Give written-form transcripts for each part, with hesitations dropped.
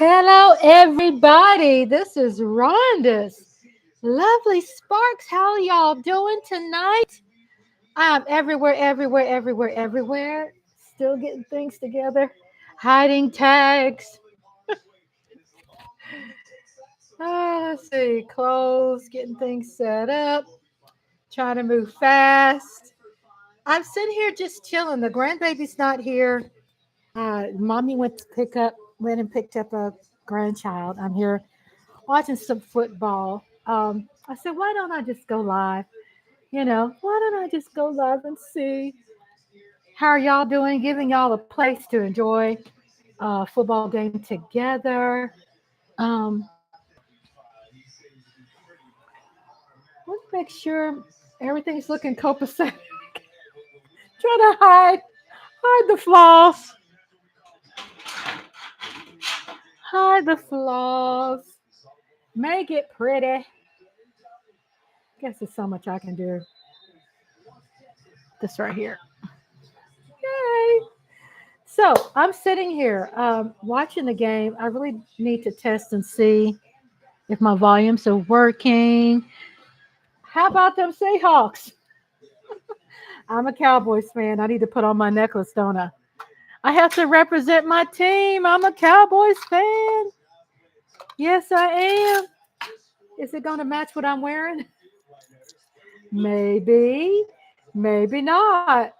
Hello, everybody. This is Rhonda's Lovely Sparks. How y'all doing tonight? I'm everywhere. Still getting things together. Hiding tags. Let's see. Clothes, getting things set up. Trying to move fast. I'm sitting here just chilling. The grandbaby's not here. Mommy went and picked up a grandchild. I'm here watching some football. I said, why don't I just go live? Why don't I just go live and see how are y'all doing? Giving y'all a place to enjoy a football game together. Um, let's make sure everything's looking copacetic. Try to hide the flaws, hide the flaws, make it pretty. Guess there's so much I can do. This right here. Yay! So I'm sitting here watching the game. I really need to test and see if my volumes are working. How about them Seahawks? I'm a Cowboys fan. I need to put on my necklace, don't I? I have to represent my team. I'm a Cowboys fan. Yes, I am. Is it going to match what I'm wearing? Maybe, maybe not.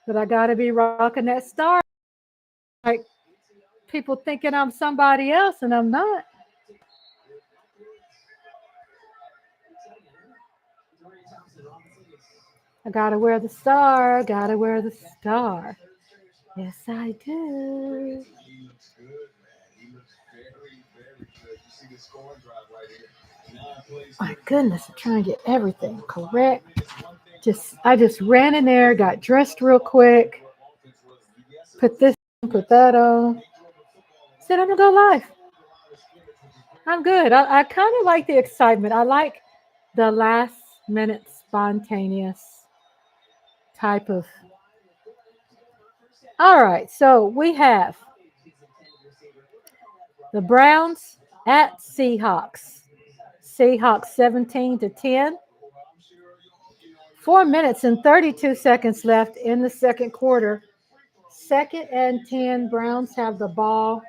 But I got to be rocking that star. Like people thinking I'm somebody else and I'm not. I gotta wear the star. Gotta wear the star. Yes, I do. My goodness, I'm trying to get everything correct. I just ran in there, got dressed real quick, put this on, put that on. Said I'm gonna go live. I'm good. I kind of like the excitement. I like the last minute spontaneous type of. All right, so we have the Browns at Seahawks. Seahawks 17-10. 4 minutes and 32 seconds left in the second quarter. 2nd and 10. Browns have the ball.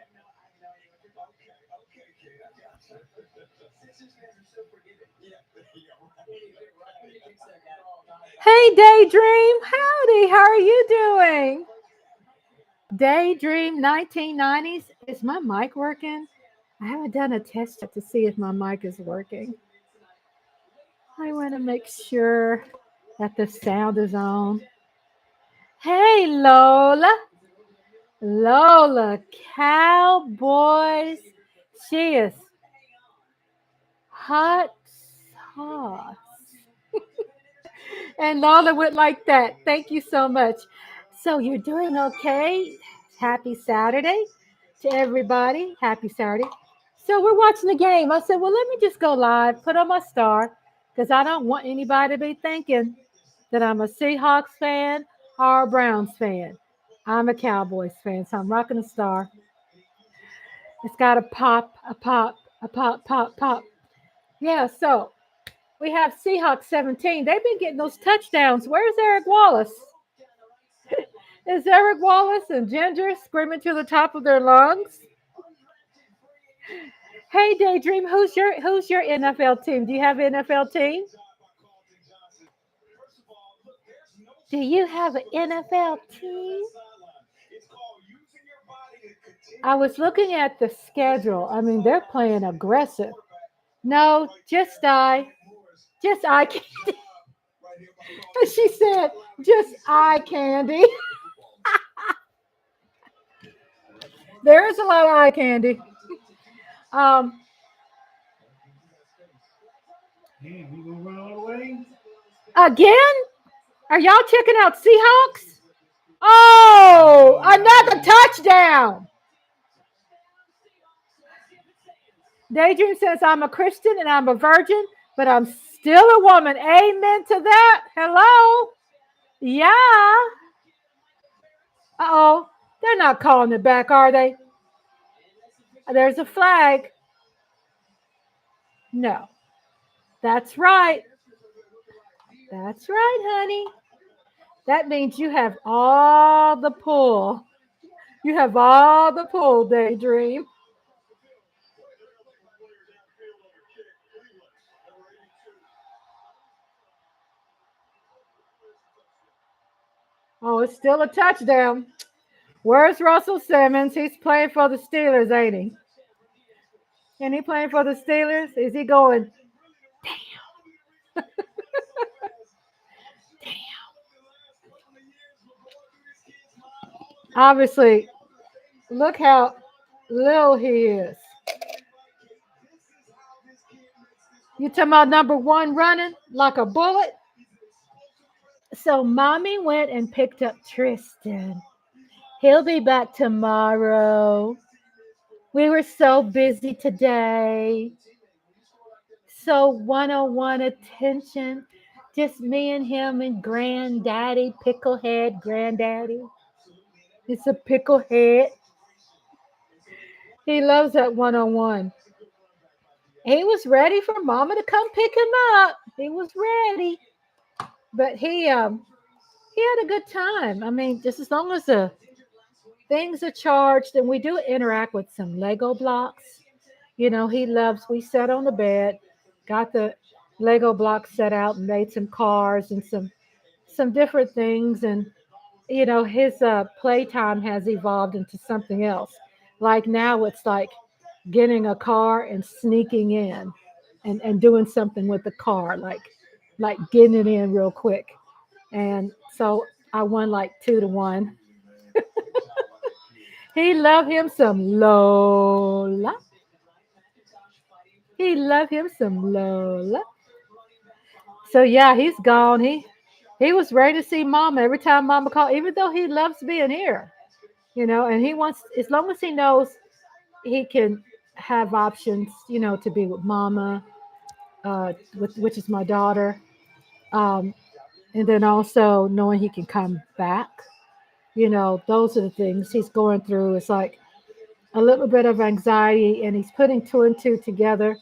Hey, Daydream. Howdy. How are you doing? Daydream 1990s. Is my mic working? I haven't done a test yet to see if my mic is working. I want to make sure that the sound is on. Hey, Lola. Lola, Cowboys. She is hot sauce. And Lola would like that. Thank you so much. So you're doing okay? Happy Saturday to everybody. Happy Saturday. So we're watching the game. I said, well, let me just go live, put on my star, because I don't want anybody to be thinking that I'm a Seahawks fan or a Browns fan. I'm a Cowboys fan, so I'm rocking a star. It's got a pop, a pop, a pop, pop, pop. Yeah, so we have Seahawks 17. They've been getting those touchdowns. Where's Eric Wallace? Is Eric Wallace and Ginger screaming to the top of their lungs? Hey, Daydream, who's your NFL team? Do you have an NFL team? Do you have an NFL team? I was looking at the schedule. I mean, they're playing aggressive. No, just eye candy. She said, just eye candy. There is a lot of eye candy. Again? Are y'all checking out Seahawks? Oh, another touchdown. Daydream says, I'm a Christian and I'm a virgin, but I'm still a woman. Amen to that. Hello? Yeah. Uh-oh. They're not calling it back, are they? There's a flag. No. That's right. That's right, honey. That means you have all the pull. You have all the pull, Daydream. Oh, it's still a touchdown. Where's Russell Simmons? He's playing for the Steelers, ain't he? And he playing for the Steelers? Is he going? Obviously, look how little he is. You talking about number one running like a bullet? So mommy went and picked up Tristan. He'll be back tomorrow. We were so busy today. So 101 attention. Just me and him and granddaddy, picklehead granddaddy. It's a picklehead. He loves that 101. He was ready for mama to come pick him up. He was ready. But he had a good time. I mean, just as long as the things are charged and we do interact with some Lego blocks. He loves, we sat on the bed, got the Lego blocks set out and made some cars and some different things. And, his playtime has evolved into something else. Like now it's like getting a car and sneaking in and doing something with the car, like getting it in real quick. And so I won like 2-1. He loved him some Lola. He loved him some Lola. So yeah, he's gone. He was ready to see Mama every time Mama called, even though he loves being here, and he wants, as long as he knows he can have options, to be with Mama, which is my daughter, um, and then also knowing he can come back. Those are the things he's going through. It's like a little bit of anxiety, and he's putting two and two together,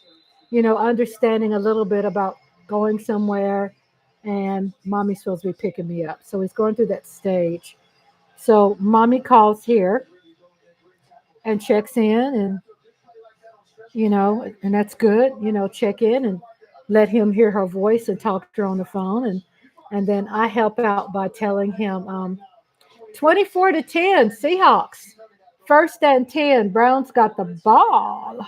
understanding a little bit about going somewhere, and mommy's supposed to be picking me up. So he's going through that stage. So mommy calls here and checks in, and that's good, check in and let him hear her voice and talk to her on the phone. And then I help out by telling him 24-10 Seahawks. First and 10, Browns got the ball.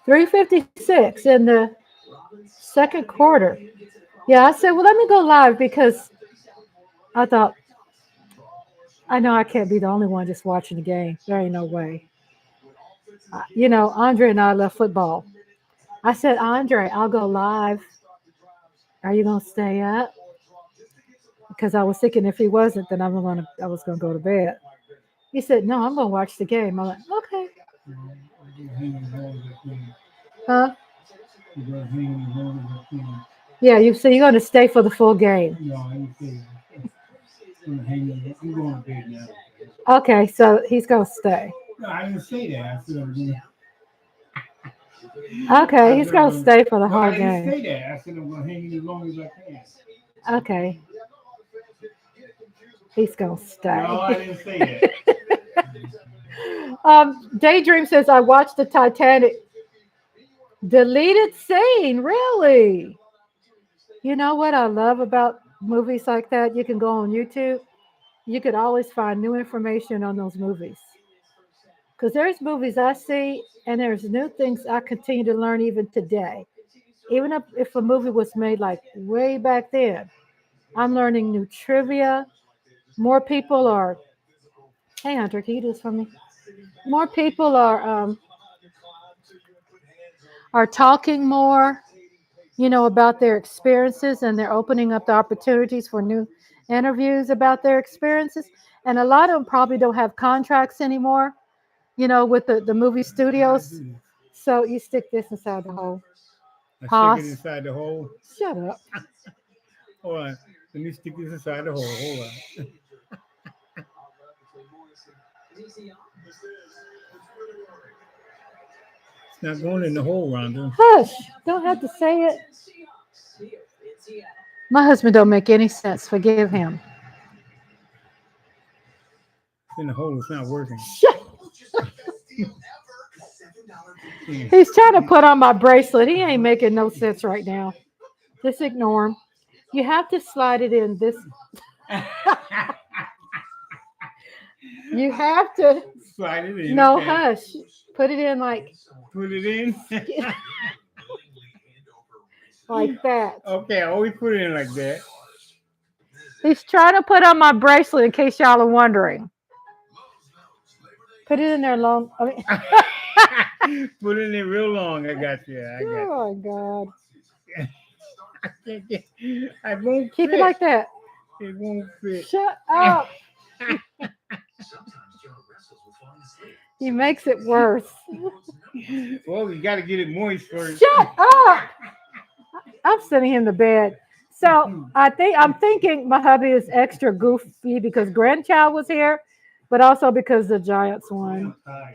3:56 in the second quarter. Yeah, I said, well, let me go live because I thought, I know I can't be the only one just watching the game. There ain't no way. Andre and I love football. I said, Andre, I'll go live. Are you going to stay up? Because I was thinking if he wasn't, then I was gonna go to bed. He said, no, I'm gonna watch the game. I'm like, okay. Huh? Yeah, you're gonna stay for the full game. Okay, so he's gonna stay. Okay, he's gonna stay for the whole game. Okay, he's gonna stay. No, I didn't say that. Daydream says I watched the Titanic deleted scene. Really? You know what I love about movies like that? You can go on YouTube. You could always find new information on those movies. Because there's movies I see, and there's new things I continue to learn even today. Even if a movie was made like way back then, I'm learning new trivia. More people are. Hey, Hunter, can you do this for me? More people are talking more, about their experiences, and they're opening up the opportunities for new interviews about their experiences. And a lot of them probably don't have contracts anymore, with the movie studios. So you stick this inside the hole. I stick it inside the hole. Shut up. Hold on. Let me stick this inside the hole. Hold on. It's not going in the hole, Rhonda. Hush! Don't have to say it. My husband don't make any sense. Forgive him. It's in the hole. It's not working. Shut. Yeah. He's trying to put on my bracelet. He ain't making no sense right now. Just ignore him. You have to slide it in this. You have to. Slide it in. No, Okay. hush. Put it in like Put it in. like that. Okay, I always put it in like that. He's trying to put on my bracelet in case y'all are wondering. Put it in there long. I mean, Put it in real long. I got you. I got you. oh my God. I can't get. I won't Keep fit. it like that. It won't fit. Shut up. He makes it worse. Well, we got to get it moist first. Shut up. I'm sending him to bed. So I'm thinking my hubby is extra goofy because grandchild was here, but also because the Giants won. I'm tired.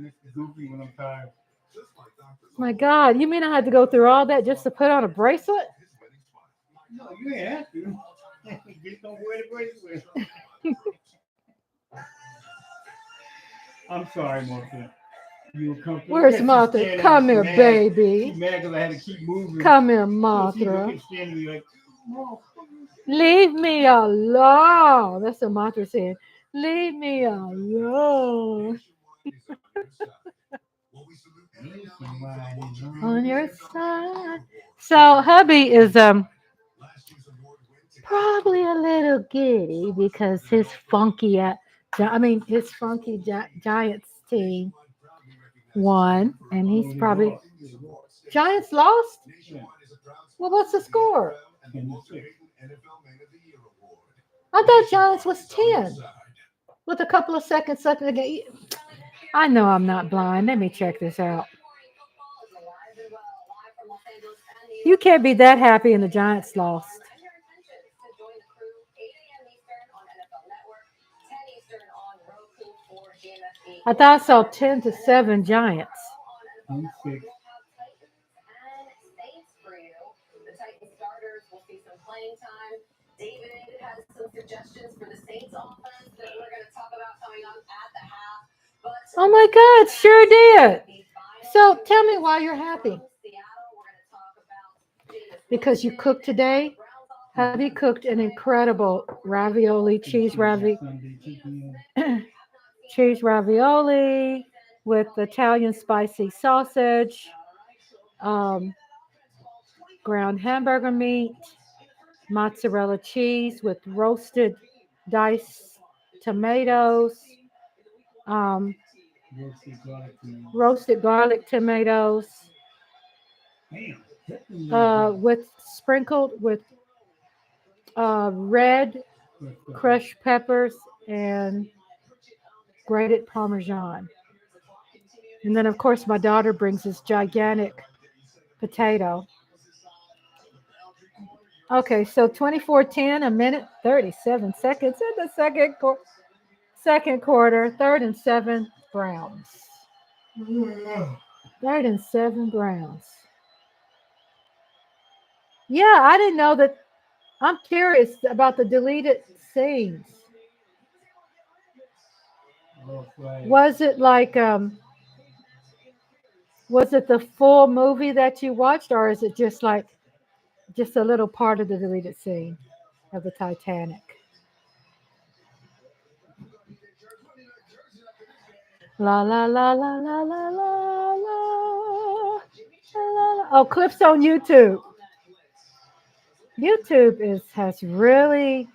It's goofy when I'm tired. My God, you mean I had to go through all that just to put on a bracelet? No, you ain't have to. Just don't wear the bracelet. I'm sorry, Martha. You were comfortable. Where's Martha? Come here, baby. She's mad because I had to keep moving. Come here, So she Martha. kept standing there like, "Mom, Leave me alone. That's what Martha said. Leave me alone. On your side. So hubby is probably a little giddy because his funky Giants team won, and he's probably Giants lost. yeah, Well, what's the score? 10-6. I thought Giants was 10 with a couple of seconds left in the game. I know I'm not blind. Let me check this out. You can't be that happy and the Giants lost. I thought I saw 10-7 Giants. 10-6. Oh my God, sure did. So tell me why you're happy. Because you cooked today? Hubby cooked an incredible Sunday, 2 p.m. cheese ravioli with Italian spicy sausage, um, ground hamburger meat, mozzarella cheese with roasted diced tomatoes, um, Roasted garlic. roasted garlic tomatoes, Damn. with sprinkled with red crushed peppers and grated parmesan. And then, of course, my daughter brings this gigantic potato. Okay, so 24:10, a minute 37 seconds in the second quarter, 3rd and 7 Browns. 3rd and 7 Browns. Yeah, I didn't know that. I'm curious about the deleted scenes. Was it like was it the full movie that you watched, or is it just like just a little part of the deleted scene of the Titanic? La la la la la la la la. Oh, clips on YouTube. YouTube has really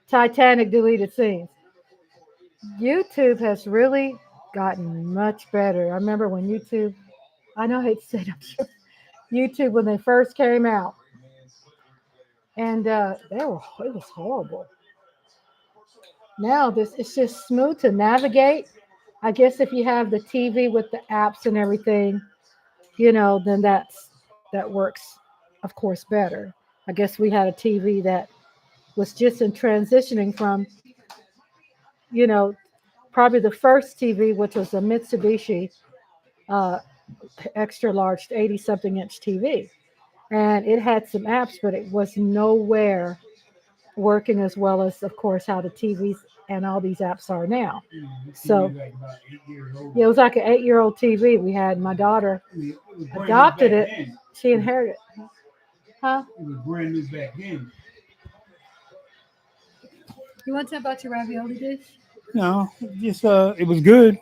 Titanic deleted scenes. YouTube has really gotten much better. I remember when YouTube, I know I hate to say it, I'm sure, YouTube when they first came out, and it was horrible. Now this it's just smooth to navigate. I guess if you have the TV with the apps and everything, then that works of course, better. I guess we had a TV that was just in transitioning from, you know, probably the first TV, which was a Mitsubishi uh, extra large 80 something inch TV. And it had some apps, but it was nowhere working as well as, of course, how the TVs and all these apps are now. The TV So, is like about 8 years old. yeah, it was like an 8-year-old TV we had. My daughter It was brand new adopted back it. then. She inherited it. Huh? It was brand new back then. You want to talk about your ravioli dish? No, just it was good.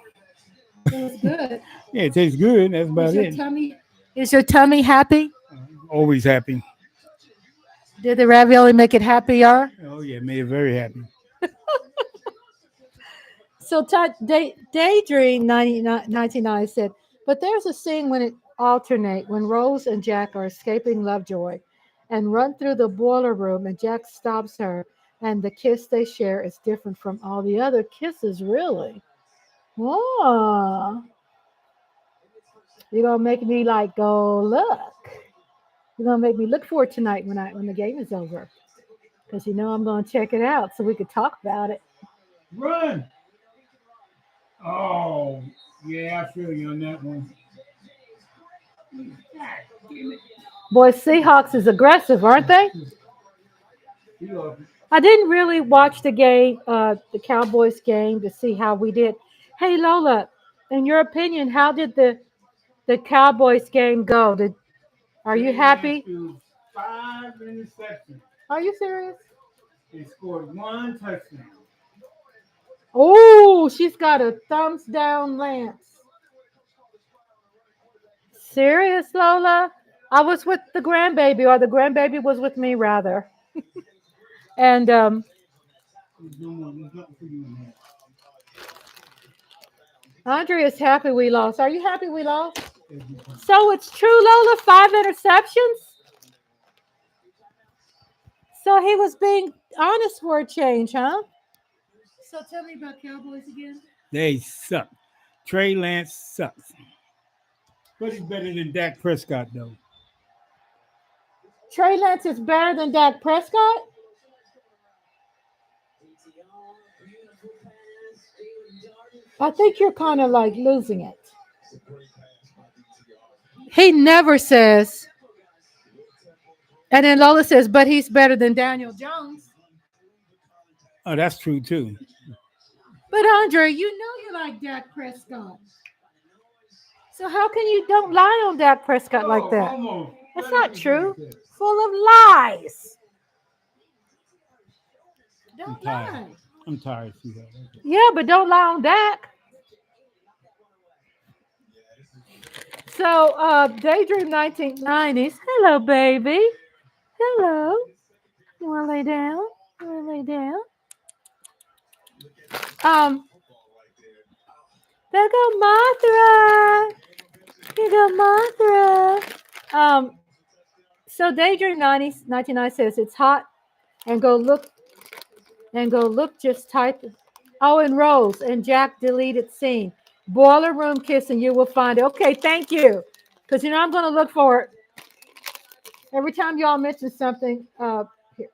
It was good. Yeah, it tastes good. That's Is about your it. tummy is your tummy happy? Always happy. Did the ravioli make it happier? Oh yeah, made it very happy. So Daydream 99 said, but there's a scene when it alternate when Rose and Jack are escaping Lovejoy and run through the boiler room and Jack stops her and the kiss they share is different from all the other kisses, really. Oh, you're gonna make me like go look. You're gonna make me look for it tonight when the game is over. Because you know I'm gonna check it out so we could talk about it. Run! Oh, yeah, I feel you on that one. God damn it. Boy, Seahawks is aggressive, aren't they? You are, I didn't really watch the game, the Cowboys game, to see how we did. Hey Lola, in your opinion, how did the Cowboys game go? Are you Trey Lance happy? threw 5 interceptions. Are you serious? They scored 1 touchdown. Oh, she's got a thumbs down, Lance. Serious, Lola? I was with the grandbaby, or the grandbaby was with me rather. And There's no more. There's nothing for you in here. Andre is happy we lost. Are you happy we lost? There's no- So it's true, Lola. 5 interceptions. So he was being honest for a change, huh? So tell me about Cowboys again. They suck. Trey Lance sucks. But he's better than Dak Prescott, though. Trey Lance is better than Dak Prescott. I think you're kind of like losing it. He never says, and then Lola says, but he's better than Daniel Jones. Oh, that's true, too. But Andre, you know you like Dak Prescott. So how can you don't lie on Dak Prescott like Oh, that? almost. That's Let me not forget true. this. Full of lies. I'm Don't tired. lie. I'm tired, sweetheart. Yeah, but don't lie on Dak. So, Daydream 1990s. Hello, baby. Hello. You want to lay down? You want to lay down? Um, there go Mothra. Here go Mothra. So Daydream 90s 99 says it's hot and go look just type. Oh, and Rose and Jack deleted scene. Boiler room kiss and you will find it. Okay, thank you. Because you know I'm gonna look for it every time y'all mention something. Here.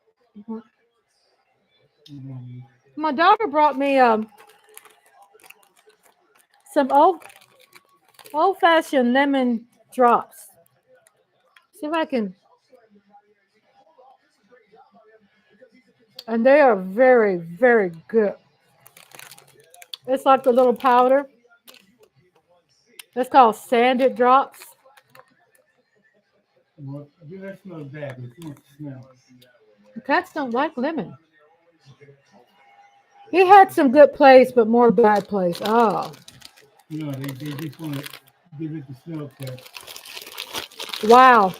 Mhm. My daughter brought me some old fashioned lemon drops. See if I can, and they are very very good. It's like the little powder. It's called sanded drops. Well, that smells bad, but you want to smell. Cats don't like lemon. He had some good plays, but more bad plays. Oh, You know, they just want to give it the smell test. wow.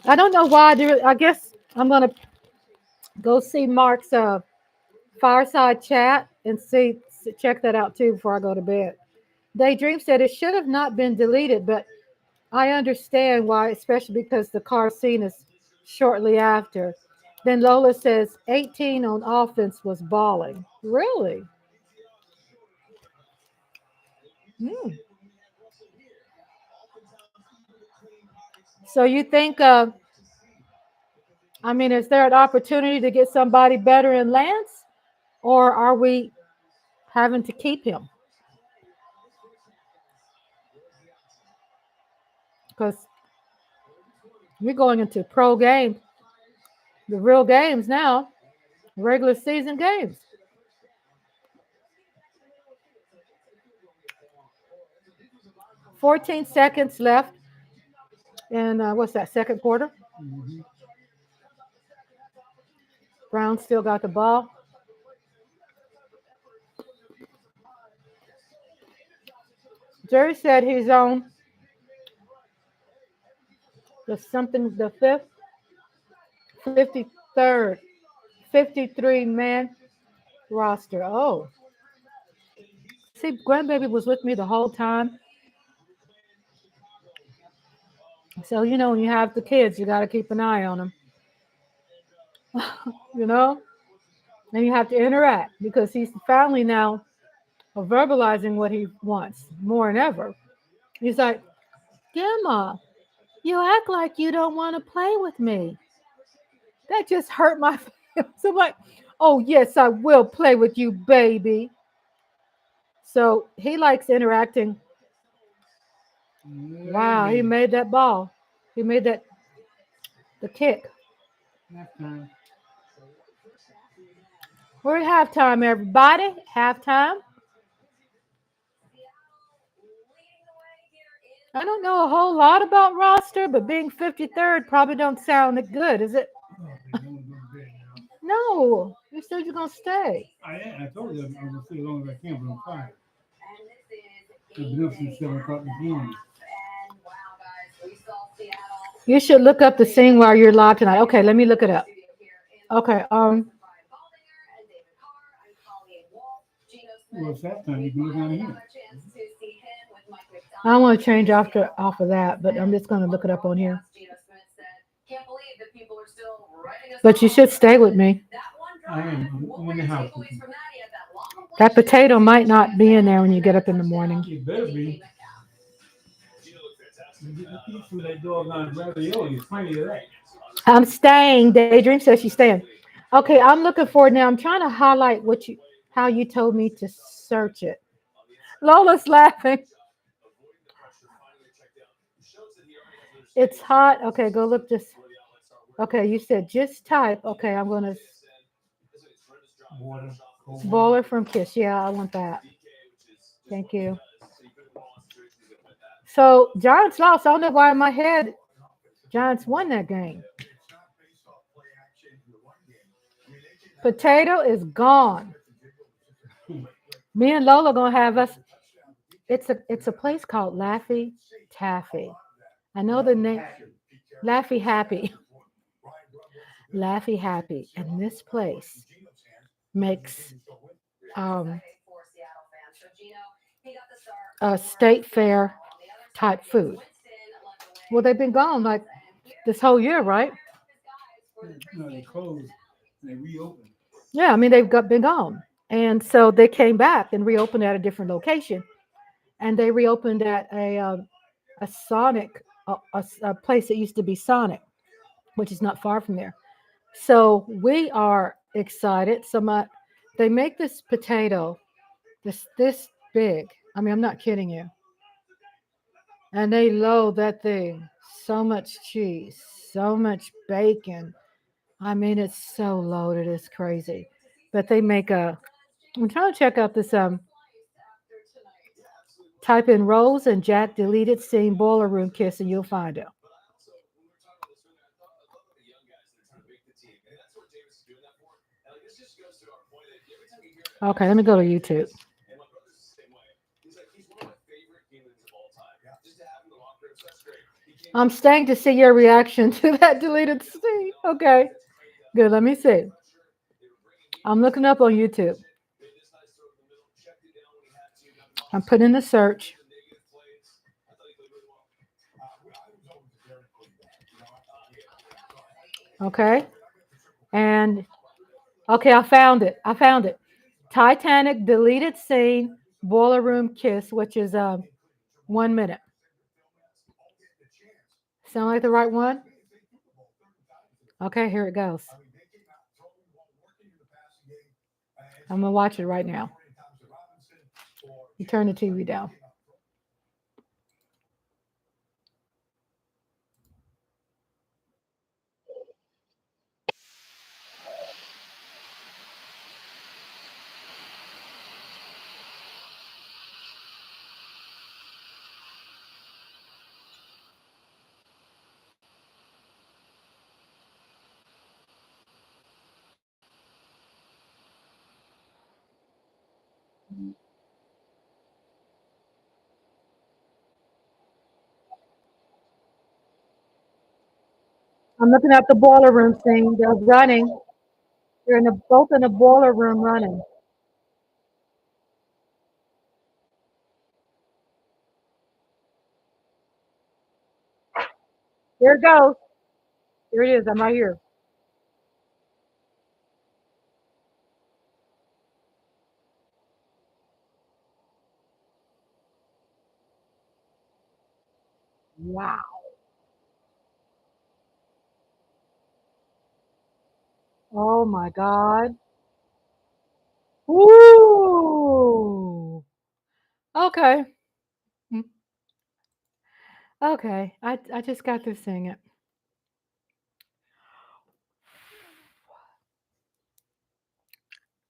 I don't know why. I guess I'm gonna go see Mark's fireside chat and check that out too before I go to bed. Daydream said it should have not been deleted, but I understand why, especially because the car scene is shortly after. Then Lola says 18 on offense was balling. Really? Hmm. So you think, I mean, is there an opportunity to get somebody better in Lance, or are we having to keep him? Because we're going into pro games, the real games now, regular season games. 14 seconds left in what's that, second quarter? Mm-hmm. Brown still got the ball. Jerry said he's on the fifth, 53rd, 53 man roster. Oh, see, grandbaby was with me the whole time. So, when you have the kids, you got to keep an eye on them, you know? And you have to interact because he's finally now verbalizing what he wants more than ever. He's like, Grandma, you act like you don't want to play with me. That just hurt my feelings. I'm like, oh, yes, I will play with you, baby. So he likes interacting. Wow, he made that ball. He made the kick. Halftime. We're at halftime, everybody. Halftime. I don't know a whole lot about roster, but being 53rd probably don't sound good, is it? Oh, they don't go to bed now. No, you said you're gonna stay. I told you I'm gonna stay as long as I can, but I'm tired. I've been up since 7 o'clock this morning. You should look up the scene while you're live tonight. Okay, let me look it up. Okay, Well, it's that time. You can look out of here. I don't want to change off of that, but I'm just gonna look it up on here. But you should stay with me. I am. I'm in the house. That potato might not be in there when you get up in the morning. It better be. You get the piece from that doggone ravioli. It's plenty of that. I'm staying. Daydream says she's staying. Okay, I'm looking for it now. I'm trying to highlight how you told me to search it. Lola's laughing. It's hot. Okay, go look this. Okay, you said just type. Okay, I'm gonna Water. Cold water. boiler from Kiss. Yeah, I want that. Thank you. So Giants lost. I don't know why in my head Giants won that game. Potato is gone. Me and Lola gonna have us. It's a place called Laffy Taffy. I know the name. Laffy Happy. Laffy Happy. And this place makes um, a state fair type food. Well, they've been gone like this whole year, right? No, they closed. They reopened. Yeah, I mean been gone, and so they came back and reopened at a different location, and they reopened at a Sonic, a place that used to be Sonic, which is not far from there. So we are excited. They make this potato this big. I mean, I'm not kidding you. And they load that thing. So much cheese, so much bacon. I mean, it's so loaded, it's crazy. But they make I'm trying to check out this type in Rose and Jack deleted scene boiler room kiss and you'll find it. Okay, let me go to YouTube. I'm staying to see your reaction to that deleted scene. Okay, good. Let me see. I'm looking up on YouTube. I'm putting in the search. Okay. And okay, I found it. Titanic deleted scene, boiler room kiss, which is 1 minute. Sound like the right one? Okay, here it goes. I'm going to watch it right now. You turn the TV down. I'm looking at the boiler room thing. They're running. They're both in the boiler room running. There it goes. Here it is. I'm right here. Wow. Oh my God. Ooh. Okay. Mm, okay. I just got through seeing it.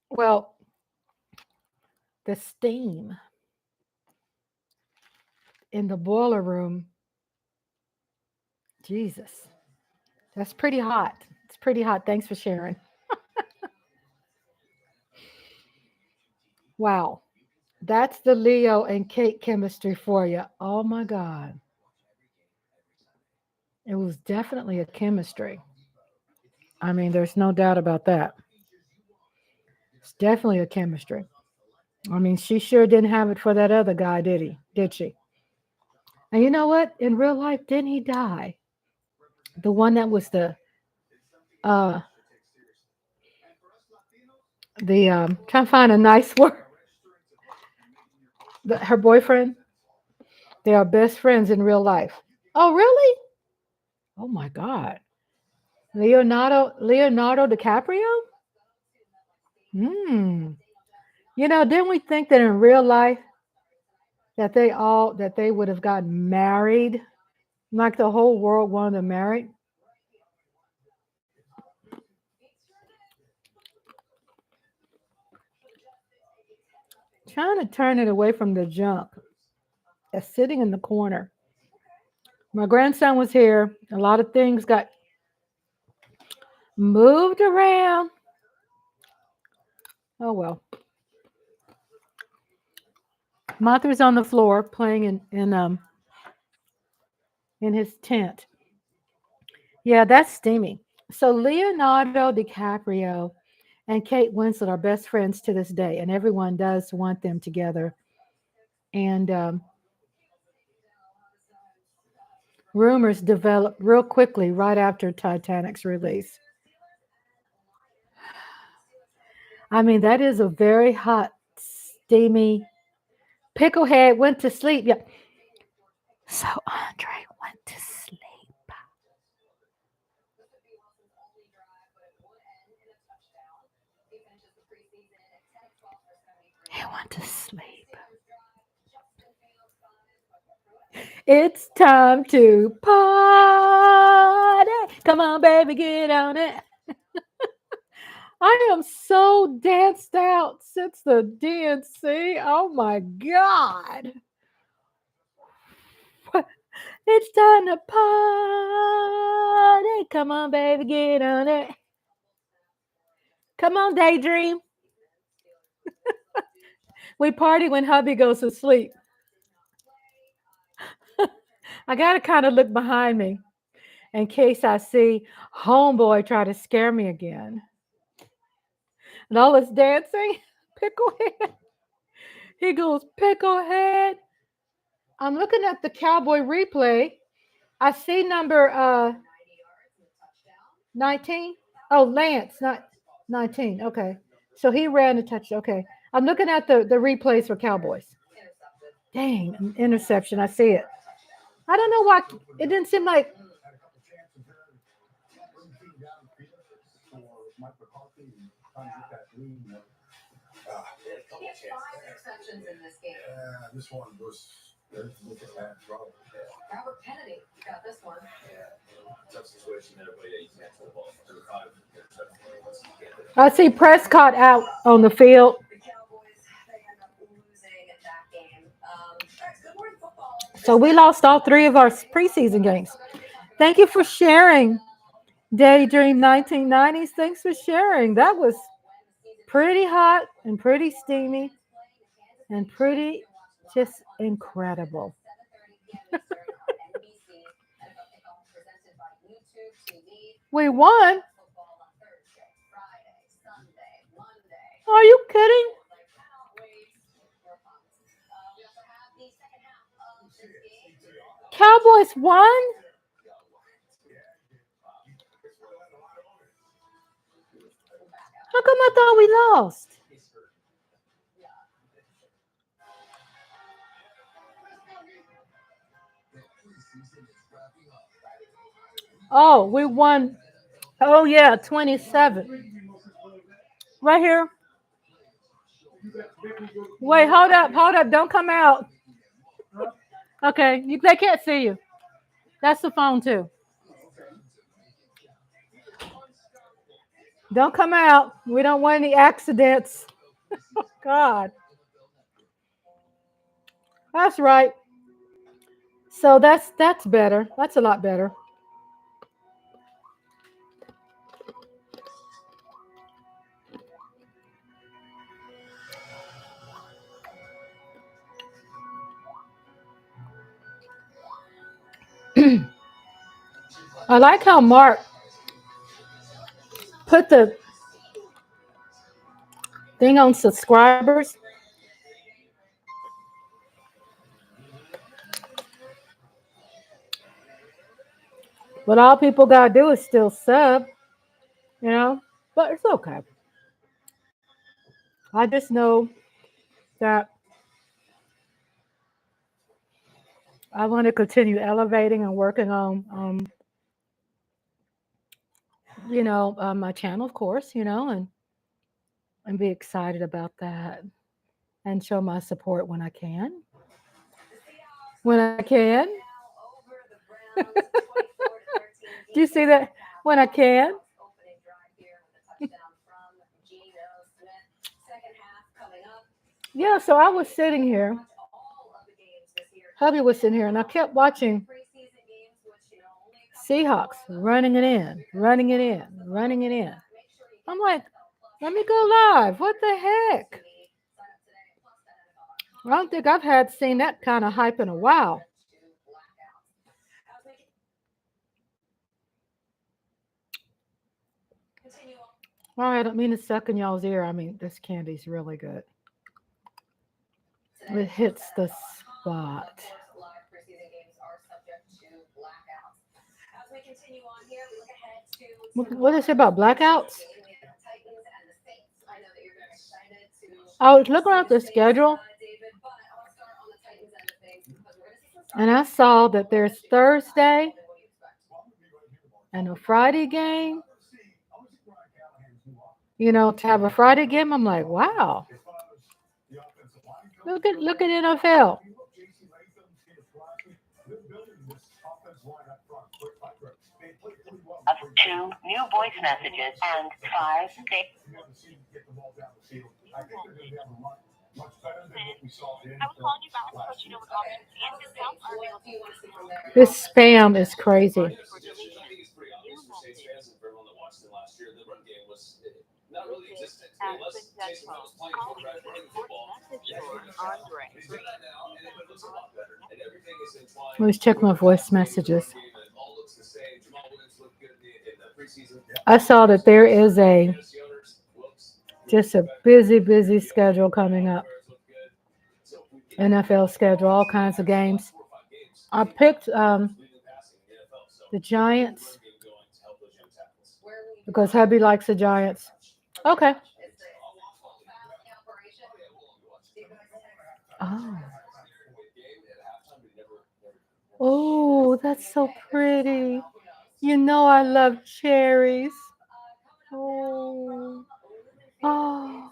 Well, the steam in the boiler room, Jesus, that's pretty hot. It's pretty hot. Thanks for sharing. Wow. That's the Leo and Kate chemistry for you. Oh my God. It was definitely a chemistry. I mean, there's no doubt about that. It's definitely a chemistry. I mean, she sure didn't have it for that other guy, did he? Did she? And you know what? In real life, didn't he die? The one that was uh the trying to find a nice word. Her boyfriend. They are best friends in real life. Oh, really? Oh my God. Leonardo DiCaprio? Hmm. You know, didn't we think that in real life that they would have gotten married? Like the whole world wanted them married? Trying to turn it away from the junk that's sitting in the corner. My grandson was here. A lot of things got moved around. Oh well. Martha's on the floor playing in his tent. Yeah, that's steamy. So Leonardo DiCaprio and Kate Winslet are best friends to this day, and everyone does want them together. And rumors developed real quickly right after Titanic's release. I mean, that is a very hot, steamy. Picklehead went to sleep. Yeah. So Andre went to sleep. He went to sleep. It's time to party. Come on, baby, get on it. I am so danced out since the DNC. Oh my God. It's time to party. Come on, baby, get on it. Come on, daydream. We party when hubby goes to sleep. I got to kind of look behind me in case I see homeboy try to scare me again. And all this dancing, picklehead. He goes, picklehead. I'm looking at the cowboy replay. I see number 19. Oh, Lance, not 19. Okay. So he ran a touch. Okay. I'm looking at the replays for Cowboys. Dang, an interception. I see it. I don't know why it didn't seem like. I see Prescott out on the field. So we lost all three of our preseason games. Thank you for sharing, Daydream 1990s. Thanks for sharing. That was pretty hot and pretty steamy and pretty just incredible. We won. Are you kidding? Cowboys won? How come I thought we lost? Oh, we won. Oh, yeah, 27. Right here. Wait, hold up, hold up. Don't come out. Okay, they can't see you. That's the phone, too. Don't come out. We don't want any accidents. God. That's right. So that's better. That's a lot better. I like how Mark put the thing on subscribers. But all people gotta do is still sub, you know. But it's okay. I just know that I want to continue elevating and working on, my channel, of course, and be excited about that and show my support when I can. When I can. Do you see that? When I can. Yeah, so I was sitting here. Hubby was sitting here, and I kept watching Seahawks running it in, running it in, running it in. I'm like, let me go live. What the heck? I don't think I've had seen that kind of hype in a while. Well, I don't mean to suck in y'all's ear. I mean, this candy's really good. It hits the spot. What is it about blackouts? I was looking at the schedule and I saw that there's Thursday and a Friday game. To have a Friday game, I'm like, wow. Look at NFL. Of 2 new voice messages and 5 This spam is crazy. Let's check my voice messages. I saw that there is just a busy schedule coming up. NFL schedule, all kinds of games. I picked the Giants because hubby likes the Giants. Okay. Oh. Oh, that's so pretty. You know I love cherries. Oh, oh,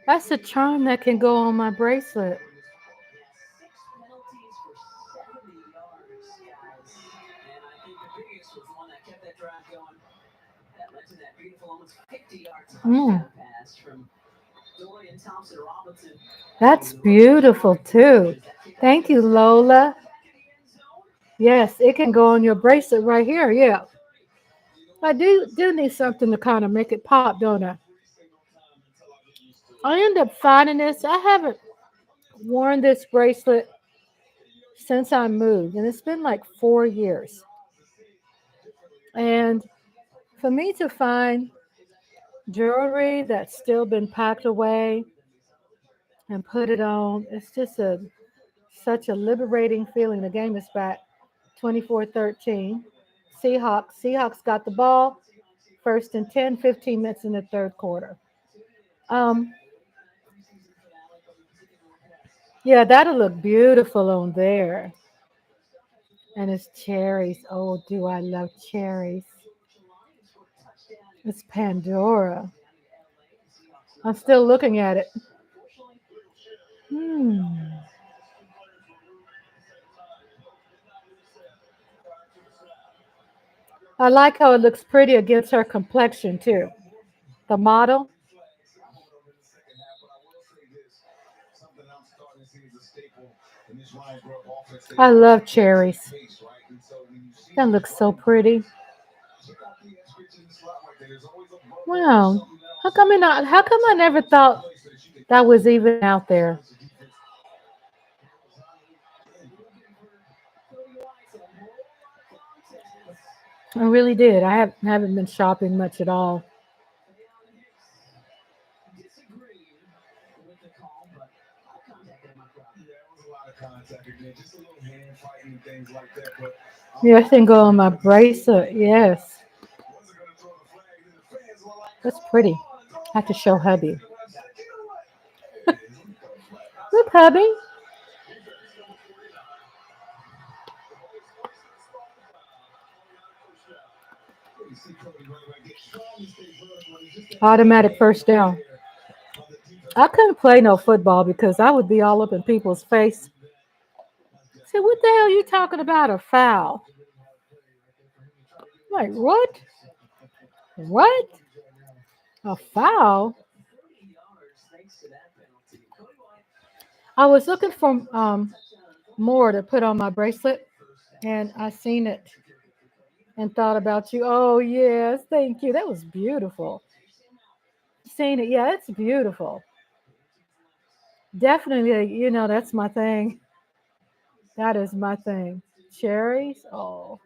that's a charm that can go on my bracelet. Mm, that's beautiful too. Thank you, Lola. Yes, it can go on your bracelet right here. Yeah, I do need something to kind of make it pop, don't I? I end up finding this. I haven't worn this bracelet since I moved, and it's been like 4 years. And for me to find jewelry that's still been packed away and put it on, it's just such a liberating feeling. The game is back 24-13. Seahawks got the ball. First and 10, 15 minutes in the third quarter. Um, yeah, that'll look beautiful on there. And it's cherries. Oh, do I love cherries? It's Pandora. I'm still looking at it. Hmm. I like how it looks pretty against her complexion too. The model. I love cherries. That looks so pretty. Wow. How come I never thought that was even out there? I really did. Haven't been shopping much at all. Yeah, I think go on my bracelet. Yes. That's pretty. I have to show hubby. Look, hubby. Automatic first down. I couldn't play no football because I would be all up in people's face. Say, what the hell are you talking about? A foul? I'm like, what? What? A foul? I was looking for more to put on my bracelet, and I seen it and thought about you. Oh yes, thank you. That was beautiful. Seen it? Yeah, it's beautiful. Definitely, that's my thing. That is my thing. Cherries. Oh,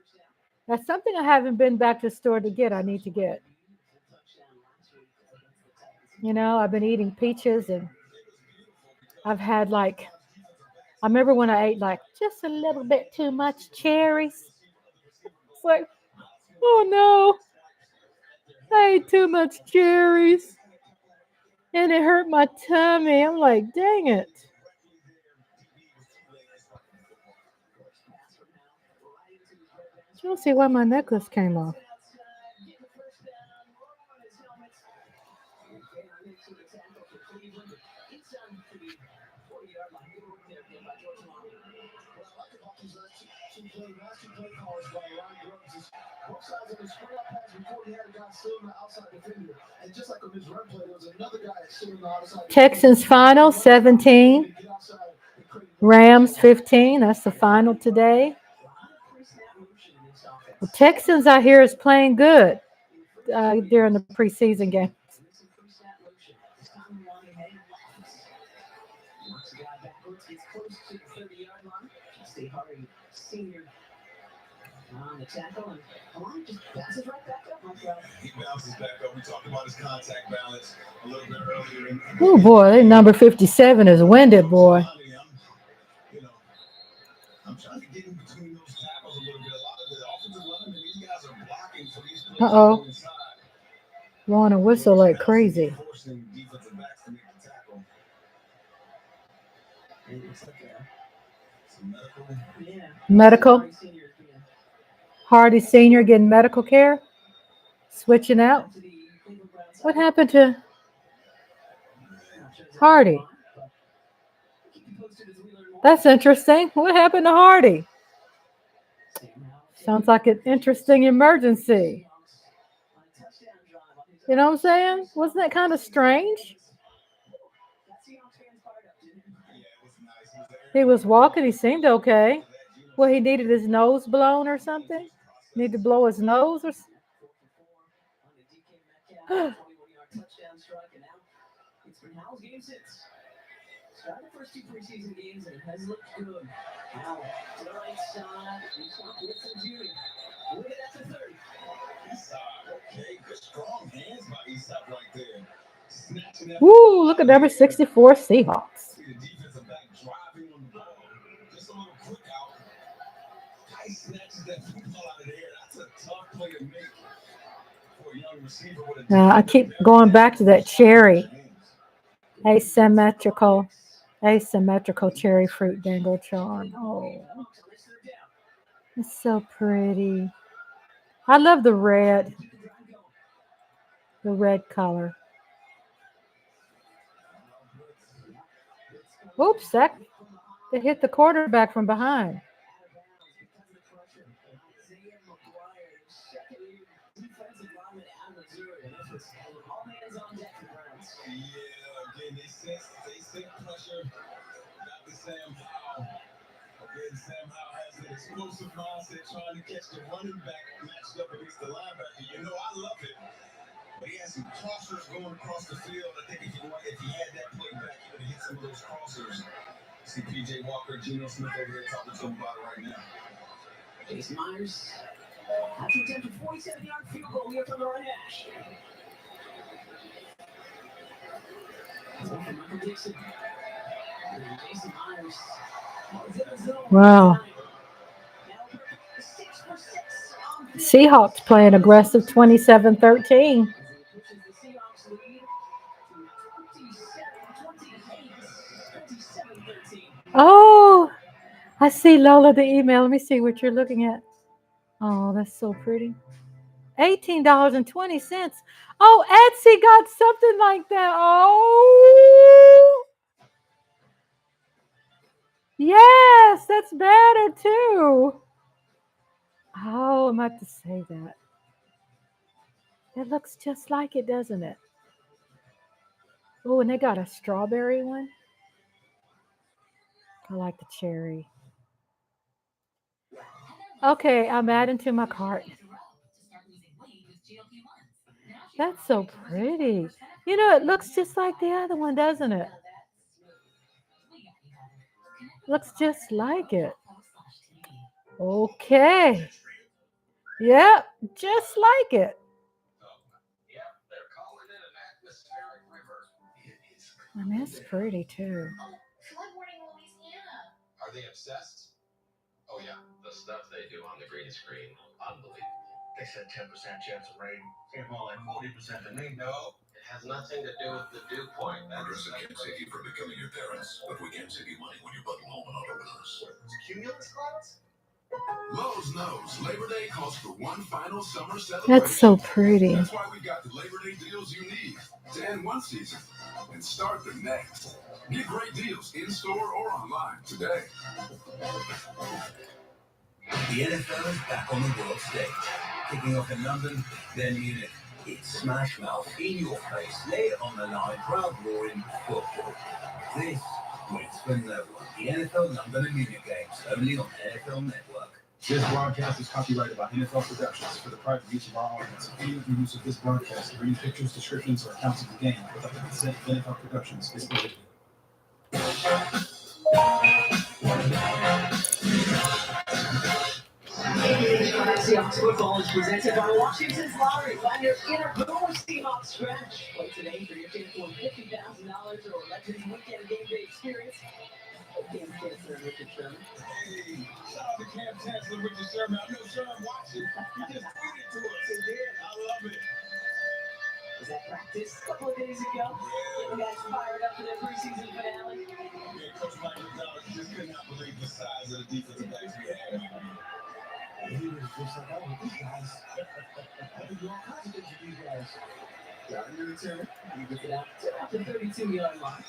that's something I haven't been back to the store to get. I need to get. I've been eating peaches, and I've had like I remember when I ate like just a little bit too much cherries. It's like, oh no, I ate too much cherries, and it hurt my tummy. I'm like, dang it. I don't see why my necklace came off. Texans final 17, Rams 15. That's the final today. The Texans I hear is playing good during the preseason game. Oh boy, number 57 is winded, boy. Uh-oh. Blowing a whistle like crazy. Medical. Hardy Sr. getting medical care. Switching out. What happened to Hardy? That's interesting. What happened to Hardy? Sounds like an interesting emergency. You know what I'm saying? Wasn't that kind of strange? He was walking. He seemed okay. Well, he needed his nose blown or something. Need to blow his nose or something. Woo, look at number 64 Seahawks. I keep going back to that cherry. Asymmetrical cherry fruit dangle charm. Oh, it's so pretty. I love the red color. Oops, they hit the quarterback from behind. Wow. Seahawks playing aggressive 27-13. Oh, I see Lola the email. Let me see what you're looking at. Oh, that's so pretty. $18.20. Oh, Etsy got something like that. Oh, yes, that's better too. Oh, I'm about to say that. It looks just like it, doesn't it? Oh, and they got a strawberry one. I like the cherry. Okay, I'm adding to my cart. That's so pretty. You know, it looks just like the other one, doesn't it? Looks just like it. Okay. Yep, just like it. And that's pretty too. Are they obsessed? Oh yeah, the stuff they do on the green screen, unbelievable. They said 10% chance of rain. Came more like 40% to me. No, it has nothing to do with the dew point. Progressive can't save you from becoming your parents, but we can save you money when you bundle home and auto with us. Cumulus clouds? Lowe's knows Labor Day calls for one final summer celebration. That's so pretty. That's why we got the Labor Day deals you need to end one season and start the next. Get great deals in store or online today. The NFL is back on the world stage, kicking off in London, then Munich. It's smash mouth, in your face, lay it on the line, proud roaring football. This waits for no one. The NFL London and Munich games, only on NFL Network. This broadcast is copyrighted by NFL Productions for the private use of our audience. Any use of this broadcast or any pictures, descriptions, or accounts of the game without the consent of NFL Productions is prohibited. Seahawks football is presented by Washington's Lottery. Find your inner Boomer Seahawks scratch. Play today for your chance to win $50,000 or a Legends weekend game day experience. Cam Chancellor and Richard Sherman. Hey, shout out to Cam Chancellor and Richard Sherman. I know Sherman watching. He just tweeted to us. He did. I love it. Was that practice a couple of days ago? You guys fired up for their preseason finale? Yeah, Coach Michael Dowd just could not believe the size of the defensive backs we had. He was just like, oh, these guys. I can do all kinds of things with these guys. Yeah, I'm going to tell you. He gets it out to the 32-yard line.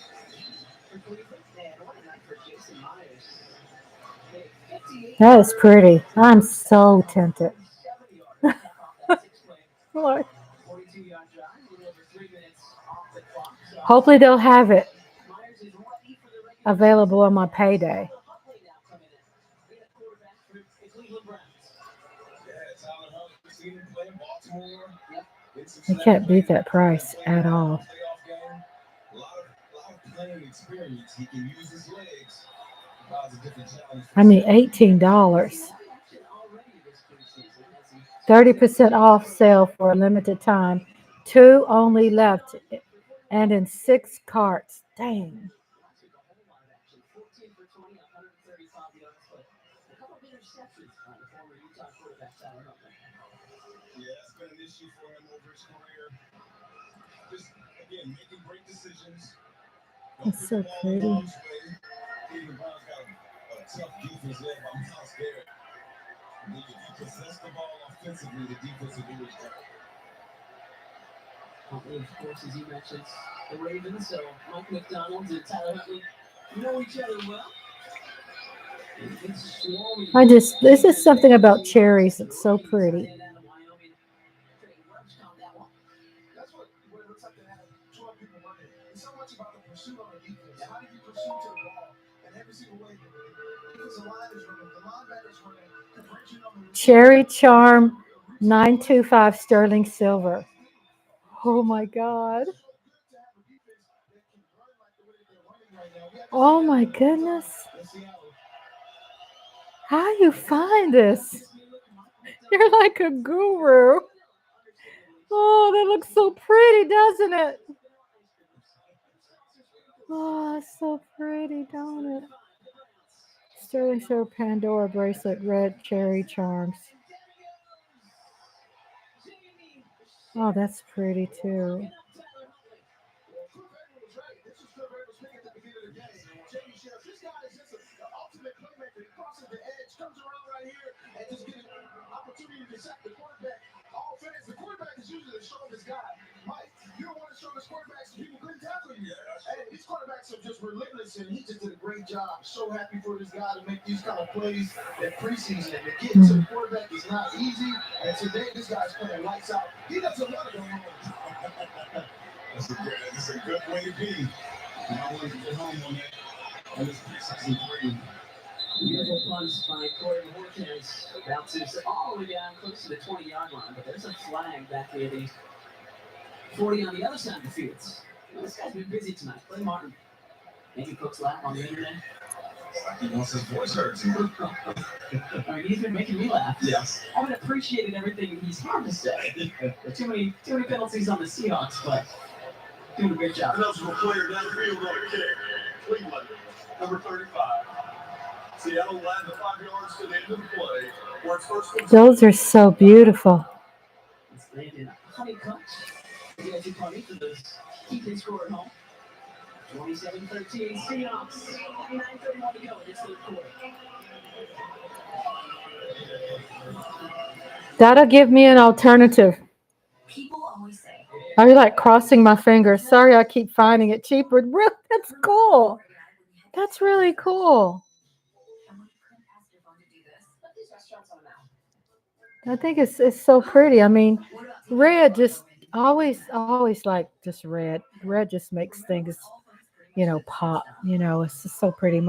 For Cleveland, they had one night for Jason Myers. That is pretty. I'm so tempted. Lord. Hopefully they'll have it available on my payday. You can't beat that price at all. I mean, $18. 30% off sale for a limited time. 2 only left, and in 6 carts. Dang. Yeah, that's been an issue for him over his career. Just, again, making great decisions. It's so pretty. Cleveland Browns got a tough defense led by Miles Garrett. And if you possess the ball offensively, the defense will do its job. Of course, as you mentioned, the Ravens, so Mike McDonald and Tyler Huntley know each other well. This is something about cherries that's so pretty. That's what it looks like to have 12 people running. It's so much about the pursuit on the defense. How do you pursue to the ball? And every single way, the defensive line is running, the linebackers running, conversion on the Cherry Charm 925 sterling silver. Oh my God. Oh my goodness. How you find this? You're like a guru. Oh, that looks so pretty, doesn't it? Oh, it's so pretty, don't it? Sterling silver Pandora bracelet, red cherry charms. Oh, that's pretty too. The quarterback is usually the strongest guy. Mike, you're one of the strongest quarterbacks, and people couldn't tackle you. And these quarterbacks are just relentless, and he just did a great job. So happy for this guy to make these kind of plays in preseason. And to get to the quarterback is not easy. And today, this guy's playing lights out. He doesn't want to go home. That's a good way to be. I want to get home on that. On this preseason free. Beautiful punch by Corey Hortense. Bounces all the way down close to the 20-yard line, but there's a flag back near the 40 on the other side of the field. Well, this guy's been busy tonight. Clay Martin. Maybe Cook's laugh on the internet. He wants his voice heard. I mean, he's been making me laugh. Yes. I haven't appreciated everything he's had to say. Too many penalties on the Seahawks, but doing a great job. Eligible player downfield on a kick. Cleveland, number 35. Seattle led the 5 yards to the end of the play. Where it's first. Those are so beautiful. It's landed honeycut. We got 2 party for those keeping score at home. 27-13 Seahawks. 9:31 to go in this third quarter. That'll give me an alternative. People always say, Are you like crossing my fingers? Sorry, I keep finding it cheaper. Really, that's cool. That's really cool. I think it's so pretty. I mean, red just always like just red. Red just makes things, pop. It's just so pretty.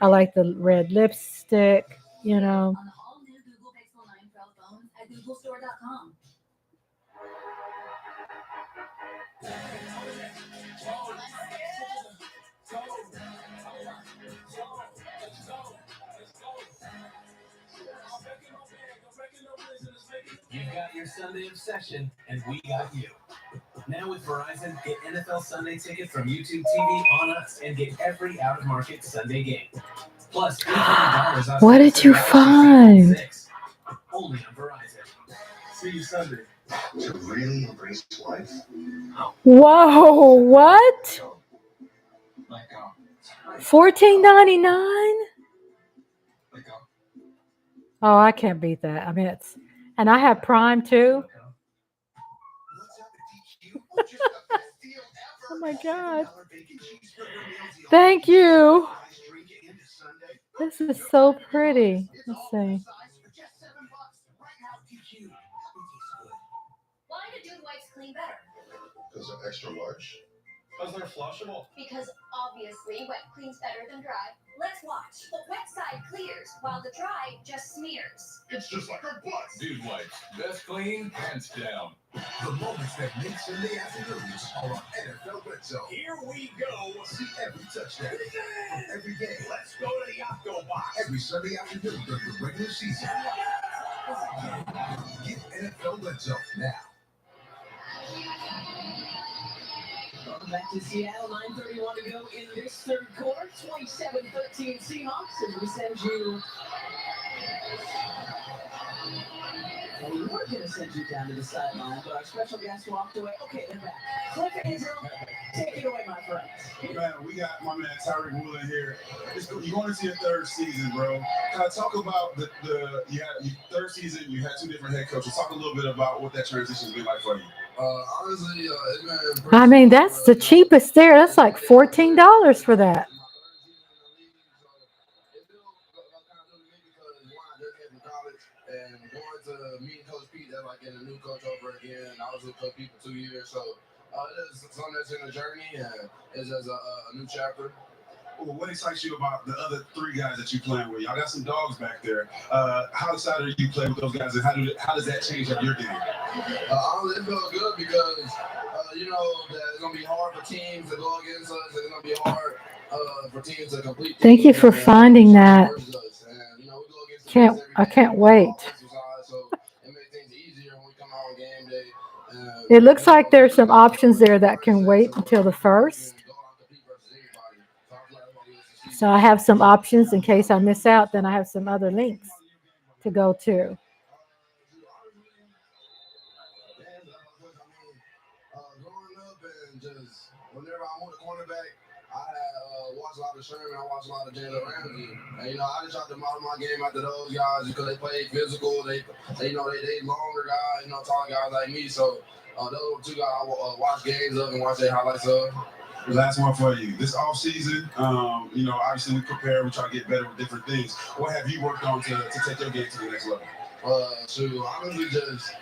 I like the red lipstick. on the all-new Google Pixel 9 Pro phones at googlestore.com. You've got your Sunday obsession, and we got you. Now with Verizon, get NFL Sunday tickets from YouTube TV on us and get every out-of-market Sunday game. Plus, $800 off. What did you find? Only on Verizon. See you Sunday. To really embrace life. Whoa, what? Let go. $14.99? Let go. Oh, I can't beat that. I mean, and I have Prime too. What's up to teach you? Just the best deal ever. Oh my God. $7 bacon cheeseburger meal deal. Thank you. Ice drink into Sunday. This is so pretty. It's Let's all see. size for just $7 right now. DQ. It tastes good. Why do dude wipes clean better? Because they're extra large. Because they're flushable. Because obviously wet cleans better than dry. Let's watch. The wet side clears while the dry just smears. It's just like our butts. Dude wipes. Best clean, hands down. The moments that make Sunday afternoons are on NFL Red Zone. Here we go. See every touchdown from every game. Let's go to the Octo Box. Every Sunday afternoon during the regular season. Get NFL Red Zone now. Welcome back to Seattle. 9:31 to go in this third quarter. 27-13 Seahawks as we send you. Well, we were going to send you down to the sideline, but our special guest walked away. Okay, they're back. Cliff Israel, take it away, my friends. Man, we got my man Tyreek Woolen here. You're going into your third season, bro. Can I talk about you had your third season? You had two different head coaches. Talk a little bit about what that transition's been like for you. Honestly, it's been I mean, that's the cheapest there. That's like $14 for that. And going to meet Coach Pete, that's like getting a new coach over again. I was with Coach Pete for 2 years, so it's something that's in a journey, and it's just a new chapter. Well, what excites you about the other three guys that you playing with? Y'all got some dogs back there. How excited are you playing with those guys, and how does that change up your game? Honestly, it feels good because you know that it's gonna be hard for teams to go against us. It's gonna be hard for teams to complete. Thank you for finding that. And, you know, we go against teams I every can't day, wait. So it makes things easier when we come out on game day. It looks like there's some options there that can wait until the first. So I have some options in case I miss out. Then I have some other links to go to. Growing up and just whenever I moved to cornerback, I had watched a lot of Sherman, I watched a lot of Jalen Ramsey, and you know I just tried to model my game after those guys because they play physical, they longer guys, you know, tall guys like me. So those were two guys I watch games of and watch their highlights of. The last one for you. This off season, you know, obviously we prepare, we try to get better with different things. What have you worked on to take your game to the next level? Honestly, just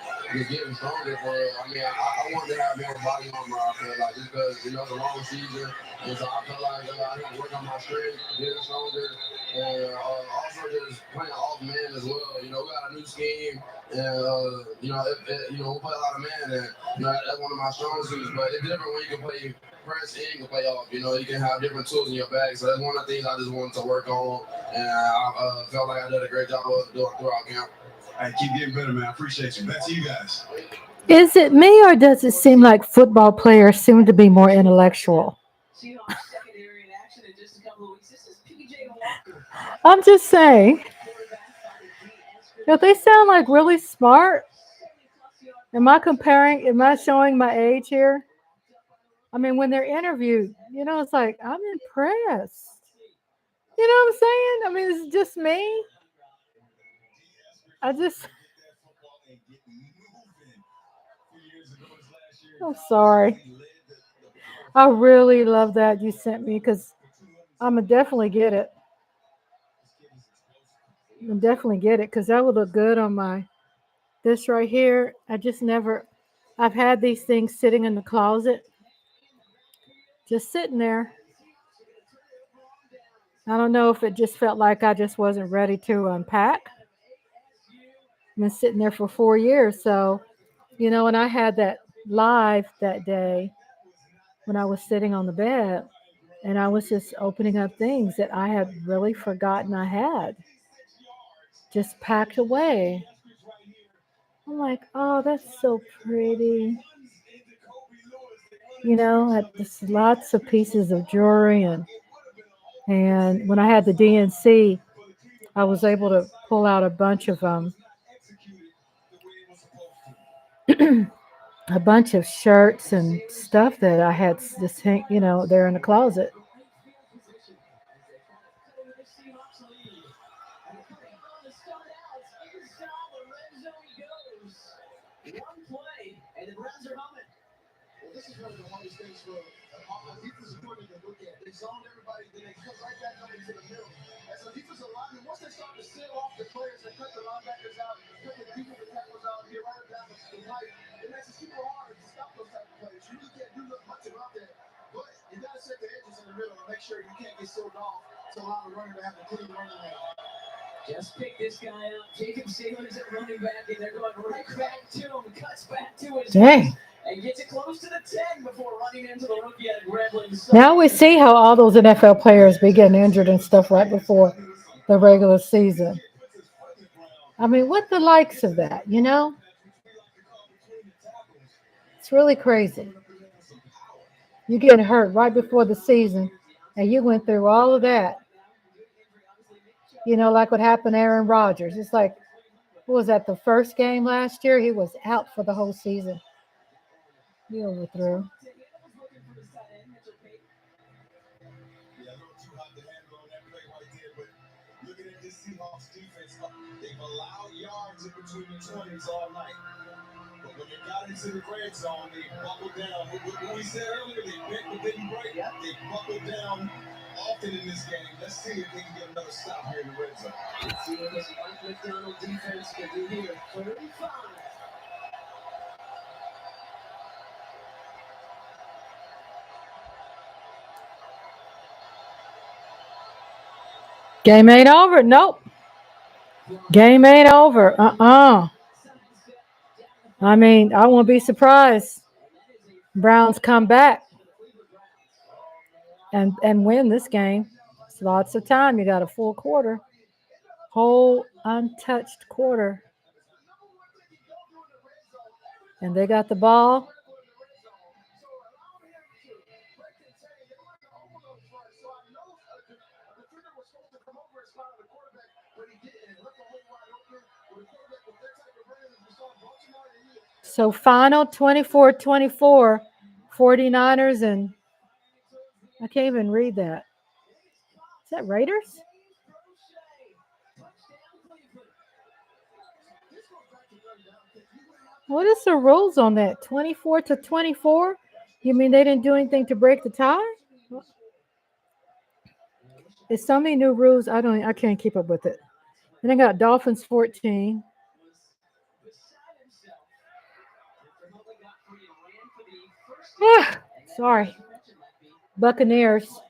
getting stronger. I want to have more body armor. I feel like just because you know it's a long season, and so I feel like I need to work on my strength, getting stronger, and also just playing off man as well. You know, we got a new scheme, and you know, we play a lot of man, and you know that's one of my strong suits. But it's different when you can play press and you can play off. You know, you can have different tools in your bag. So that's one of the things I just wanted to work on, and I felt like I did a great job of doing throughout camp. All right, keep getting better, man. I appreciate you. Back to you guys. Is it me, or does it seem like football players seem to be more intellectual? Seahawks secondary in action in just a couple of weeks. This is PJ Walker. I'm just saying. Don't they sound like really smart? Am I showing my age here? I mean, when they're interviewed, you know, it's like, I'm impressed. You know what I'm saying? I mean, it's just me. I'm sorry. I really love that you sent me because I'm going to definitely get it. I'll definitely get it because that would look good on this right here. I've had these things sitting in the closet. Just sitting there. I don't know if it just felt like I just wasn't ready to unpack. I've been sitting there for 4 years. So, you know, when I had that live that day, when I was sitting on the bed, and I was just opening up things that I had really forgotten I had, just packed away. I'm like, oh, that's so pretty. You know, I had just lots of pieces of jewelry, and when I had the DNC, I was able to pull out a bunch of them. a bunch of shirts and stuff that I had just hang, there in the closet. This is one of the hardest things for a defensive coordinator to look at. They zone everybody, then they cut right back up into the middle. As a defensive lineman, once they start to seal off the players and cut the linebackers out, cut the defensive tackles out, get right down the pipe, it makes it super hard to stop those type of plays. You really can't do much about that, but you got to set the edges in the middle and make sure you can't get sealed off to allow the runner to have a clean running lane. Just pick this guy up. Jacob Saylor's at running back, and they're going right back to him. Cuts back to his Dang. and gets it close to the 10 before running into the rookie at Grambling. Now we see how all those NFL players be getting injured and stuff right before the regular season. I mean, what the likes of that, It's really crazy. You getting hurt right before the season, and you went through all of that. Like what happened to Aaron Rodgers. It's like, what was that, the first game last year? He was out for the whole season. He overthrew. Looking at this Seahawks defense, they've allowed yards in between the 20s all night. But when they got into the red zone, they buckled down. What we said earlier, they bent but didn't break. They buckled down often in this game. Let's see if they can get another stop here in the red zone. Let's see what this Mike McDonald defense can do here. 35. Game ain't over. Nope. Game ain't over. I mean, I won't be surprised. Browns come back and win this game. It's lots of time. You got a full quarter. Whole untouched quarter. And they got the ball. So final 24-24, 49ers, and I can't even read that. Is that Raiders? What is the rules on that? 24-24? You mean they didn't do anything to break the tie? It's so many new rules. I can't keep up with it. Then I got Dolphins 14. Sorry. Buccaneers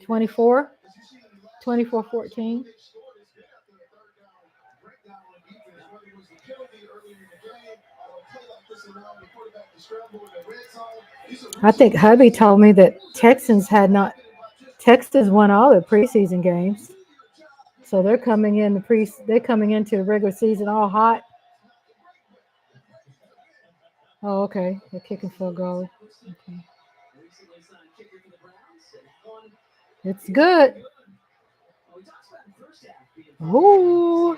24. 24-14. I think hubby told me that Texans won all their preseason games. So they're coming into the regular season all hot. Oh, okay. They're kicking for a goal. Okay. It's good. Ooh.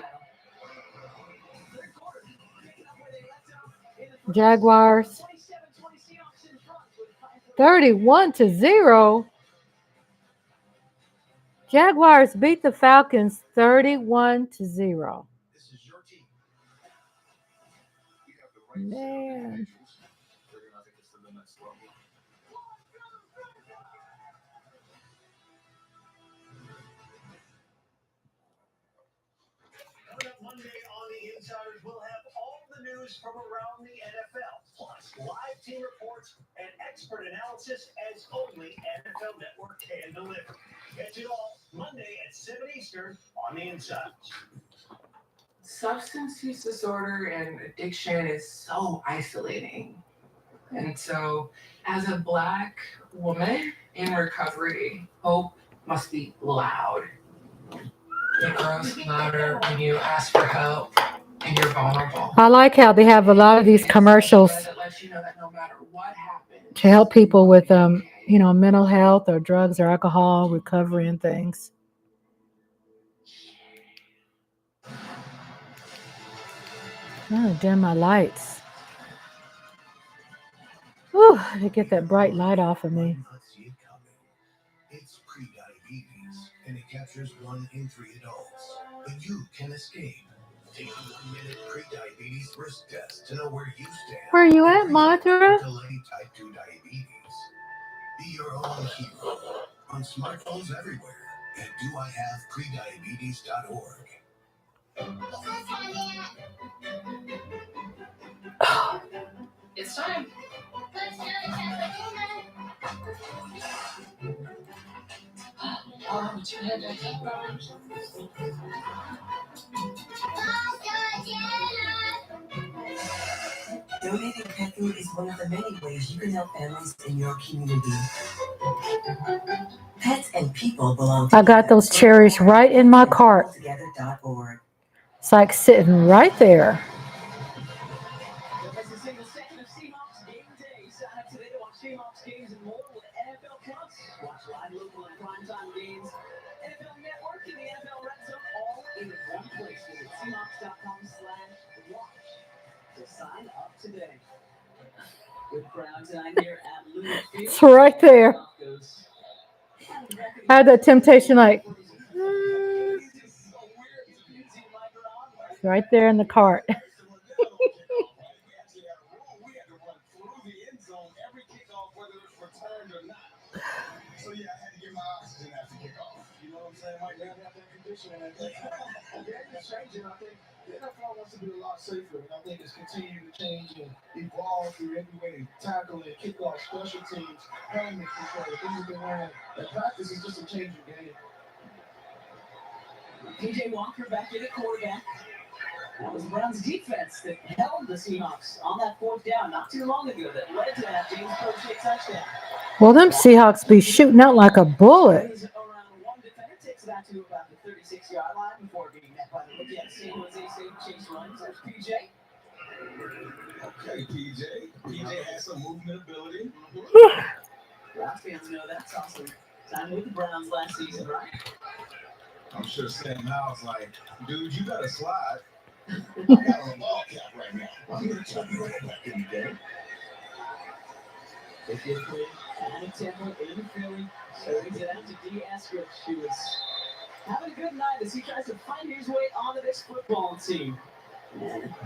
Jaguars 31-0. Jaguars beat the Falcons 31-0. Man. Monday on the Insiders, we'll have all the news from around the NFL, plus live team reports and expert analysis as only NFL Network can deliver. Catch it all Monday at 7 Eastern on the Insiders. Substance use disorder and addiction is so isolating. And so, as a Black woman in recovery, hope must be loud. It grows louder when you ask for help and you're vulnerable. I like how they have a lot of these commercials That lets you know that no matter what happens, to help people with mental health or drugs or alcohol recovery and things. I'm gonna dim my lights. Whew, to get that bright light off of me. Not see it coming. It's pre-diabetes, and it captures 1 in 3 adults. But you can escape. Take a 1-minute pre-diabetes risk test to know where you stand. Where are you at, Every Mothra? day, delay type 2 diabetes. Be your own hero on smartphones everywhere at doihaveprediabetes.org. It's time. Donating pet food is one of the many ways you can help families in your community. Pets and people belong I got those cherries right in my cart. together.org. It's like sitting right there. Every single second of Seahawks game day. Sign up today to watch Seahawks games and more with NFL Plus. Watch live, local, and primetime games. NFL Network and the NFL Red Zone all in one place. Visit Seahawks.com/watch to sign up today. With crowd tonight here at Lumen Field. It's right there. I had that temptation like, it's right there in the cart. So yeah, I had to get my oxygen after kickoff. You know what I'm saying? Mike, they have that condition and the game is changing. I think the NFL wants to be a lot safer, and I think it's continuing to change and evolve through every way. Tackling, kickoff, special teams, helmet control, things have been running. And practice is just a changing game. PJ Walker back in at quarterback. That was Brown's defense that held the Seahawks on that 4th down not too long ago that led to that James Prochet touchdown. Well, them Seahawks be shooting out like a bullet. Around one defender takes it out to about the 36-yard line before being met by the rookie at San Jose State, Chase Runs. There's PJ. Okay, PJ. PJ has some movement ability. Browns fans know that's awesome. Time with the Browns last season, right? I'm sure Sam Howell's like, dude, you gotta slide. I got on a ball cap right now. I'm gonna tell you right back in the game. They did play out of tempo in Philly. Brings it out to D. Eskridge, who was having a good night as he tries to find his way onto this football team.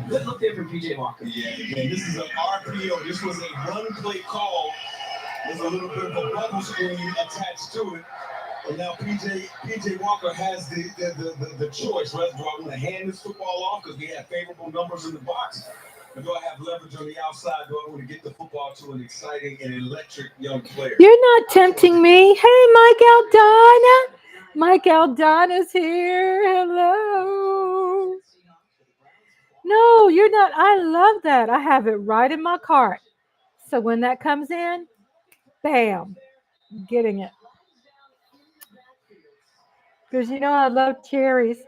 Good look there from PJ Walker. Yeah, again, this is an RPO. This was a run-play call. There's a little bit of a bubble screen attached to it. And now PJ Walker has the choice, right? Do I want to hand this football off because we have favorable numbers in the box? Or do I have leverage on the outside? Do I want to get the football to an exciting and electric young player? You're not tempting me. Hey, Mike Aldana. Mike Aldana's here. Hello. No, you're not. I love that. I have it right in my cart. So when that comes in, bam, getting it. Because you know I love cherries.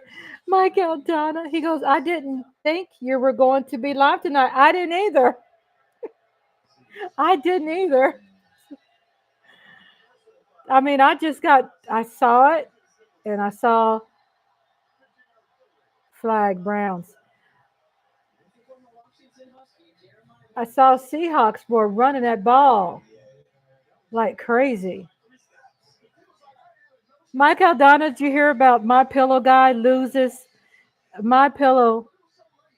Mike Aldana, he goes, I didn't think you were going to be live tonight. I didn't either. I didn't either. I mean, I saw it, and I saw flag Browns. I saw Seahawks were running that ball like crazy. Mike Aldana, did you hear about My Pillow guy My Pillow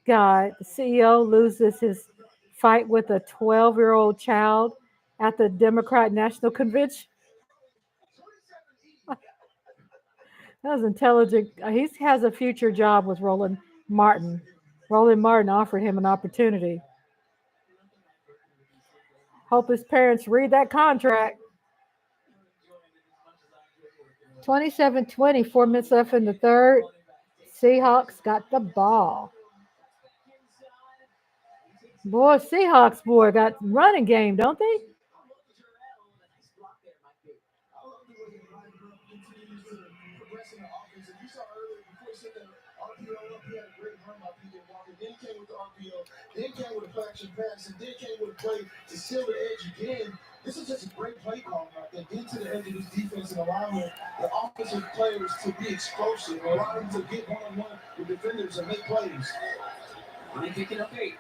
guy, the CEO loses his fight with a 12-year-old child at the Democrat National Convention? That was intelligent. He has a future job with Roland Martin. Roland Martin offered him an opportunity. Hope his parents read that contract. 27-20, 4 minutes left in the third. Seahawks got the ball. Boy, Seahawks, got running game, don't they? Then came with a faction pass, and then came with a play to seal the edge again. This is just a great play call, I think. Get to the edge of this defense and allowing the offensive players to be explosive, allow them to get one-on-one with defenders and make plays. Only picking up 8.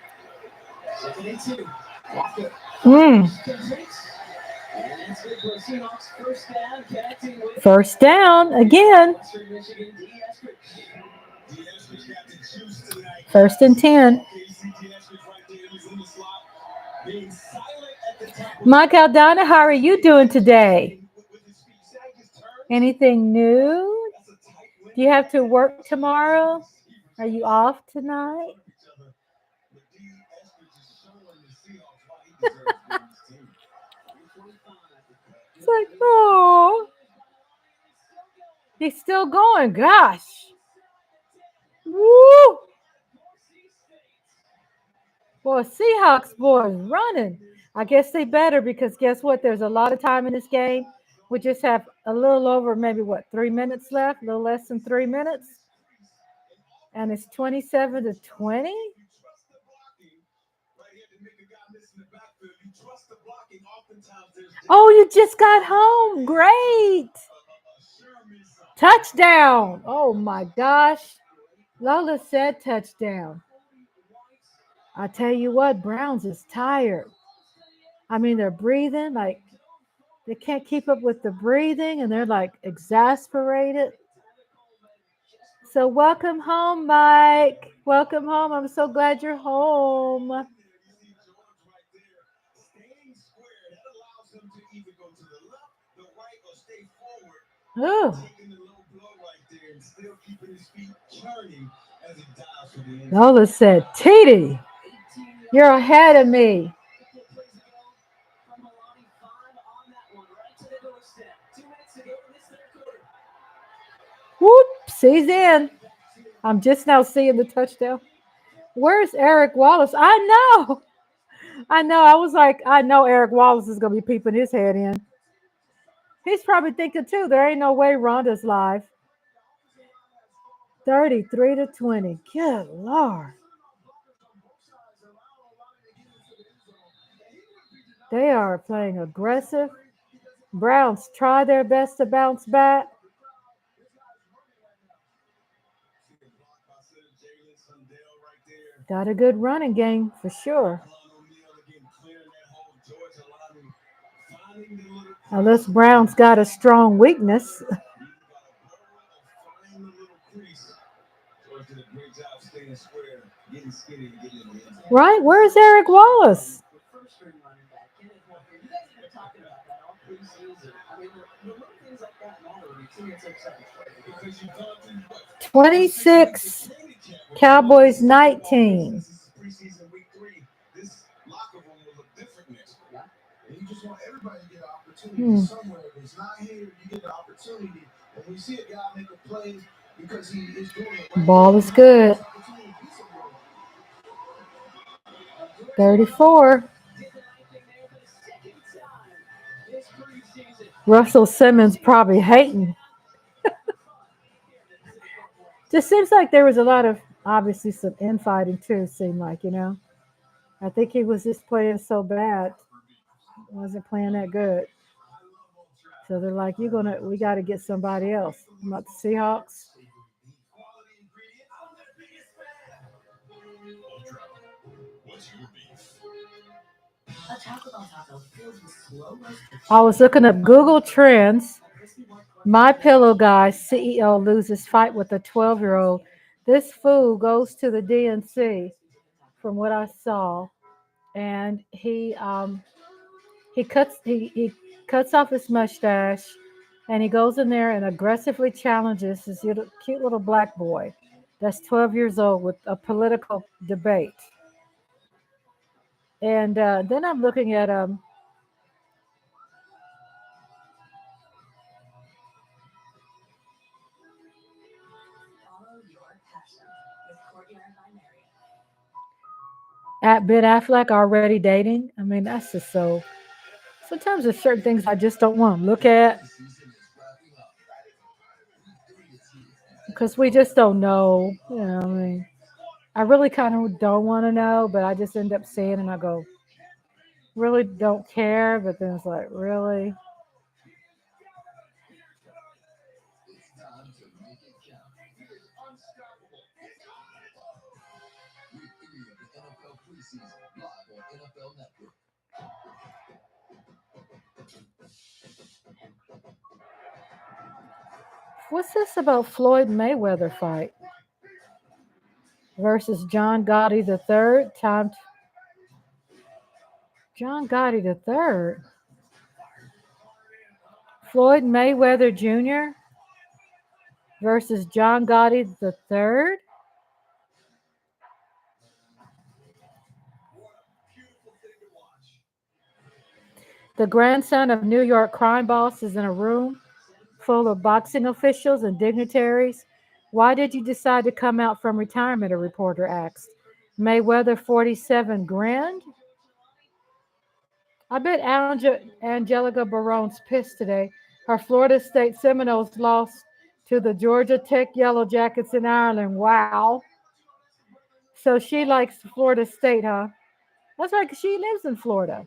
2nd and 2. Mm. First down again. First and 10. Mike Aldana, how are you doing today? Anything new? Do you have to work tomorrow? Are you off tonight? It's like, oh, he's still going. Gosh. Woo! Boy, Seahawks boys running. I guess they better because guess what? There's a lot of time in this game. We just have a little over maybe 3 minutes left, a little less than 3 minutes. And it's 27-20. Oh, you just got home. Great. Touchdown. Oh my gosh. Lola said touchdown. I tell you what, Browns is tired. I mean, they're breathing like they can't keep up with the breathing and they're like exasperated. So welcome home, Mike. Welcome home. I'm so glad you're home. Ooh. Lola said, TD, you're ahead of me. Whoops, he's in. I'm just now seeing the touchdown. Where's Eric Wallace? I know. I was like, I know Eric Wallace is going to be peeping his head in. He's probably thinking, too, there ain't no way Rhonda's live. 33-20. Good Lord. They are playing aggressive. Browns try their best to bounce back. Got a good running game for sure. Unless Browns got a strong weakness. Right? Where's Eric Wallace? 26. Cowboys 19. You just want everybody to get an opportunity somewhere. If it's not here, you get the opportunity. And we see a guy make a play because he is doing it. Right? Ball is good. 34. Russell Simmons probably hating. Just seems like there was a lot of, obviously, some infighting too, seemed like, I think he was just playing so bad. Wasn't playing that good. So they're like, we got to get somebody else. About the Seahawks. I was looking up Google Trends. My Pillow Guy CEO loses fight with a 12-year-old. This fool goes to the DNC, from what I saw, and he cuts off his mustache, and he goes in there and aggressively challenges this cute little black boy that's 12 years old with a political debate. And then I'm looking at at Ben Affleck already dating. I mean, that's just so. Sometimes there's certain things I just don't want to look at because we just don't know. I mean, I really kind of don't want to know, but I just end up seeing and I go, really don't care. But then it's like, really? NFL Network. What's this about Floyd Mayweather fight versus John Gotti III? John Gotti III. Floyd Mayweather Jr. versus John Gotti III. The grandson of New York crime boss is in a room full of boxing officials and dignitaries. Why did you decide to come out from retirement? A reporter asked. Mayweather 47 grinned. I bet Angelica Barone's pissed today. Her Florida State Seminoles lost to the Georgia Tech Yellow Jackets in Ireland. Wow. So she likes Florida State, huh? That's right, 'cause she lives in Florida.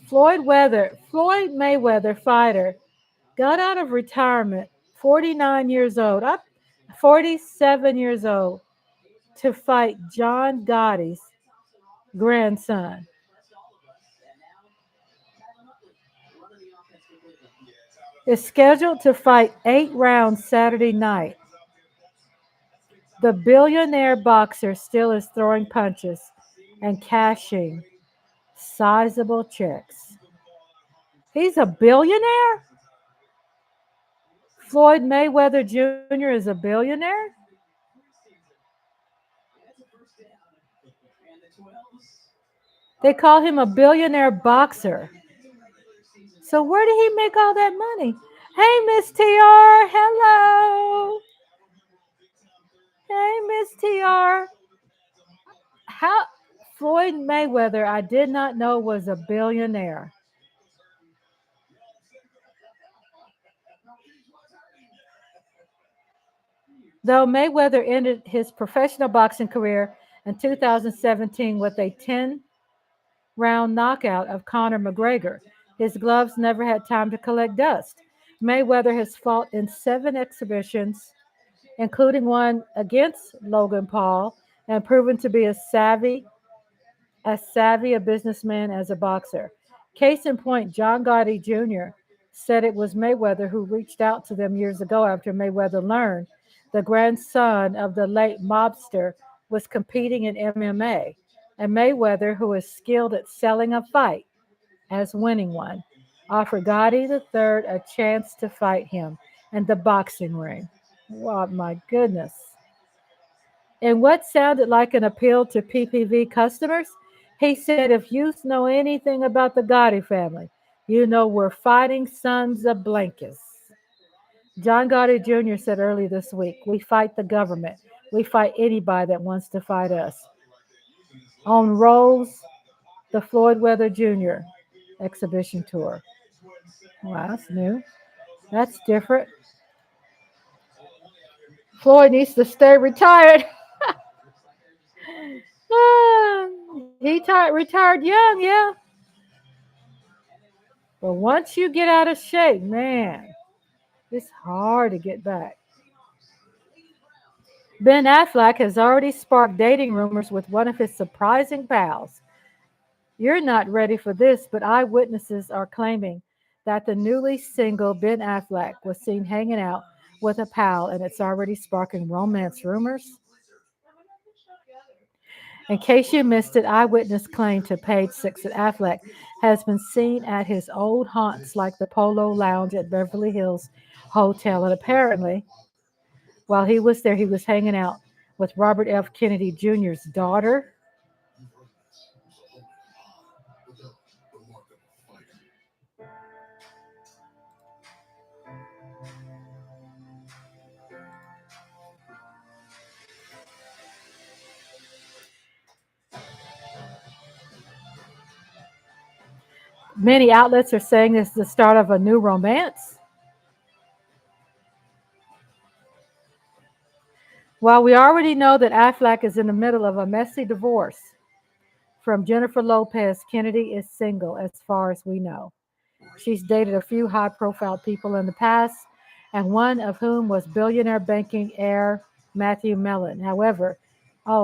Floyd Mayweather, fighter, got out of retirement, 49 years old, up 47 years old, to fight John Gotti's grandson. Is scheduled to fight 8 rounds Saturday night. The billionaire boxer still is throwing punches and cashing sizable checks. He's a billionaire? Floyd Mayweather Jr. is a billionaire? They call him a billionaire boxer. So where did he make all that money? Hey, Miss TR. Hello. Hey, Miss TR. How Floyd Mayweather, I did not know was a billionaire. Though Mayweather ended his professional boxing career in 2017 with a 10-round knockout of Conor McGregor, his gloves never had time to collect dust. Mayweather has fought in 7 exhibitions, including one against Logan Paul, and proven to be as savvy a businessman as a boxer. Case in point, John Gotti Jr. said it was Mayweather who reached out to them years ago after Mayweather learned the grandson of the late mobster was competing in MMA, and Mayweather, who is skilled at selling a fight as winning one, offered Gotti III a chance to fight him in the boxing ring. Oh, my goodness. In what sounded like an appeal to PPV customers, he said, if you know anything about the Gotti family, you know we're fighting sons of blankets. John Gotti Jr. said earlier this week, we fight the government. We fight anybody that wants to fight us. On Rose, the Floyd Mayweather Jr. exhibition tour. Wow, that's new. That's different. Floyd needs to stay retired. He retired young, yeah. But once you get out of shape, man, it's hard to get back. Ben Affleck has already sparked dating rumors with one of his surprising pals. You're not ready for this, but eyewitnesses are claiming that the newly single Ben Affleck was seen hanging out with a pal, and it's already sparking romance rumors. In case you missed it, eyewitness claimed to Page Six that Affleck has been seen at his old haunts like the Polo Lounge at Beverly Hills Hotel, and apparently, while he was there, he was hanging out with Robert F. Kennedy Jr.'s daughter. Many outlets are saying this is the start of a new romance. While we already know that Affleck is in the middle of a messy divorce from Jennifer Lopez, Kennedy is single as far as we know. She's dated a few high-profile people in the past, and one of whom was billionaire banking heir Matthew Mellon. However,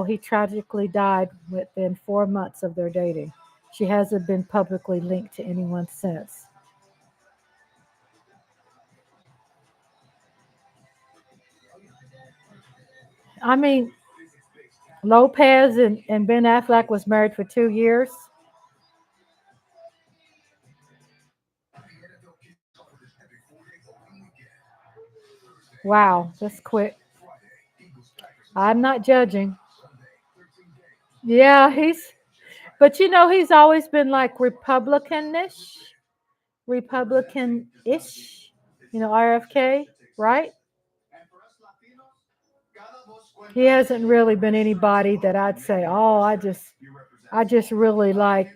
he tragically died within 4 months of their dating. She hasn't been publicly linked to anyone since. I mean, Lopez and Ben Affleck was married for 2 years. Wow, that's quick. I'm not judging. Yeah, but he's always been like Republican-ish, RFK, right? He hasn't really been anybody that I'd say, oh, I just really like,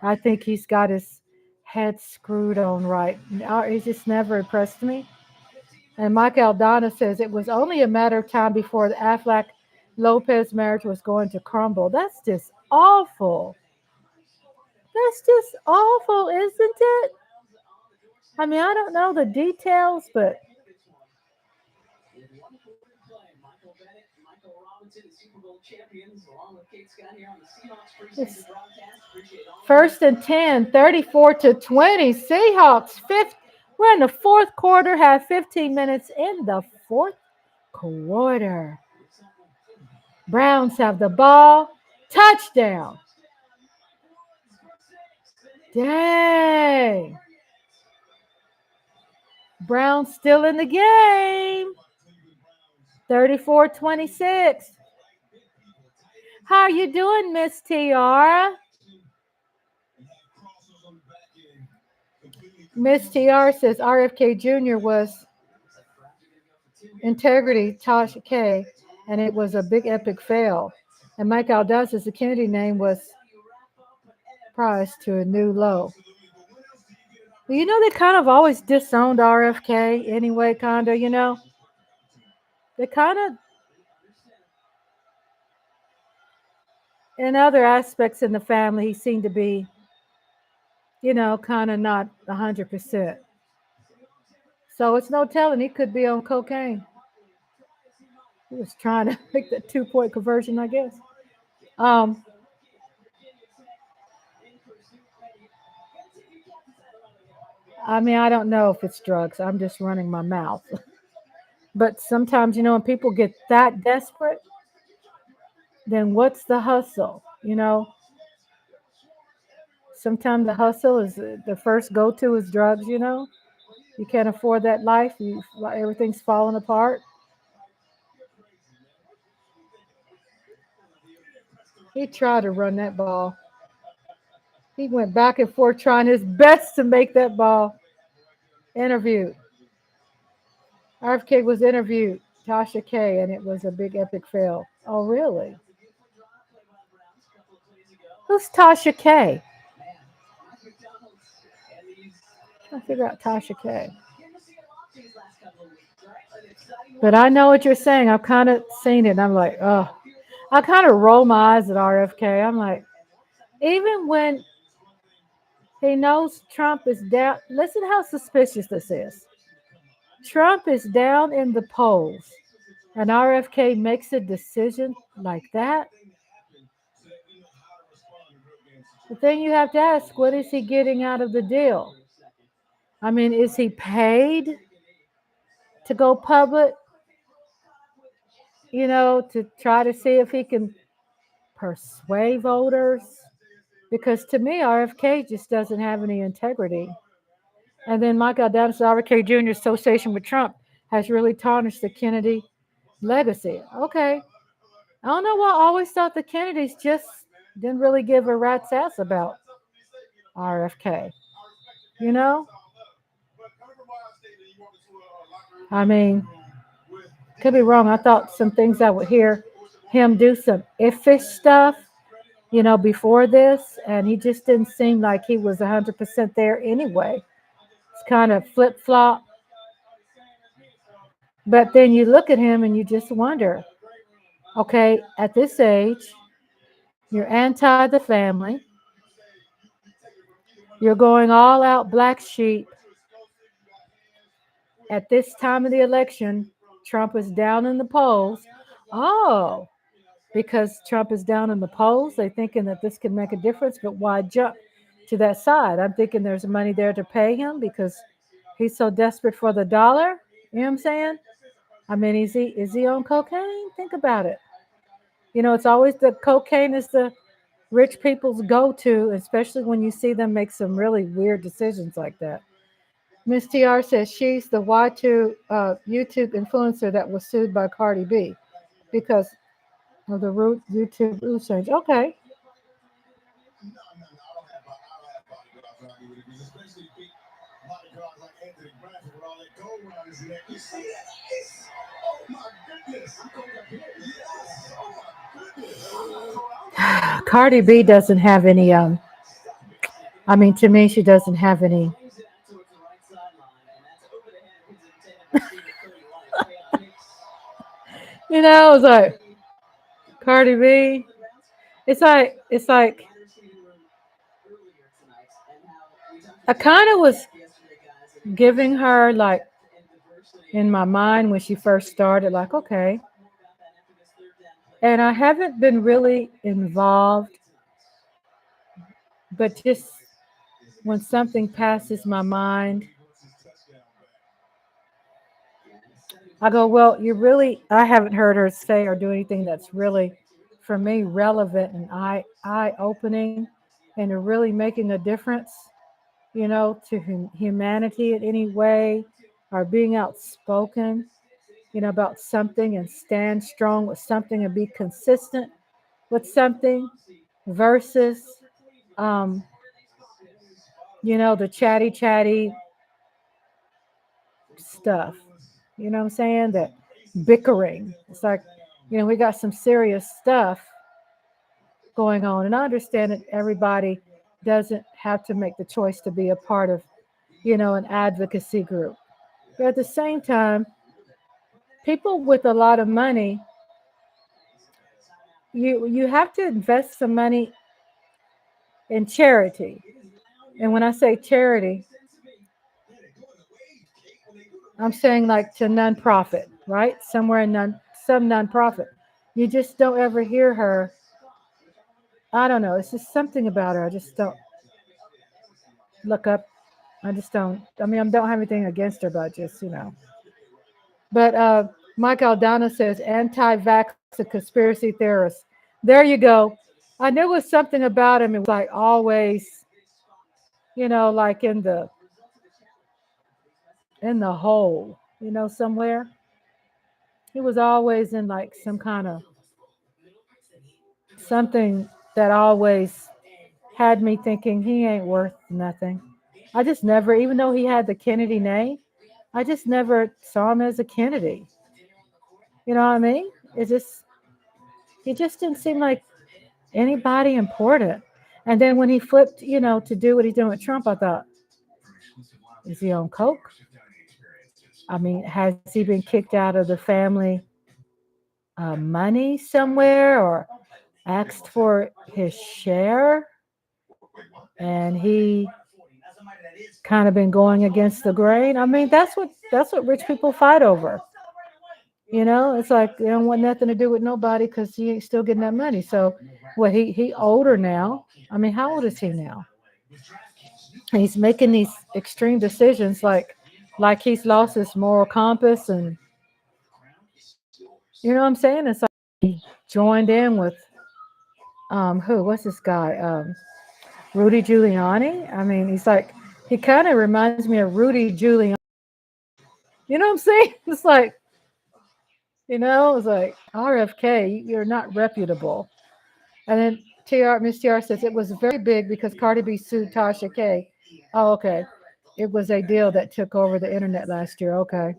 I think he's got his head screwed on right. No, he's just never impressed me. And Mike Aldana says it was only a matter of time before the Affleck Lopez marriage was going to crumble. That's just awful. That's just awful, isn't it? I mean, I don't know the details, but it's first and 10, 34-20. Seahawks, fifth. We're in the fourth quarter, have 15 minutes in the fourth quarter. Browns have the ball. Touchdown. Dang. Browns still in the game. 34-26. How are you doing, Miss Tiara? Miss Tiara says RFK Jr. was Integrity Tasha K, and it was a big epic fail. And Mike Aldaz says the Kennedy name was priced to a new low. Well, they kind of always disowned RFK anyway, kind of, They kind of, in other aspects in the family, he seemed to be, kind of not 100%. So it's no telling he could be on cocaine. He was trying to make that 2-point conversion, I guess. I mean, I don't know if it's drugs. I'm just running my mouth. But sometimes, when people get that desperate, then what's the hustle? Sometimes the hustle is the first go-to is drugs. You can't afford that life. Everything's falling apart. He tried to run that ball. He went back and forth trying his best to make that ball. Interviewed. RFK was interviewed, Tasha K, and it was a big epic fail. Oh, really? Who's Tasha K? I'm trying to figure out Tasha K. But I know what you're saying. I've kind of seen it, and I'm like, oh. I kind of roll my eyes at RFK. I'm like, even when he knows Trump is down, listen how suspicious this is. Trump is down in the polls, and RFK makes a decision like that. But then you have to ask, what is he getting out of the deal? I mean, is he paid to go public? To try to see if he can persuade voters? Because to me, RFK just doesn't have any integrity. And then Michael Adams, RFK Jr.'s association with Trump has really tarnished the Kennedy legacy. Okay. I don't know why I always thought the Kennedys just didn't really give a rat's ass about RFK. I mean, could be wrong. I thought some things I would hear him do some iffish stuff, before this, and he just didn't seem like he was 100% there anyway. It's kind of flip-flop. But then you look at him and you just wonder, okay, at this age, you're anti the family. You're going all out black sheep at this time of the election Trump is down in the polls. Oh, because Trump is down in the polls, they're thinking that this can make a difference, but why jump to that side? I'm thinking there's money there to pay him because he's so desperate for the dollar. You know what I'm saying? I mean, is he on cocaine? Think about it. It's always the cocaine is the rich people's go-to, especially when you see them make some really weird decisions like that. Miss TR says she's the Y2 YouTube influencer that was sued by Cardi B because of the root YouTube change. Okay. No, I don't have bodyguards around here because especially big bodyguards like Anthony Bradford with all that gold around his neck. You see that ice? Oh my goodness! I'm going up here. Yes! Oh my goodness! Cardi B doesn't have any. I mean, to me, she doesn't have any. It's like Cardi B. It's like I kind of was giving her like in my mind when she first started, like, okay. And I haven't been really involved, but just when something passes my mind, I go, well, I haven't heard her say or do anything that's really, for me, relevant and eye-opening and really making a difference, to humanity in any way, or being outspoken, about something and stand strong with something and be consistent with something versus, um, the chatty stuff. You know what I'm saying? That bickering. It's like, we got some serious stuff going on. And I understand that everybody doesn't have to make the choice to be a part of, an advocacy group. But at the same time, people with a lot of money, you have to invest some money in charity. And when I say charity, I'm saying like to nonprofit, right? Somewhere in some nonprofit. You just don't ever hear her. I don't know. It's just something about her. I just don't look up. I just don't. I mean, I don't have anything against her, but just. But Mike Aldana says anti-vax conspiracy theorist. There you go. I knew it was something about him. It was like always, like in the hole, somewhere. He was always in like some kind of something that always had me thinking he ain't worth nothing. I just never, even though he had the Kennedy name, I just never saw him as a Kennedy. You know what I mean? He just didn't seem like anybody important. And then when he flipped, to do what he's doing with Trump, I thought, is he on coke? I mean, has he been kicked out of the family money somewhere or asked for his share? And he kind of been going against the grain. I mean, that's what rich people fight over. It's like they don't want nothing to do with nobody because he ain't still getting that money. So, what he older now? I mean, how old is he now? And he's making these extreme decisions, like he's lost his moral compass, and you know what I'm saying? It's like he joined in with who? What's this guy? Rudy Giuliani. I mean, he kind of reminds me of Rudy Giuliani. You know what I'm saying? It's like RFK, you're not reputable. And then Miss TR says it was very big because Cardi B sued Tasha K. Oh, okay. It was a deal that took over the internet last year. Okay.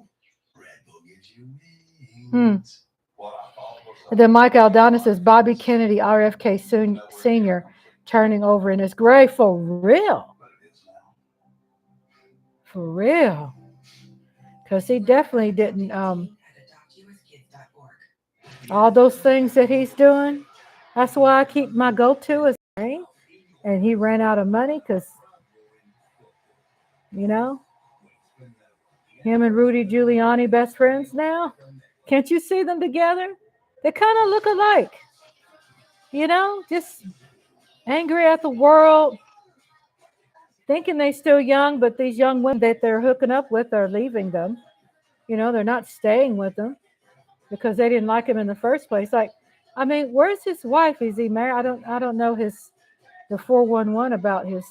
Hmm. And then Mike Aldana says Bobby Kennedy, RFK Sr., turning over in his grave for real. For real. Because he definitely didn't, all those things that he's doing. That's why I keep my go-to is rain. And he ran out of money because, him and Rudy Giuliani best friends now. Can't you see them together? They kind of look alike. Just angry at the world, thinking they're still young, but these young women that they're hooking up with are leaving them. They're not staying with them because they didn't like him in the first place. Like, I mean, where's his wife? Is he married? I don't know the 411 about his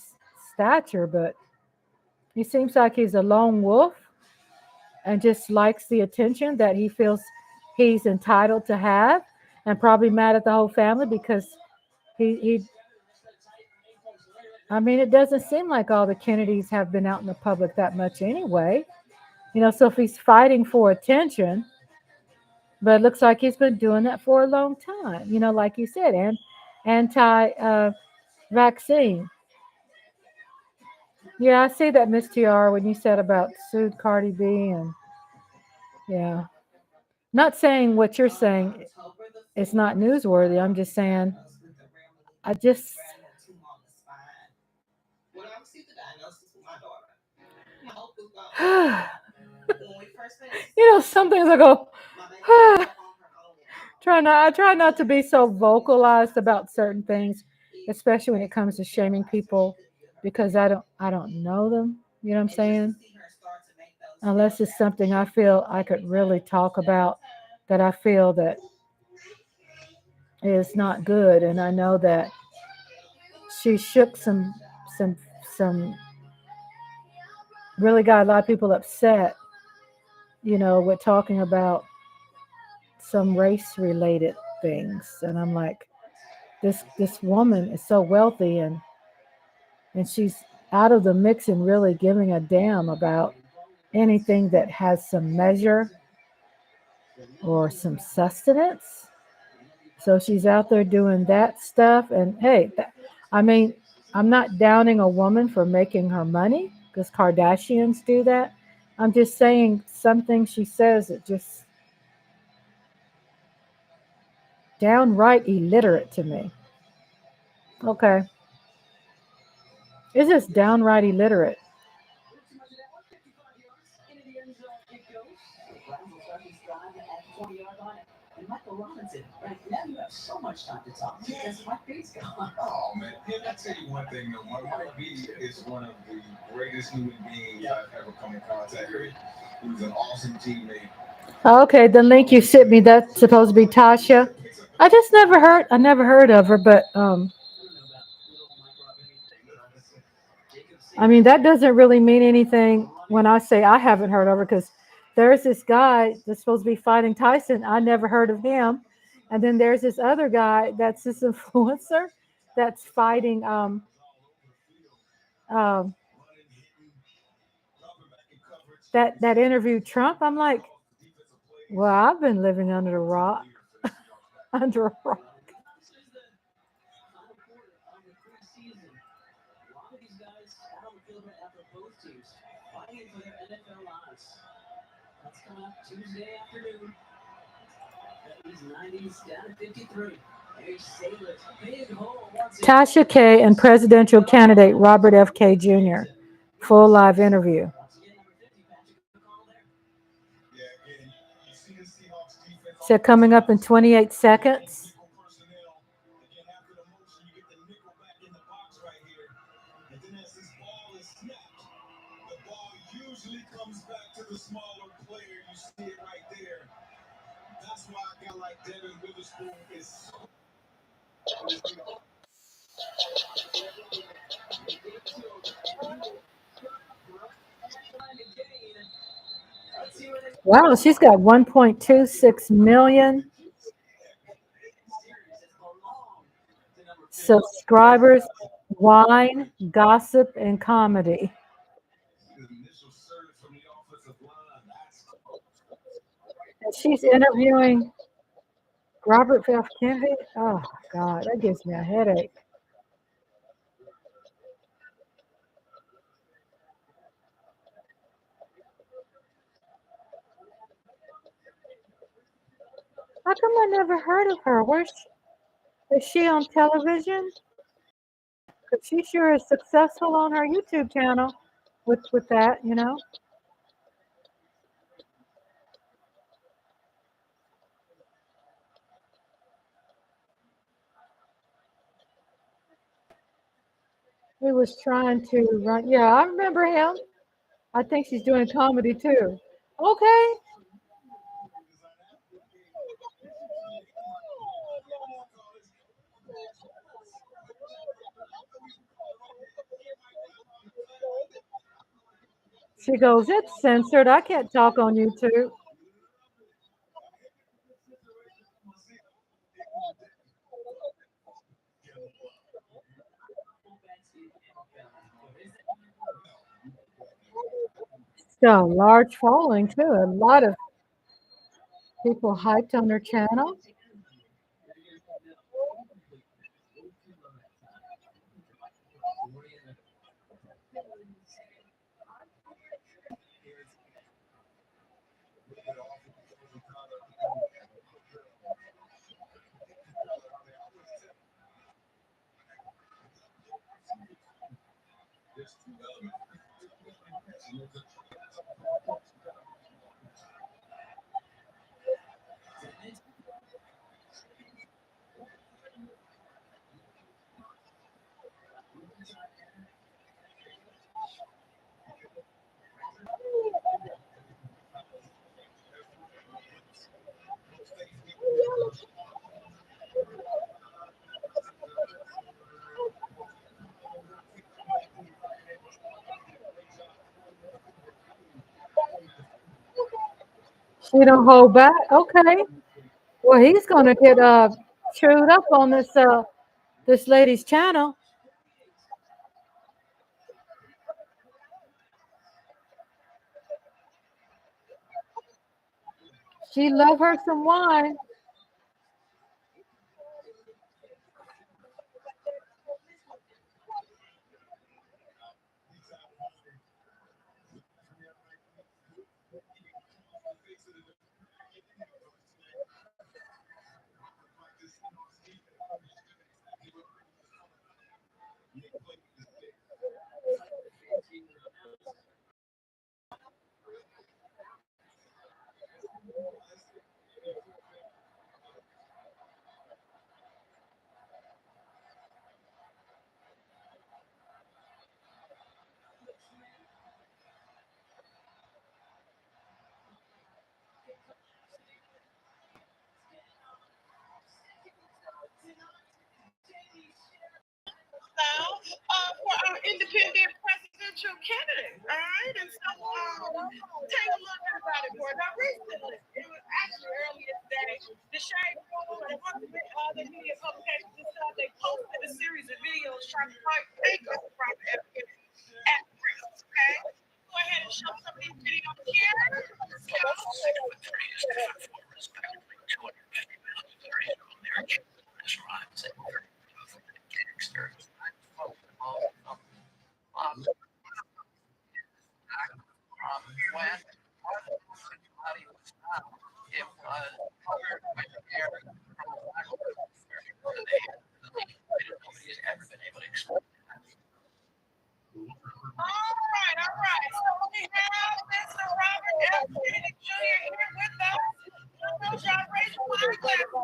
stature, but he seems like he's a lone wolf and just likes the attention that he feels he's entitled to have, and probably mad at the whole family because he I mean, it doesn't seem like all the Kennedys have been out in the public that much anyway. So if he's fighting for attention, but it looks like he's been doing that for a long time, like you said, and anti-vaccine. Yeah, I see that, Miss TR, when you said about sued Cardi B, and yeah. Not saying what you're saying is not newsworthy. I'm just saying, I just, some things I go, I try not to be so vocalized about certain things, especially when it comes to shaming people, because I don't know them. You know what I'm saying? Unless it's something I feel I could really talk about, that I feel that is not good, and I know that she shook some some really got a lot of people upset, with talking about some race related things. And I'm like, this woman is so wealthy, and she's out of the mix and really giving a damn about anything that has some measure or some sustenance. So she's out there doing that stuff. And hey, I mean, I'm not downing a woman for making her money because Kardashians do that. I'm just saying something she says that just downright illiterate to me. Okay. It's just downright illiterate. And Michael Robinson, right now you have so much time to talk because Mike B's gone. Oh man, I tell you one thing though, Mike B is one of the greatest human beings I've ever come in contact with. He was an awesome teammate. Okay, the link you sent me, that's supposed to be Tasha. I never heard of her, but I mean, that doesn't really mean anything when I say I haven't heard of her, because there's this guy that's supposed to be fighting Tyson. I never heard of him. And then there's this other guy that's this influencer that's fighting um, that interviewed Trump. I'm like, well, I've been living under a rock. Under a rock. Tuesday afternoon. These 90s down to 53. Tasha K and presidential candidate Robert F. K. Jr. Full live interview. So coming up in 28 seconds. The smaller player, you see it right there. That's why a guy like Devin Witherspoon is so. Wow, she's got 1.26 million subscribers. Wine, gossip, and comedy. And she's interviewing Robert F. Kennedy. Oh, God, that gives me a headache. How come I never heard of her? Is she on television? Because she sure is successful on her YouTube channel with that, He was trying to run. Yeah, I remember him. I think she's doing comedy too. Okay. She goes, it's censored. I can't talk on YouTube. She's got a large following too. A lot of people hyped on her channel. She don't hold back. Okay. Well, he's gonna get chewed up on this lady's channel. She love her some wine. Now for our independent presidential candidate. All right, and so take a look about it more. Now, recently, it was actually earlier today, the Shade Room and one of the other media publications and stuff, they posted a series of videos trying to take us from African at risk. Okay, go ahead and show some of these videos here. Let's go. 6'3" is respectively 250 pounds. American restaurants and gangsters. It was covered with air from a black hole. Nobody's ever been able to explain that. All right. So we have Mr. Robert F. Kennedy Jr. here with us. Y'all raise your eyeglasses.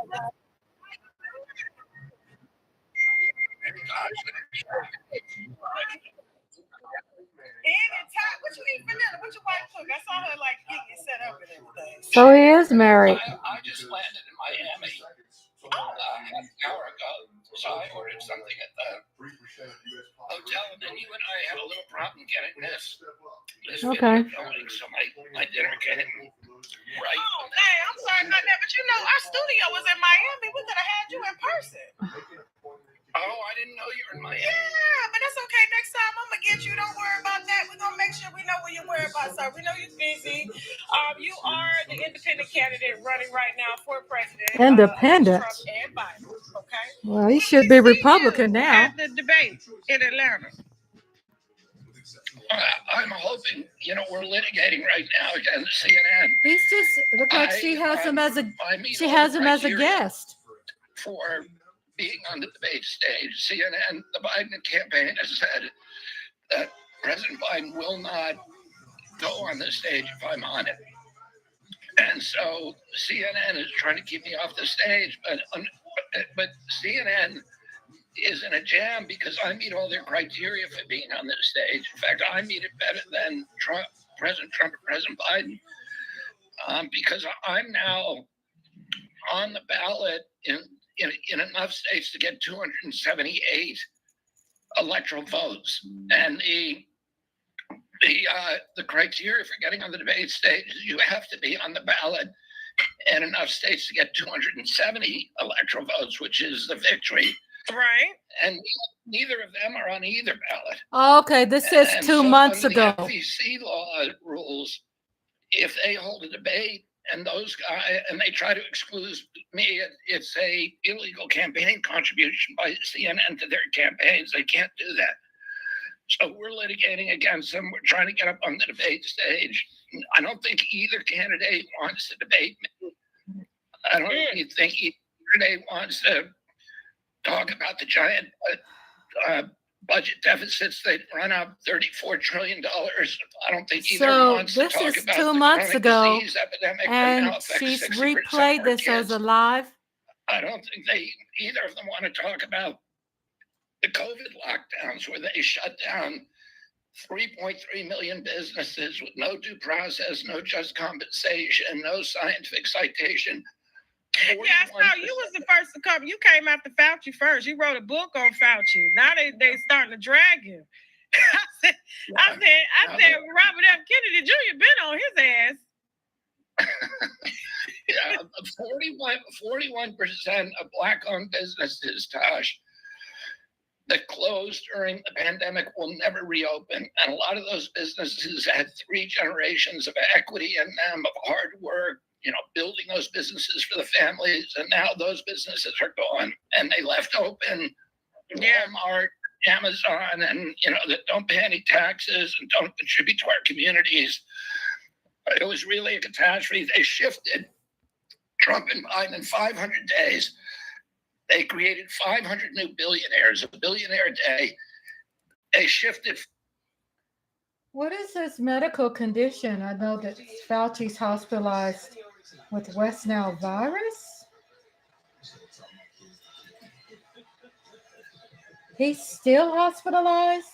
What you eat for dinner? What your wife cook? I saw her like getting set up and everything. So he is married. I just landed in Miami half an hour ago, so I ordered something at the hotel, and then you and I had a little problem getting this Okay. video going, so my dinner came right. Oh, hey, I'm sorry about that, but you know our studio was in Miami. We could have had you in person. Oh, I didn't know you were in Miami. Yeah, but that's okay. Next time I'm gonna get you. Don't worry about that. We're gonna make sure we know what you're worried about, sir. We know you're busy. You are the independent candidate running right now for president. Independent. Trump and Biden. Okay. Well, he should be Republican now. At the debate in Atlanta. I'm hoping, we're litigating right now against CNN. He's just look like she has him as a guest. For being on the debate stage, CNN, the Biden campaign has said that President Biden will not go on the stage if I'm on it. And so CNN is trying to keep me off the stage, but CNN is in a jam because I meet all their criteria for being on the stage. In fact, I meet it better than President Trump and President Biden, because I'm now on the ballot in enough states to get 278 electoral votes. And the criteria for getting on the debate stage is you have to be on the ballot in enough states to get 270 electoral votes, which is the victory. Right. And neither of them are on either ballot. Okay, this says And 2 so months under ago. the FEC law rules, if they hold a debate and those guys and they try to exclude me, it's a illegal campaign contribution by CNN to their campaigns. They can't do that. So we're litigating against them. We're trying to get up on the debate stage. I don't think either candidate wants to debate me. I don't really think either candidate wants to talk about the giant budget deficits. They'd run up $34 trillion. I don't think either So wants to this talk is about 2 the months chronic ago, disease epidemic that and now affects she's 60% replayed of our this as kids. a live. I don't think either of them want to talk about the COVID lockdowns where they shut down 3.3 million businesses with no due process, no just compensation, no scientific citation. Yeah, I saw you was the first to come. You came after Fauci first. You wrote a book on Fauci. Now they starting to drag you. I said, Robert F. Kennedy Jr. been on his ass. Yeah, 41% of Black-owned businesses, Tosh, that closed during the pandemic will never reopen. And a lot of those businesses had 3 generations of equity in them, of hard work, building those businesses for the families. And now those businesses are gone, and they left open Walmart, Amazon, and, that don't pay any taxes and don't contribute to our communities. It was really a catastrophe. They shifted Trump and Biden in 500 days. They created 500 new billionaires, a billionaire a day. They shifted. What is his medical condition? I know that Fauci's hospitalized with West Nile virus. He's still hospitalized?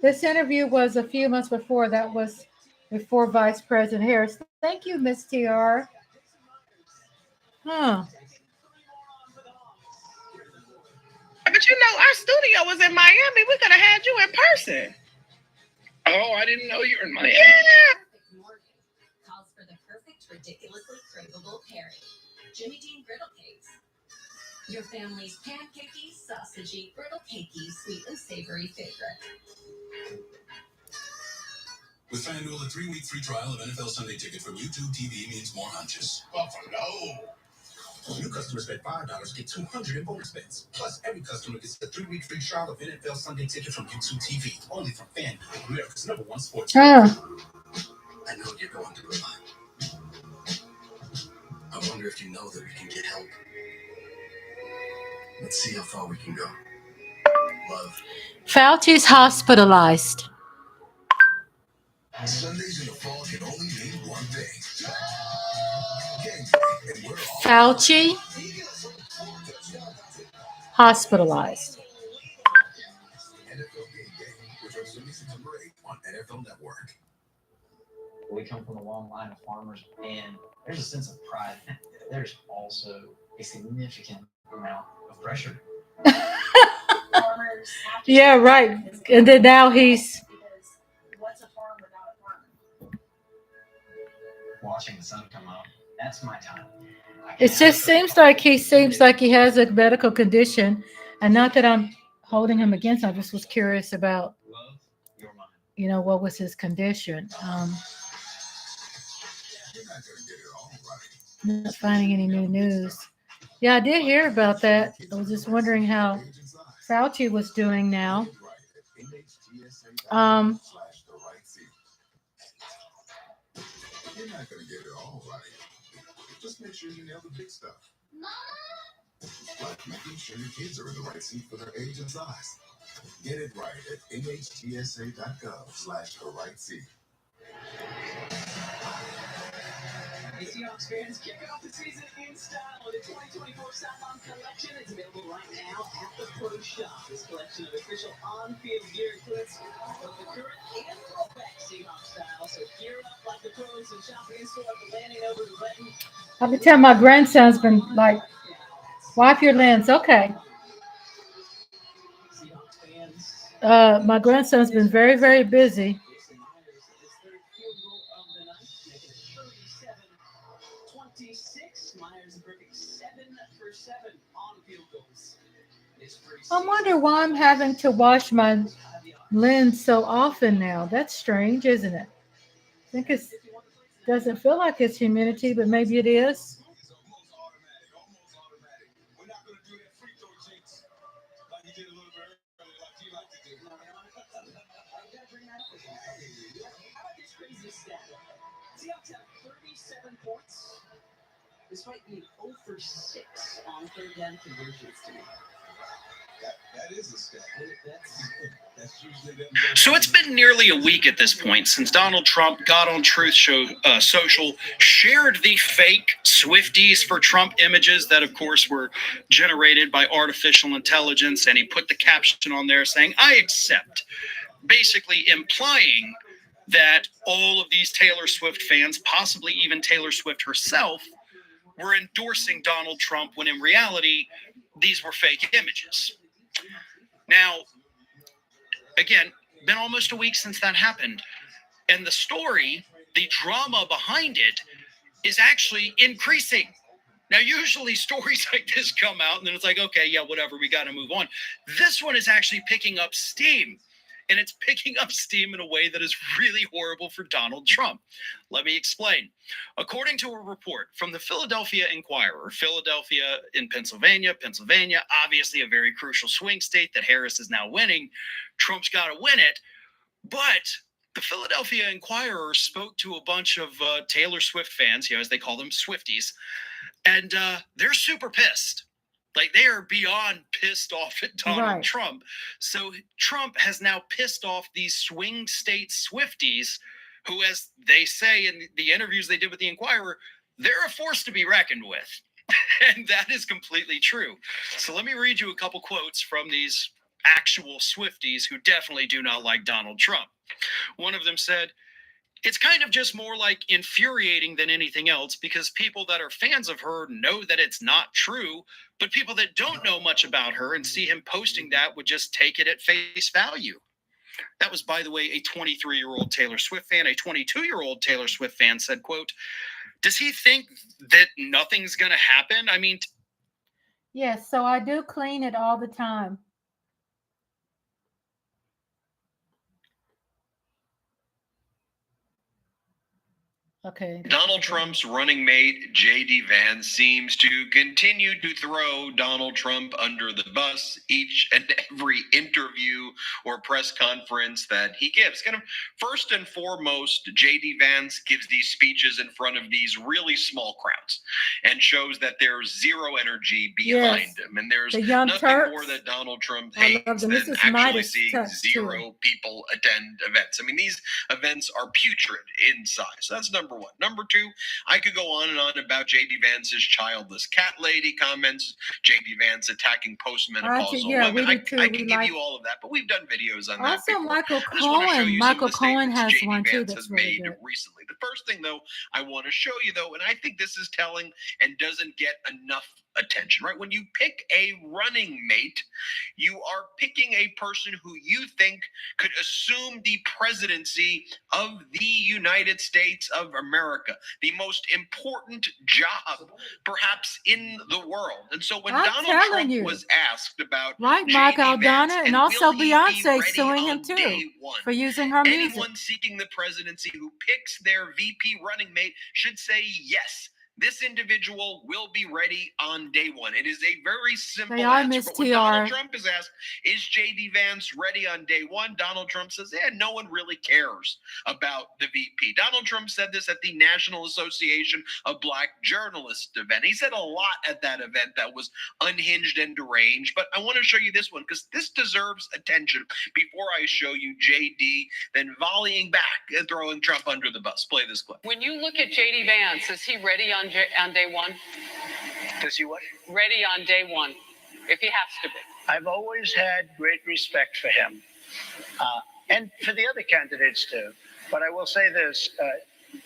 This interview was a few months before. That was before Vice President Harris. Thank you, Miss TR. Huh. But our studio was in Miami. We could have had you in person. Oh, I didn't know you were in Miami. Yeah. Calls for the perfect, ridiculously craveable pairing. Jimmy Dean griddle cakes. Your family's pancakey, sausagey, griddle cakey, sweet and savory favorite. With FanDuel, a 3-week free trial of NFL Sunday Ticket from YouTube TV means more hunches. Buffalo! New customers spend $5, get 200 in bonus bets. Plus, every customer gets a 3-week free trial of NFL Sunday Ticket from YouTube TV. Only from FanDuel, America's #1 sports. I know you're going through a lot. I wonder if you know that we can get help. Let's see how far we can go. Love. Fauci's hospitalized. Sundays in the fall can only mean one thing. Fauci hospitalized. NFL Game Day, which are Sunday, September 8th on NFL Network. We come from a long line of farmers, and there's a sense of pride. There's also a significant amount of pressure. Yeah, right. And then now he's What's a farm without a farmer? Watching the sun come up, that's my time. it just seems like he has a medical condition. And not that I'm holding him against, I just was curious about, what was his condition. Not finding any new news. Yeah, I did hear about that. I was just wondering how Fauci was doing now. You're not going to get it all right. Just make sure you nail the big stuff. Like making sure your kids are in the right seat for their age and size. Get it right at nhtsa.gov/the-right seat. The Seahawks fans kick off the season in style with the 2024 Southbound collection. It's available right now at the Pro Shop. selection of official on-field gear includes both the current and throwback Seahawks style. So gear up like the pros and shop in-store at the landing over the button. I've been telling my grandson's been like, wipe your lens. Okay. Seahawks fans. My grandson's been very, very busy. Jason Myers, his third field goal of the night, making it 37-26. Myers a perfect 7 for 7 on field goals. I wonder why I'm having to wash my lens so often now. That's strange, isn't it? I think it doesn't feel like it's humidity, but maybe it is. It's almost automatic. Almost automatic. We're not going to do that free throw jinx like you did a little bit earlier, like you like to do. No, I gotta bring that up again. How about this crazy stat? Seahawks have 37 points, despite being 0 for 6 on third down conversions tonight. That is a stat. That's usually that. So it's been nearly a week at this point since Donald Trump got on Truth Social, shared the fake Swifties for Trump images that, of course, were generated by artificial intelligence, and he put the caption on there saying, "I accept," basically implying that all of these Taylor Swift fans, possibly even Taylor Swift herself, were endorsing Donald Trump when in reality, these were fake images. Now, again, been almost a week since that happened. And the story, the drama behind it, is actually increasing. Now, usually stories like this come out and then it's like, okay, yeah, whatever, we got to move on. This one is actually picking up steam. And it's picking up steam in a way that is really horrible for Donald Trump. Let me explain. According to a report from the Philadelphia Inquirer, Philadelphia in Pennsylvania, obviously a very crucial swing state that Harris is now winning. Trump's got to win it. But the Philadelphia Inquirer spoke to a bunch of Taylor Swift fans, as they call them, Swifties, and they're super pissed. Like, they are beyond pissed off at Donald Trump. So Trump has now pissed off these swing state Swifties who, as they say in the interviews they did with the Inquirer, they're a force to be reckoned with. And that is completely true. So let me read you a couple quotes from these actual Swifties who definitely do not like Donald Trump. One of them said, "It's kind of just more like infuriating than anything else because people that are fans of her know that it's not true, but people that don't know much about her and see him posting that would just take it at face value." That was, by the way, a 23-year-old Taylor Swift fan. A 22-year-old Taylor Swift fan said, quote, "Does he think that nothing's going to happen? I mean..." Yes, so I do clean it all the time. Okay. Donald Trump's running mate, J.D. Vance, seems to continue to throw Donald Trump under the bus each and every interview or press conference that he gives. Kind of first and foremost, J.D. Vance gives these speeches in front of these really small crowds and shows that there's zero energy behind him. And there's nothing more that Donald Trump hates than actually seeing zero people attend events. I mean, these events are putrid inside. So that's number one. Number two, I could go on and on about J.D. Vance's childless cat lady comments, J.D. Vance attacking postmenopausal women. I can give you all of that, but we've done videos on that before. Michael Cohen. Michael Cohen has one too that's really good. Recently. The first thing, though, I want to show you, though, and I think this is telling and doesn't get enough attention, right? When you pick a running mate, you are picking a person who you think could assume the presidency of the United States of America, the most important job perhaps in the world. And so when Donald Trump was asked about Mike Aldana, and also Beyonce suing him too for using her music. Anyone seeking the presidency who picks their VP running mate should say yes. This individual will be ready on day one. It is a very simple answer. But when Donald Trump is asked, is J.D. Vance ready on day one? Donald Trump says, no one really cares about the VP. Donald Trump said this at the National Association of Black Journalists event. He said a lot at that event that was unhinged and deranged. But I want to show you this one because this deserves attention before I show you J.D. then volleying back and throwing Trump under the bus. Play this clip. When you look at J.D. Vance, is he ready on day one? Does he what? Ready on day one. if he has to be. I've always had great respect for him, and for the other candidates too. But I will say this,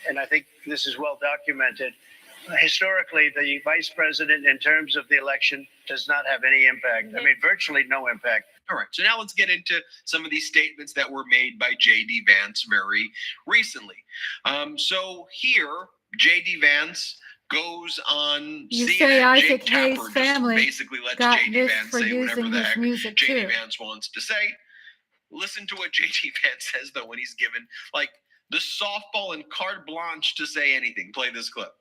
and I think this is well documented. Historically, the vice president, in terms of the election, does not have any impact. I mean, virtually no impact. All right, so now let's get into some of these statements that were made by J.D. Vance very recently. So here, J.D. Vance goes on You CNN. say Isaac Jake Tapper Hayes' just family basically lets got J.D. this Vance for say whatever using the his heck music J.D. too. Vance wants to say. Listen to what J.D. Vance says, though, when he's given, like, the softball and carte blanche to say anything. Play this clip.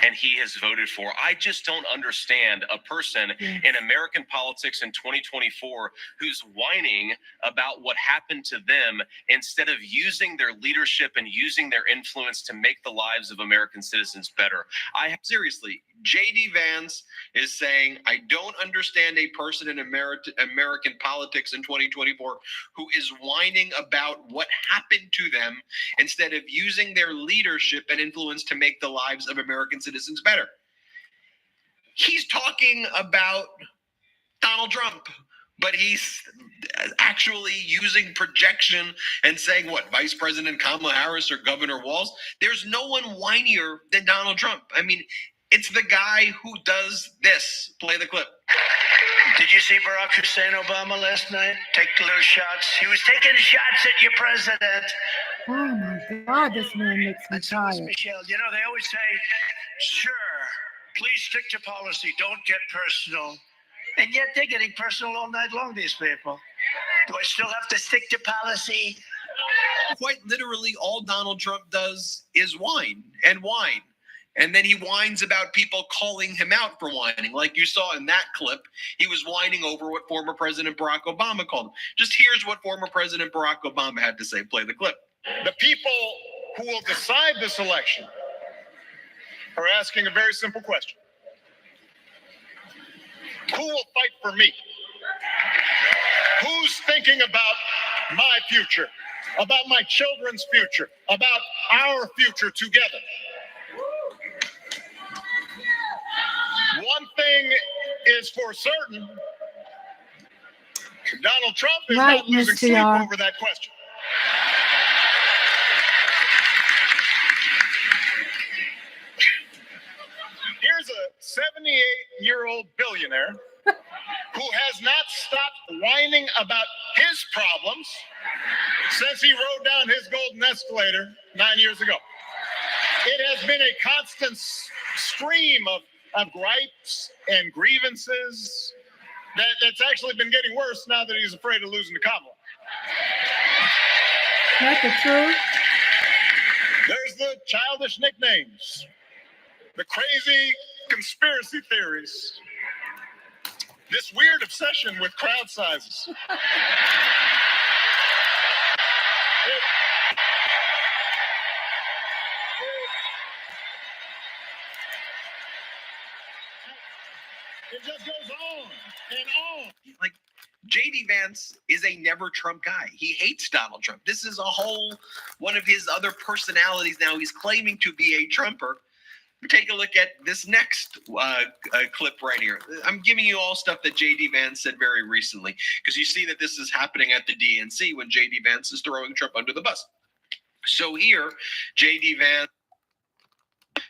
And he has voted for. I just don't understand a person in American politics in 2024 who's whining about what happened to them instead of using their leadership and using their influence to make the lives of American citizens better. Seriously, J.D. Vance is saying, I don't understand a person in American politics in 2024 who is whining about what happened to them instead of using their leadership and influence to make the lives of American citizens better. He's talking about Donald Trump, but he's actually using projection and saying, what, Vice President Kamala Harris or Governor Walz? There's no one whinier than Donald Trump. I mean, it's the guy who does this. Play the clip. Did you see Barack Hussein Obama last night take little shots? He was taking shots at your president. Oh my God, this man makes me tired. Michelle, you know, they always say, sure, please stick to policy, don't get personal. And yet they're getting personal all night long, these people. Do I still have to stick to policy? Quite literally, all Donald Trump does is whine and whine. And then he whines about people calling him out for whining. Like you saw in that clip, he was whining over what former President Barack Obama called him. Just here's what former President Barack Obama had to say. Play the clip. The people who will decide this election are asking a very simple question. Who will fight for me? Who's thinking about my future, about my children's future, about our future together? One thing is for certain, Donald Trump is not losing sleep over that question. Here's a 78-year-old billionaire who has not stopped whining about his problems since he rode down his golden escalator 9 years ago. It has been a constant stream of gripes and grievances that's actually been getting worse now that he's afraid of losing to Kamala. That's the truth. There's the childish nicknames, the crazy conspiracy theories, this weird obsession with crowd sizes. It just goes on and on. Like, J.D. Vance is a never Trump guy. He hates Donald Trump. This is a whole one of his other personalities now. He's claiming to be a Trumper. Take a look at this next clip right here. I'm giving you all stuff that J.D. Vance said very recently, because you see that this is happening at the DNC when J.D. Vance is throwing Trump under the bus. So here, J.D. Vance,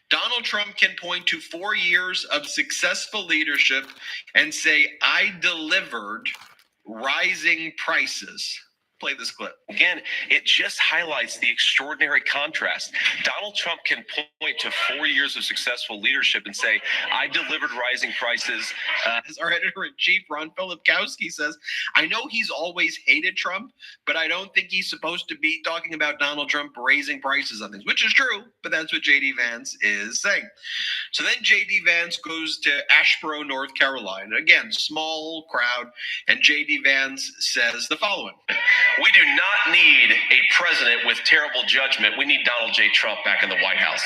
Donald Trump can point to 4 years of successful leadership and say, I delivered rising prices. Play this clip. Again, it just highlights the extraordinary contrast. Donald Trump can point to 4 years of successful leadership and say, I delivered rising prices. As our editor-in-chief, Ron Filipkowski, says, I know he's always hated Trump, but I don't think he's supposed to be talking about Donald Trump raising prices on things, which is true, but that's what J.D. Vance is saying. So then J.D. Vance goes to Asheboro, North Carolina. Again, small crowd, and J.D. Vance says the following. We do not need a president with terrible judgment. We need Donald J. Trump back in the White House.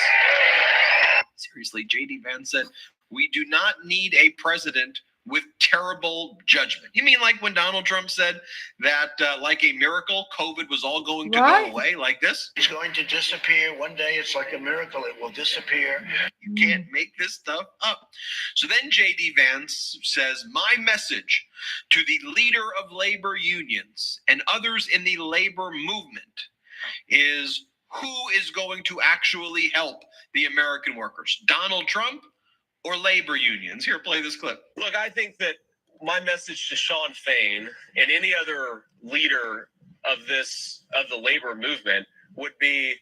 Seriously, J.D. Vance said, we do not need a president with terrible judgment. You mean like when Donald Trump said that, like a miracle, COVID was all going to go away like this? It's going to disappear. One day it's like a miracle. It will disappear. You can't make this stuff up. So then J.D. Vance says, my message to the leader of labor unions and others in the labor movement is, who is going to actually help the American workers? Donald Trump or labor unions? Here, play this clip. Look, I think that my message to Sean Fain and any other leader of the labor movement would be,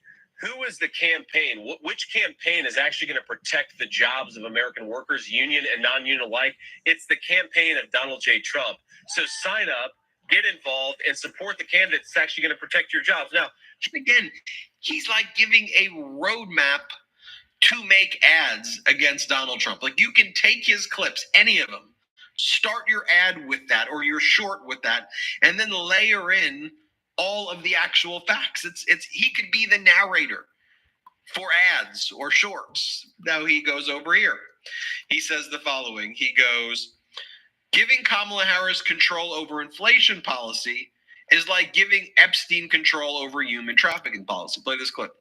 who is the campaign? Which campaign is actually going to protect the jobs of American workers, union and non-union alike? It's the campaign of Donald J. Trump. So sign up, get involved, and support the candidate that's actually going to protect your jobs. Now, again, he's like giving a roadmap to make ads against Donald Trump. Like, you can take his clips, any of them, start your ad with that or your short with that, and then layer in all of the actual facts. It's he could be the narrator for ads or shorts. Now he goes over here. He says the following. He goes, giving Kamala Harris control over inflation policy is like giving Epstein control over human trafficking policy. Play this clip.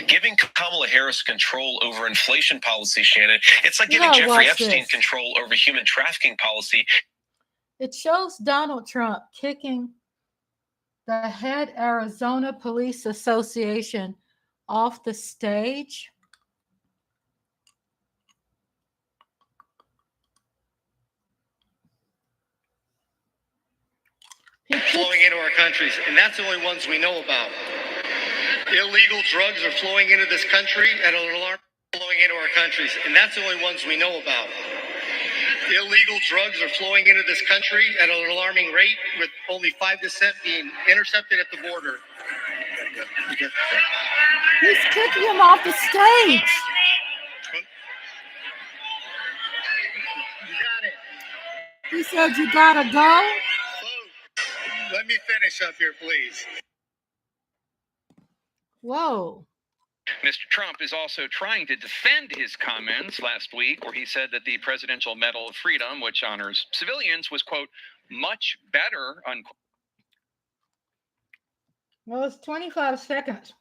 Giving Kamala Harris control over inflation policy, Shannon, it's like giving Jeffrey Epstein control over human trafficking policy. It shows Donald Trump kicking the head Arizona Police Association off the stage. Flowing into our countries, and that's the only ones we know about. Illegal drugs are flowing into this country at an alarm. Flowing into our countries, and that's the only ones we know about. Illegal drugs are flowing into this country at an alarming rate, with only 5% being intercepted at the border. He's kicking him off the stage. You got it. He said, you gotta go. Let me finish up here, please. Whoa. Mr. Trump is also trying to defend his comments last week, where he said that the Presidential Medal of Freedom, which honors civilians, was, quote, much better, unquote. Well, it's 25 seconds.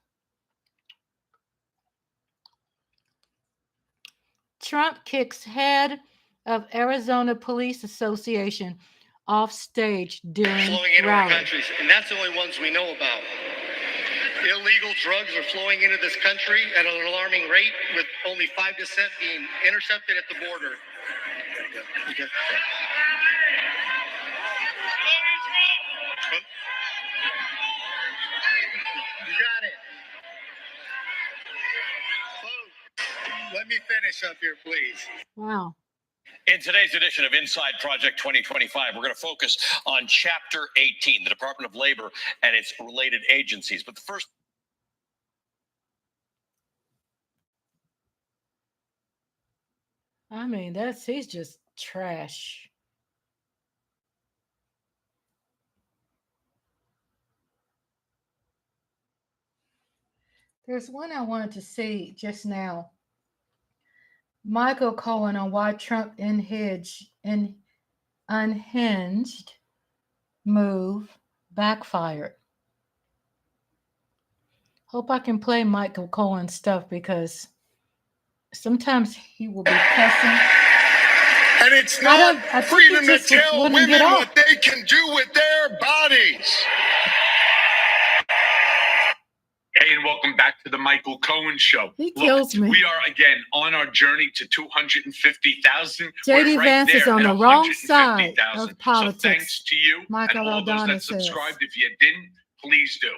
Trump kicks head of Arizona Police Association off stage during flowing into rally. our countries, and that's the only ones we know about. Illegal drugs are flowing into this country at an alarming rate, with only 5% being intercepted at the border. You got it. Let me finish up here, please. Wow. In today's edition of Inside Project 2025, we're going to focus on Chapter 18, the Department of Labor and its related agencies. But the first. I mean, he's just trash. There's one I wanted to see just now. Michael Cohen on why Trump unhinged move backfired. Hope I can play Michael Cohen stuff, because sometimes he will be cussing. And it's not freedom to tell women what they can do with their bodies. Hey, and welcome back to the Michael Cohen Show. He kills me. We are again on our journey to 250,000. J.D. Vance is on the wrong side of politics. So thanks to you Michael and all those Aldana that subscribed. If you didn't, please do.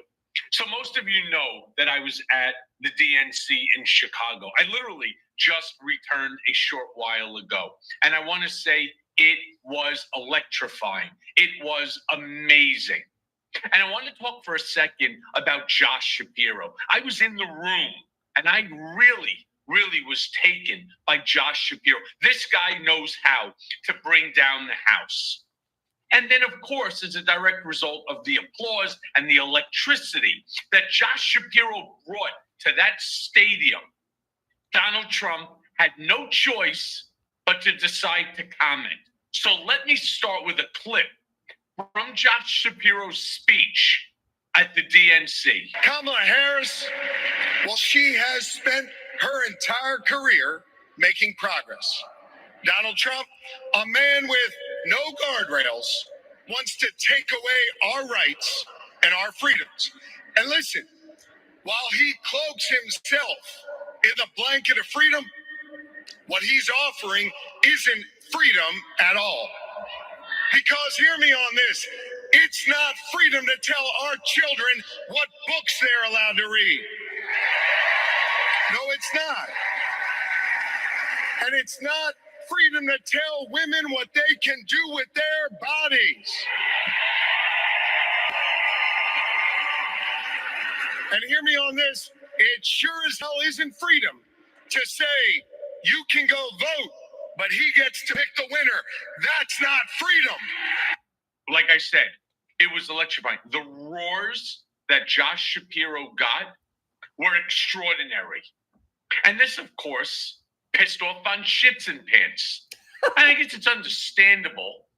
So most of you know that I was at the DNC in Chicago. I literally just returned a short while ago. And I want to say it was electrifying. It was amazing. And I want to talk for a second about Josh Shapiro. I was in the room, and I really was taken by Josh Shapiro. This guy knows how to bring down the House. And then, of course, as a direct result of the applause and the electricity that Josh Shapiro brought to that stadium, Donald Trump had no choice but to decide to comment. So let me start with a clip from Josh Shapiro's speech at the DNC. Kamala Harris, well, she has spent her entire career making progress. Donald Trump, a man with no guardrails, wants to take away our rights and our freedoms. And listen, while he cloaks himself in the blanket of freedom, what he's offering isn't freedom at all. Because hear me on this, it's not freedom to tell our children what books they're allowed to read. No, it's not. And it's not freedom to tell women what they can do with their bodies. And hear me on this, it sure as hell isn't freedom to say you can go vote, but he gets to pick the winner. That's not freedom. Like I said, it was electrifying. The roars that Josh Shapiro got were extraordinary. And this, of course, pissed off on shits and pants. I guess it's understandable,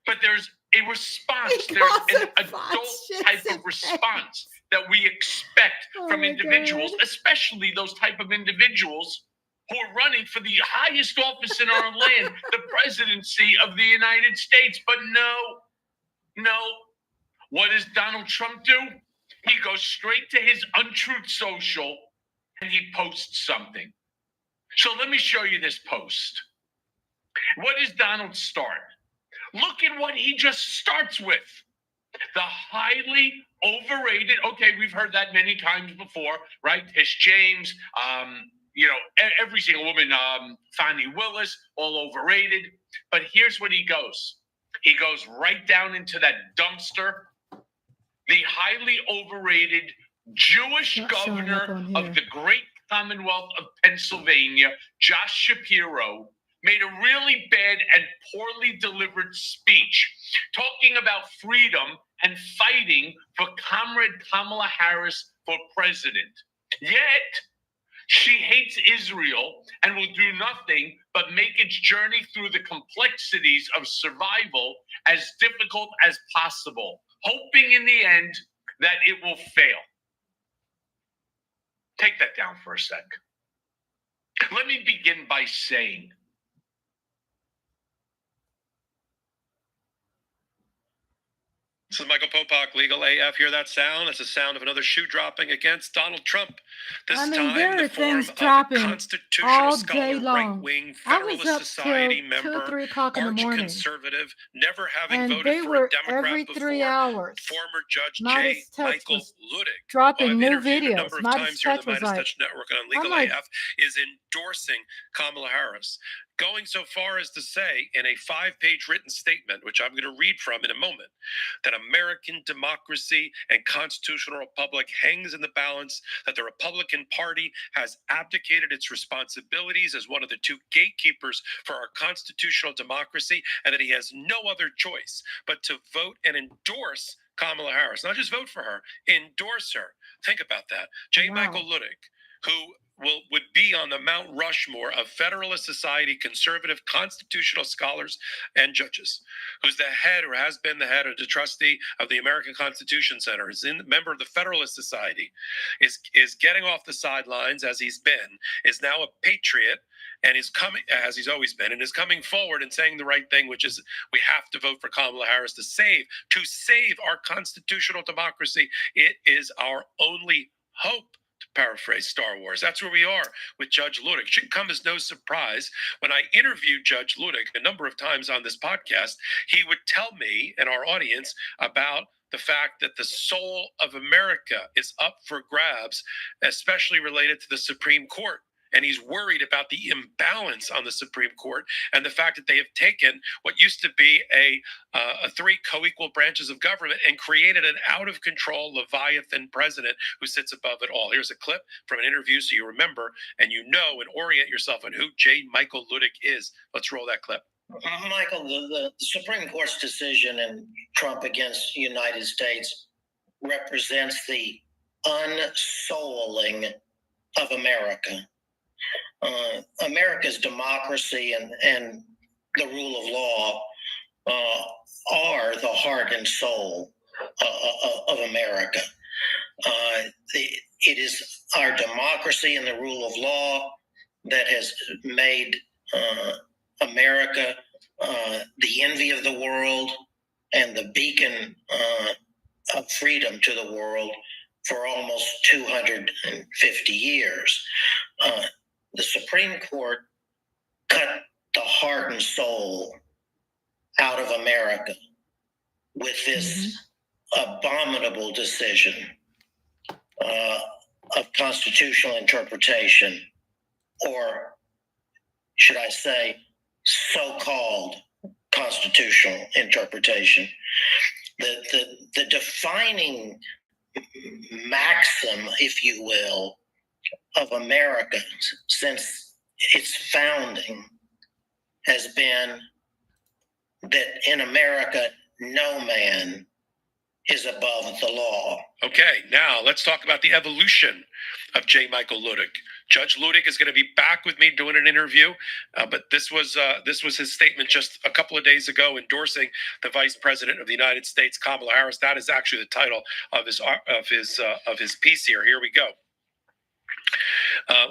but there's a response. There's an adult type of response that we expect from individuals, especially those type of individuals who are running for the highest office in our land, the presidency of the United States. But no. What does Donald Trump do? He goes straight to his untruth social and he posts something. So let me show you this post. What does Donald start? Look at what he just starts with. The highly overrated, okay, we've heard that many times before, right? Tish James, every single woman, Fani Willis, all overrated. But here's what he goes. He goes right down into that dumpster. The highly overrated Jewish governor of the great Commonwealth of Pennsylvania, Josh Shapiro, made a really bad and poorly delivered speech talking about freedom and fighting for Comrade Kamala Harris for president. Yet, she hates Israel and will do nothing but make its journey through the complexities of survival as difficult as possible, hoping in the end that it will fail. Take that down for a sec. Let me begin by saying, This is Michael Popak, Legal AF. Hear that sound? That's the sound of another shoe dropping against Donald Trump. This time, there the are form things of a dropping constitutional all scholar, day long. right-wing I was Federalist up Society till 2 or member, 3 o'clock in the morning. arch-conservative, never having And voted they for were a Democrat every before, 3 hours. former Judge Midas J. Touch Michael was Ludick, dropping I've new interviewed a videos. number of Midas times here on Touch the was Midas like, Touch Network and on Legal I'm like, AF, is endorsing Kamala Harris, going so far as to say in a 5-page written statement, which I'm going to read from in a moment, that American democracy and constitutional republic hangs in the balance, that the Republican Party has abdicated its responsibilities as one of the 2 gatekeepers for our constitutional democracy, and that he has no other choice but to vote and endorse Kamala Harris. Not just vote for her, endorse her. Think about that. J. Michael Ludick, who would be on the Mount Rushmore of Federalist Society, conservative constitutional scholars and judges, who's the head or has been the head or the trustee of the American Constitution Center, is a member of the Federalist Society, is getting off the sidelines as he's been, is now a patriot, and is coming, as he's always been, and is coming forward and saying the right thing, which is we have to vote for Kamala Harris to save our constitutional democracy. It is our only hope. To paraphrase Star Wars. That's where we are with Judge Ludick. It shouldn't come as no surprise. When I interviewed Judge Ludick a number of times on this podcast, he would tell me and our audience about the fact that the soul of America is up for grabs, especially related to the Supreme Court. And he's worried about the imbalance on the Supreme Court and the fact that they have taken what used to be a 3 co-equal branches of government and created an out-of-control Leviathan president who sits above it all. Here's a clip from an interview so you remember and you know and orient yourself on who J. Michael Ludick is. Let's roll that clip. Michael, the Supreme Court's decision in Trump against the United States represents the unsouling of America. America's democracy and the rule of law heart and soul of America. It is our democracy and the rule of law that has made America the envy of the world and the beacon of freedom to the world for almost 250 years. The Supreme Court cut the heart and soul out of America with this abominable decision of constitutional interpretation, or should I say, so-called constitutional interpretation. The defining maxim, if you will, of America since its founding has been that in America, no man is above the law. Okay, now let's talk about the evolution of J. Michael Ludick. Judge Ludick is going to be back with me doing an interview, but this was his statement just a couple of days ago endorsing the Vice President of the United States, Kamala Harris. That is actually the title of his piece here. Here we go.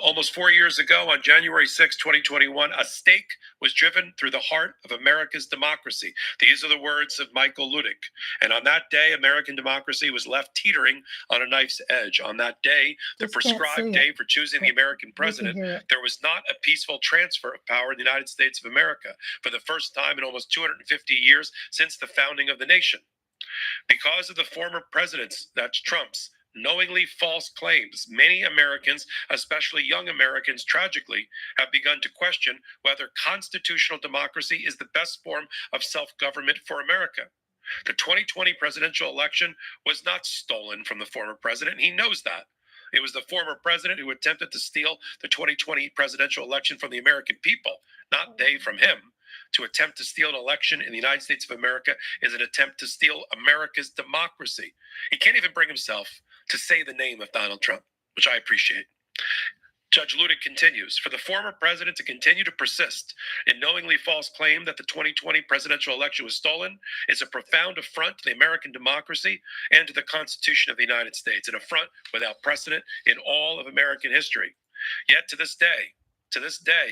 Almost 4 years ago, on January 6, 2021, a stake was driven through the heart of America's democracy. These are the words of Michael Ludick. And on that day, American democracy was left teetering on a knife's edge. On that day, the prescribed day for choosing the American president, there was not a peaceful transfer of power in the United States of America for the first time in almost 250 years since the founding of the nation. Because of the former presidents, that's Trump's, knowingly false claims, many Americans, especially young Americans, tragically, have begun to question whether constitutional democracy is the best form of self-government for America. The 2020 presidential election was not stolen from the former president, and he knows that. It was the former president who attempted to steal the 2020 presidential election from the American people, not they from him. To attempt to steal an election in the United States of America is an attempt to steal America's democracy. He can't even bring himself to say the name of Donald Trump, which I appreciate. Judge Ludick continues, for the former president to continue to persist in knowingly false claim that the 2020 presidential election was stolen is a profound affront to the American democracy and to the Constitution of the United States, an affront without precedent in all of American history. Yet to this day,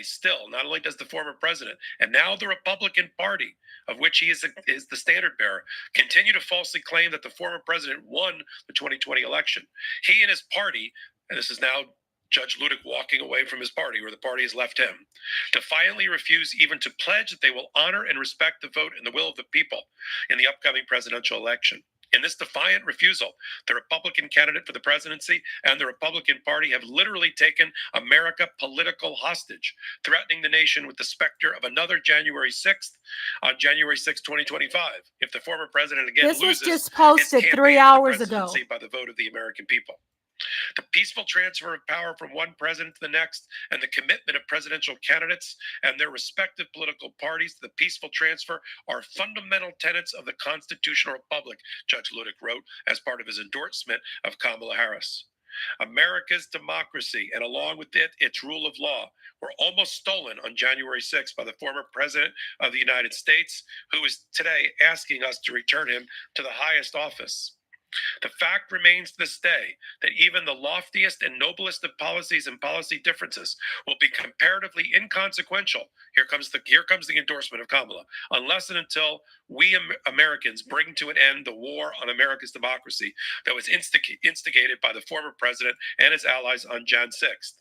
still, not only does the former president and now the Republican Party, of which he is the standard bearer, continue to falsely claim that the former president won the 2020 election. He and his party, and this is now Judge Ludick walking away from his party, where the party has left him, defiantly refuse even to pledge that they will honor and respect the vote and the will of the people in the upcoming presidential election. In this defiant refusal, the Republican candidate for the presidency and the Republican Party have literally taken America political hostage, threatening the nation with the specter of another January 6th on January 6, 2025. If the former president again loses, this was just posted 3 hours ago by the vote of the American people. The peaceful transfer of power from one president to the next and the commitment of presidential candidates and their respective political parties to the peaceful transfer are fundamental tenets of the constitutional republic, Judge Ludick wrote as part of his endorsement of Kamala Harris. America's democracy and along with it, its rule of law were almost stolen on January 6th by the former president of the United States, who is today asking us to return him to the highest office. The fact remains to this day that even the loftiest and noblest of policies and policy differences will be comparatively inconsequential. Here comes the endorsement of Kamala, unless and until we Americans bring to an end the war on America's democracy that was instigated by the former president and his allies on Jan 6th.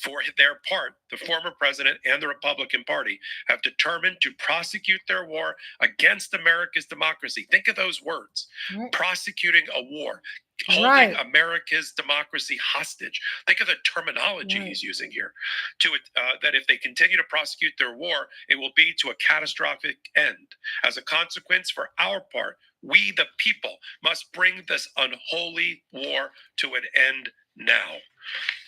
For their part, the former president and the Republican Party have determined to prosecute their war against America's democracy. Think of those words, prosecuting a war, holding America's democracy hostage. Think of the terminology he's using here. That if they continue to prosecute their war, it will be to a catastrophic end. As a consequence, for our part, we the people must bring this unholy war to an end now.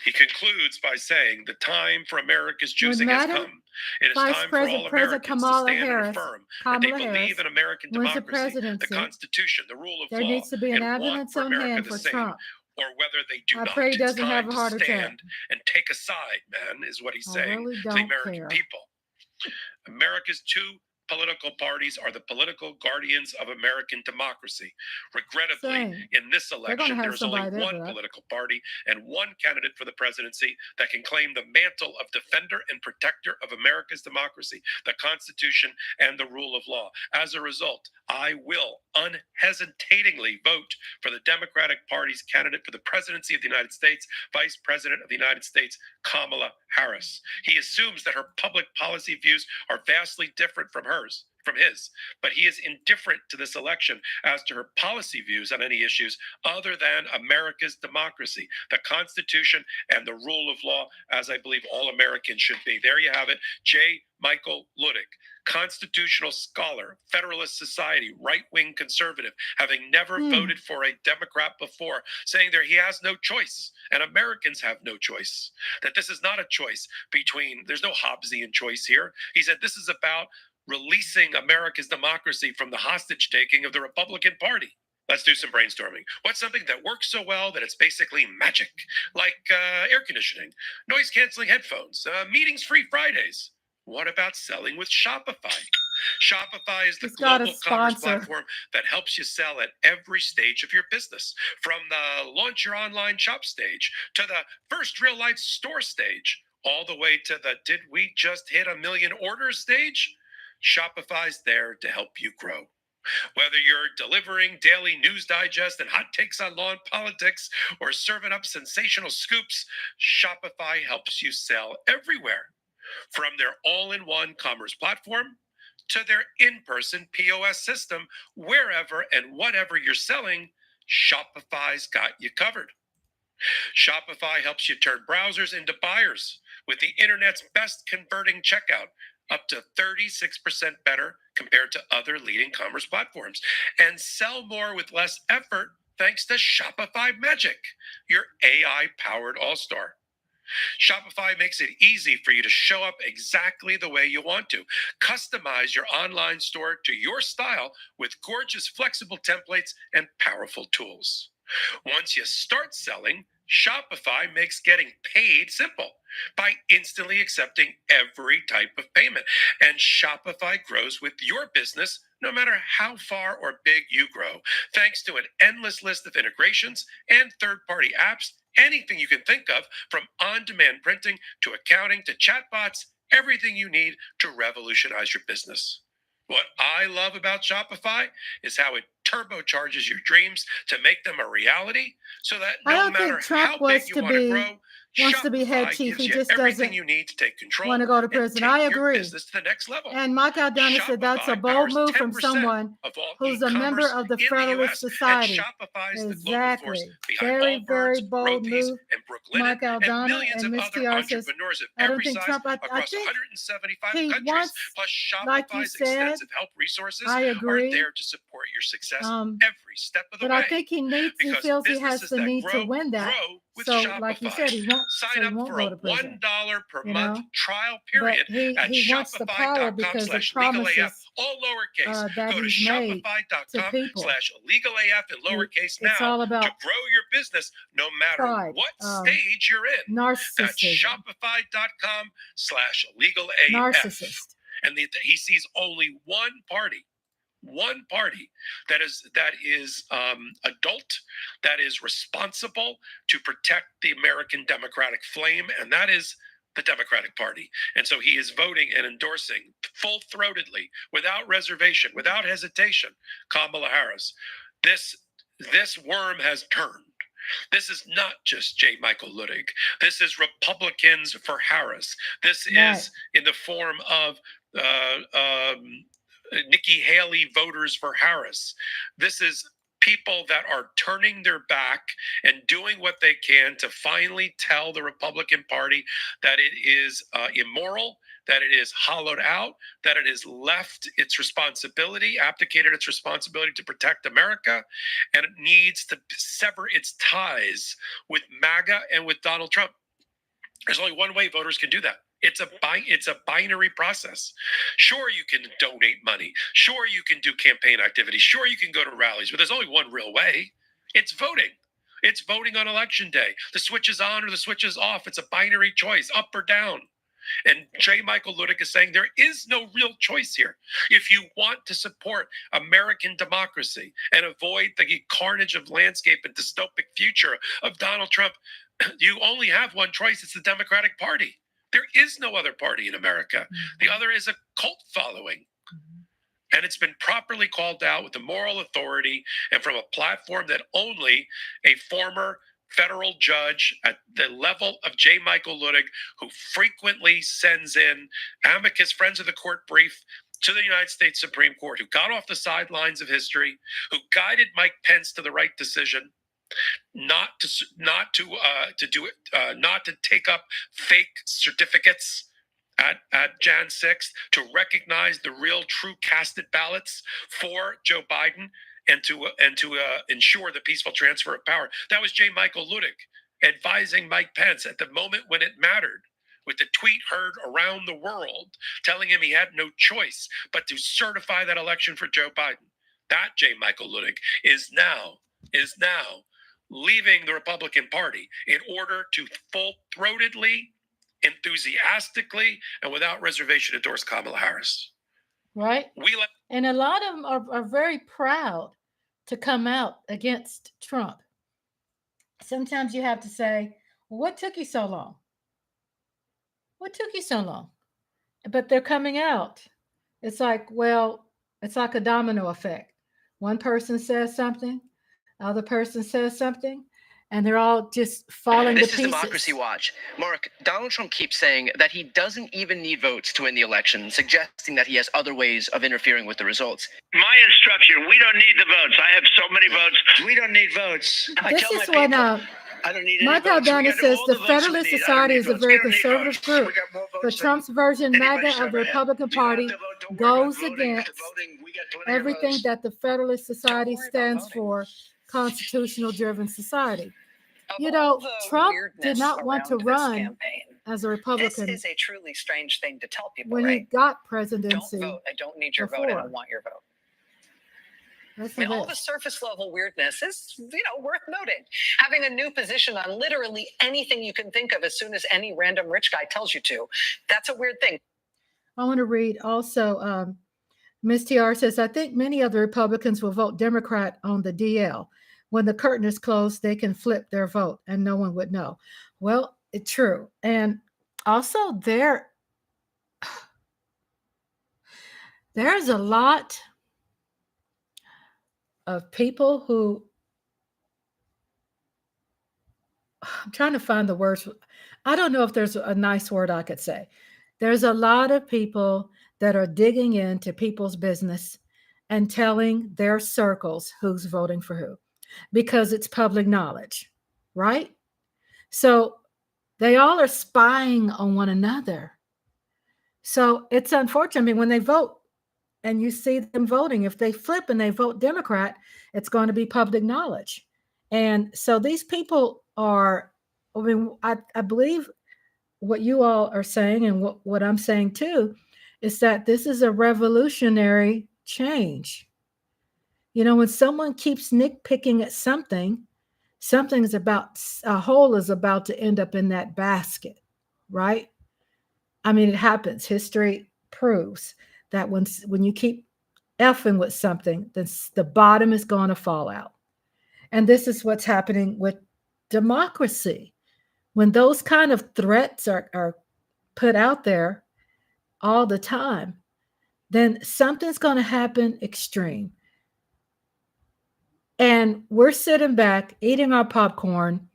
He concludes by saying the time for America's choosing has come. It is time for all Americans to stand and affirm that they believe in American democracy, the Constitution, the rule of law, needs to be an and want ambulance for on America hand the for same, Trump. or whether they do I not. pray he It's doesn't have time a heart to attack. stand and take a side, man, is what he's saying really to the don't American care. people. America's two political parties are the political guardians of American democracy. Regrettably, Same. in this They're election, gonna have there is only somebody there one for that. political party and one candidate for the presidency that can claim the mantle of defender and protector of America's democracy, the Constitution, and the rule of law. As a result, I will unhesitatingly vote for the Democratic Party's candidate for the presidency of the United States, Vice President of the United States, Kamala Harris. He assumes that her public policy views are vastly different from his, but he is indifferent to this election as to her policy views on any issues other than America's democracy, the Constitution, and the rule of law, as I believe all Americans should be. There you have it. J. Michael Ludick, constitutional scholar, Federalist Society, right-wing conservative, having never voted for a Democrat before, saying that he has no choice, and Americans have no choice, that this is not a choice between, there's no Hobbesian choice here. He said this is about releasing America's democracy from the hostage taking of the Republican Party. Let's do some brainstorming. What's something that works so well that it's basically magic? Like air conditioning, noise-canceling headphones, meetings-free Fridays. What about selling with Shopify? Shopify is the global commerce platform that helps you sell at every stage of your business, from the launch your online shop stage to the first real-life store stage, all the way to the did we just hit 1 million orders stage? Shopify's there to help you grow. Whether you're delivering daily news digest and hot takes on law and politics, or serving up sensational scoops, Shopify helps you sell everywhere. From their all-in-one commerce platform to their in-person POS system, wherever and whatever you're selling, Shopify's got you covered. Shopify helps you turn browsers into buyers with the internet's best converting checkout, up to 36% better compared to other leading commerce platforms, and sell more with less effort thanks to Shopify Magic, your AI-powered all-star. Shopify makes it easy for you to show up exactly the way you want to. Customize your online store to your style with gorgeous, flexible templates and powerful tools. Once you start selling, Shopify makes getting paid simple by instantly accepting every type of payment. And Shopify grows with your business no matter how far or big you grow, thanks to an endless list of integrations and third-party apps, anything you can think of, from on-demand printing to accounting to chatbots, everything you need to revolutionize your business. What I love about Shopify is how it turbocharges your dreams to make them a reality, so that no matter how big you want to grow, wants to be head chief. He just doesn't you need to take control want to go to prison. I agree. Business to the next level. And Mike Aldana said that's a bold move from someone who's a member of the Federalist Society. Exactly. Very, very bold move. Mike Aldana and Miss TR says, I don't think Trump, I think he wants, like you said, I agree. There to support your success every step of the way. But I think he feels he has the need to win that. So, like you said, he won't. Sign up for a $1 per month trial period at Shopify.com/legalaf, all lowercase. Go to Shopify.com/legalaf in lowercase now all about to grow your business no matter what stage you're in. That's Shopify.com/legalaf. Narcissist. And he sees only one party that is adult, that is responsible to protect the American democratic flame, and that is the Democratic Party. And so he is voting and endorsing full-throatedly, without reservation, without hesitation, Kamala Harris. This worm has turned. This is not just J. Michael Ludick. This is Republicans for Harris. This is in the form of Nikki Haley voters for Harris. This is people that are turning their back and doing what they can to finally tell the Republican Party that it is immoral, that it is hollowed out, that it has left its responsibility, abdicated its responsibility to protect America, and it needs to sever its ties with MAGA and with Donald Trump. There's only one way voters can do that. It's a binary process. Sure, you can donate money. Sure, you can do campaign activities. Sure, you can go to rallies, but there's only one real way. It's voting. It's voting on election day. The switch is on or the switch is off. It's a binary choice, up or down. And J. Michael Ludick is saying there is no real choice here. If you want to support American democracy and avoid the carnage of landscape and dystopic future of Donald Trump, you only have one choice. It's the Democratic Party. There is no other party in America. The other is a cult following. And it's been properly called out with the moral authority and from a platform that only a former federal judge at the level of J. Michael Ludick, who frequently sends in amicus friends of the court brief to the United States Supreme Court, who got off the sidelines of history, who guided Mike Pence to the right decision, not to take up fake certificates at Jan 6th, to recognize the real true casted ballots for Joe Biden and to ensure the peaceful transfer of power. That was J. Michael Ludick advising Mike Pence at the moment when it mattered, with the tweet heard around the world telling him he had no choice but to certify that election for Joe Biden. That J. Michael Ludick is now leaving the Republican Party in order to full-throatedly, enthusiastically, and without reservation endorse Kamala Harris. Right? And a lot of them are very proud to come out against Trump. Sometimes you have to say, well, what took you so long? What took you so long? But they're coming out. It's like, well, it's like a domino effect. One person says something, other person says something, and they're all just falling to This pieces. is Democracy Watch. Mark, Donald Trump keeps saying that he doesn't even need votes to win the election, suggesting that he has other ways of interfering with the results. My instruction, we don't need the votes. I have so many votes. We don't need votes. This is what I don't need any Michael votes. We Dana got says all the the votes we Federalist need. I don't Society need is a votes. very We don't need conservative votes. group. We got more But votes than Trump's version, anybody's MAGA of the ever had. Republican You don't have Party, to vote. Don't worry about goes voting. against The voting, we got plenty of everything votes. that the Federalist Society stands for, constitutional-driven society. You know, Trump did not want to run as a Republican This is a truly strange thing to tell people, when he right? got presidency. Don't vote. I don't need your vote. I don't want your vote. That's I mean, the all the best. surface level weirdness is, worth noting. Having a new position on literally anything you can think of as soon as any random rich guy tells you to, that's a weird thing. I want to read also, Ms. TR says, I think many of the Republicans will vote Democrat on the DL. When the curtain is closed, they can flip their vote and no one would know. Well, it's true. And also there's a lot of people who, I'm trying to find the words. I don't know if there's a nice word I could say. There's a lot of people that are digging into people's business and telling their circles who's voting for who, because it's public knowledge, right? So they all are spying on one another. So it's unfortunate. I mean, when they vote and you see them voting, if they flip and they vote Democrat, it's going to be public knowledge. And so these people are, I mean, I believe what you all are saying and what I'm saying too, is that this is a revolutionary change. You know, when someone keeps nitpicking at something, a hole is about to end up in that basket, right? I mean, it happens. History proves that when you keep effing with something, then the bottom is going to fall out. And this is what's happening with democracy. When those kind of threats are put out there all the time, then something's going to happen extreme. And we're sitting back, eating our popcorn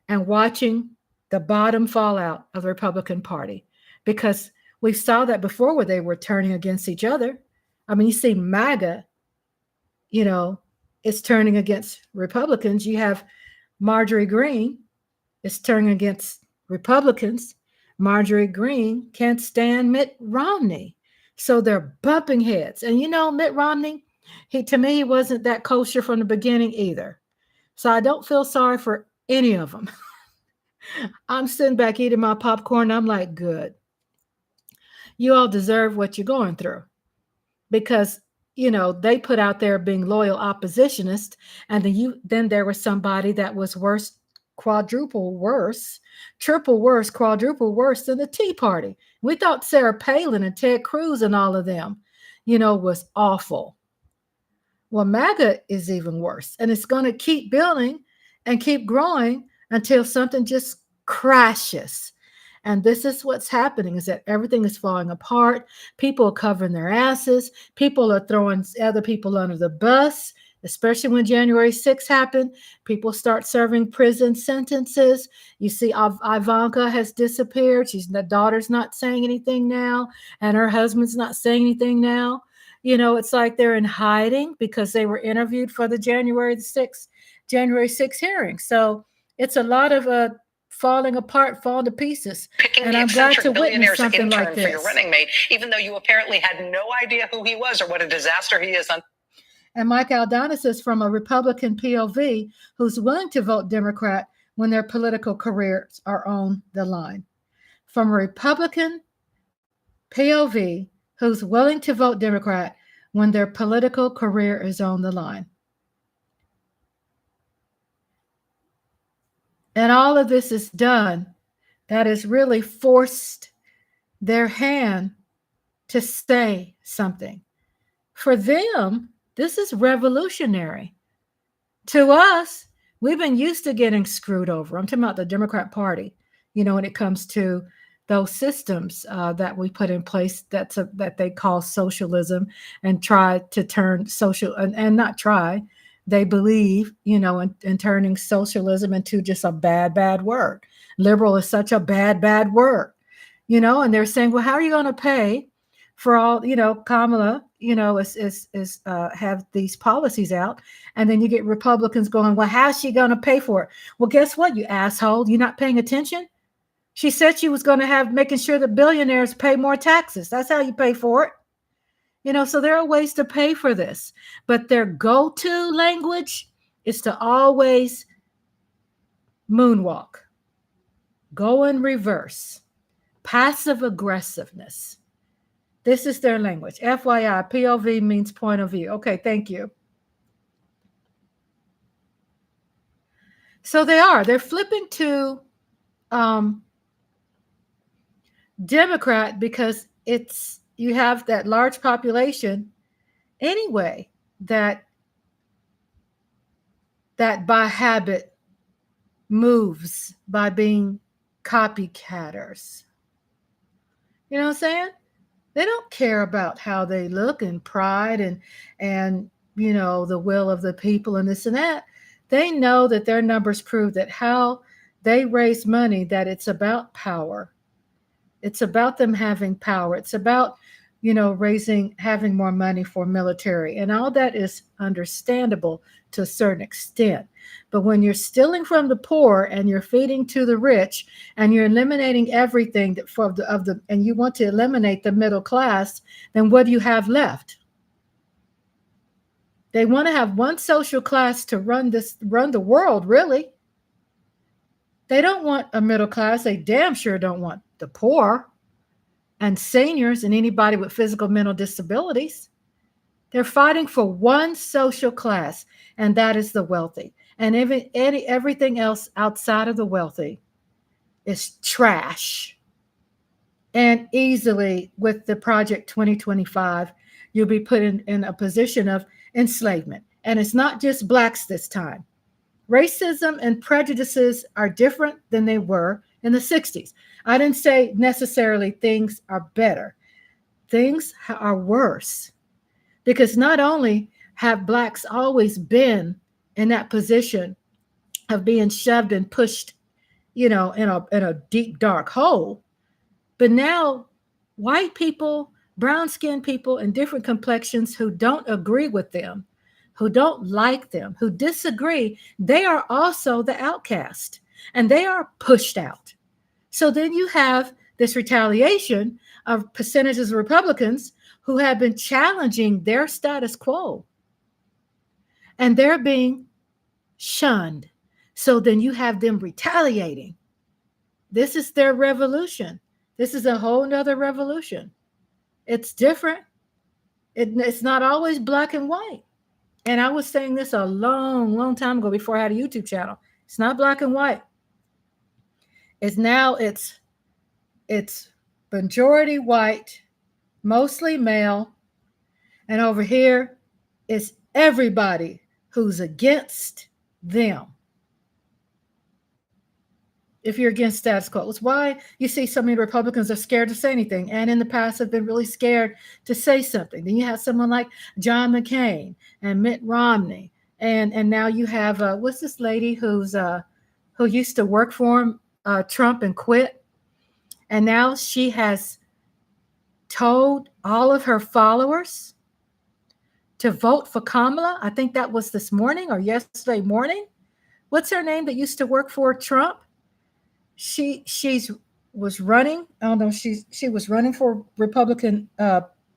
and watching the bottom fall out of the Republican Party, because we saw that before where they were turning against each other. I mean, you see MAGA, it's turning against Republicans. You have Marjorie Greene is turning against Republicans. Marjorie Greene can't stand Mitt Romney. So they're bumping heads. And Mitt Romney, to me, he wasn't that kosher from the beginning either. So I don't feel sorry for any of them. I'm sitting back eating my popcorn. I'm like, good. You all deserve what you're going through. Because, they put out there being loyal oppositionists. And then there was somebody that was worse quadruple worse, triple worse, quadruple worse than the Tea Party. We thought Sarah Palin and Ted Cruz and all of them, was awful. Well, MAGA is even worse, and it's going to keep building and keep growing until something just crashes. And this is what's happening, is that everything is falling apart. People are covering their asses. People are throwing other people under the bus, especially when January 6th happened. People start serving prison sentences. You see, Ivanka has disappeared. The daughter's not saying anything now, and her husband's not saying anything now. It's like they're in hiding because they were interviewed for the January 6th hearing. So it's a lot of falling apart, falling to pieces. Picking And the I'm glad eccentric to witness billionaire's something intern like for your this. running mate, even though you apparently had no idea who he was or what a disaster he is on. And Mike Aldonis is from a Republican POV who's willing to vote Democrat when their political careers are on the line. From a Republican POV who's willing to vote Democrat when their political career is on the line. And all of this is done that has really forced their hand to say something. For them, this is revolutionary. To us, we've been used to getting screwed over. I'm talking about the Democrat Party, when it comes to those systems that we put in place that they call socialism, and try to turn social, and not try, they believe, in turning socialism into just a bad word. Liberal is such a bad word, and they're saying, well, how are you going to pay for all, Kamala, is have these policies out, and then you get Republicans going, well, how's she going to pay for it? Well, guess what, you asshole, you're not paying attention. She said she was going to have making sure that billionaires pay more taxes. That's how you pay for it. So there are ways to pay for this, but their go-to language is to always moonwalk, go in reverse, passive aggressiveness. This is their language. FYI, POV means point of view. Okay, thank you. So they're flipping to Democrat because you have that large population anyway that by habit moves by being copycatters. You know what I'm saying? They don't care about how they look and pride and the will of the people and this and that. They know that their numbers prove that how they raise money, that it's about power. It's about them having power. It's about, having more money for military. And all that is understandable to a certain extent. But when you're stealing from the poor and you're feeding to the rich and you're eliminating everything and you want to eliminate the middle class, then what do you have left? They want to have one social class to run the world, really. They don't want a middle class. They damn sure don't want the poor and seniors and anybody with physical mental disabilities. They're fighting for one social class, and that is the wealthy. And everything else outside of the wealthy is trash. And easily, with the Project 2025, you'll be put in a position of enslavement. And it's not just blacks this time. Racism and prejudices are different than they were in the 60s. I didn't say necessarily things are better. Things are worse. Because not only have blacks always been in that position of being shoved and pushed, in a deep, dark hole, but now white people, brown-skinned people, and different complexions who don't agree with them, who don't like them, who disagree, they are also the outcast, and they are pushed out. So then you have this retaliation of percentages of Republicans who have been challenging their status quo, and they're being shunned. So then you have them retaliating. This is their revolution. This is a whole nother revolution. It's different. It's not always black and white. And I was saying this a long, long time ago before I had a YouTube channel. It's not black and white. It's majority white, mostly male, and over here is everybody who's against them. If you're against status quo, it's why you see so many Republicans are scared to say anything, and in the past have been really scared to say something. Then you have someone like John McCain and Mitt Romney, and now you have what's this lady who used to work for him, Trump, and quit, and now she has told all of her followers to vote for Kamala. I think that was this morning or yesterday morning. What's her name that used to work for Trump? She was running. I don't know. She was running for Republican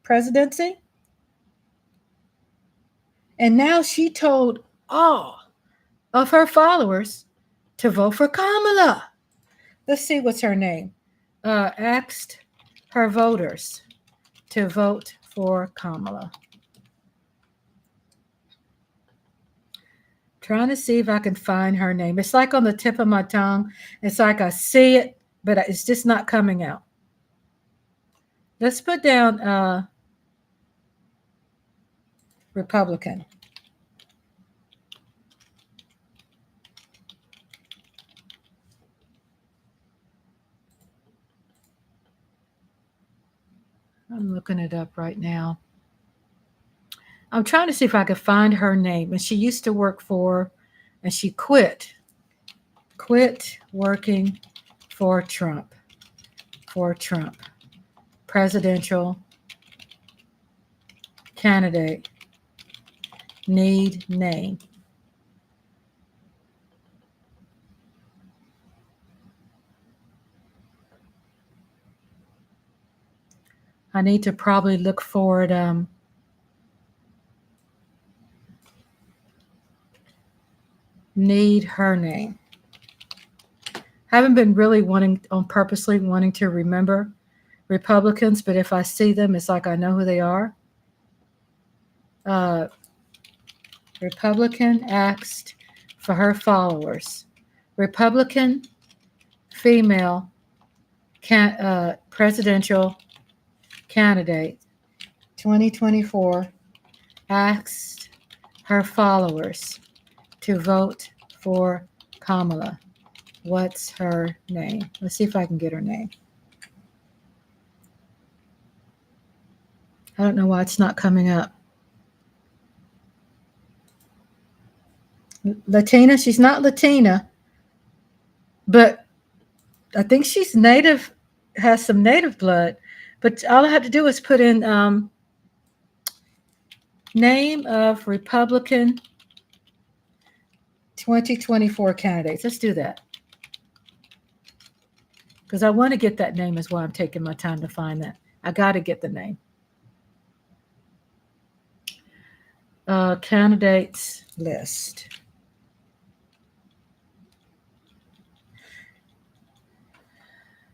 presidency, and now she told all of her followers to vote for Kamala. Let's see what's her name. Asked her voters to vote for Kamala. Trying to see if I can find her name. It's like on the tip of my tongue. It's like I see it, but it's just not coming out. Let's put down Republican. I'm looking it up right now. I'm trying to see if I could find her name. And she used to work for, and she quit working for Trump, presidential candidate, need name. I need to probably look for it. Need her name. Haven't been really purposely wanting to remember Republicans, but if I see them, it's like I know who they are. Republican asked for her followers. Republican female presidential candidate 2024 asked her followers to vote for Kamala. What's her name? Let's see if I can get her name. I don't know why it's not coming up. Latina, she's not Latina, but I think she's native, has some native blood. But all I have to do is put in name of Republican 2024 candidates. Let's do that. Because I want to get that name is why I'm taking my time to find that. I got to get the name. Candidates list.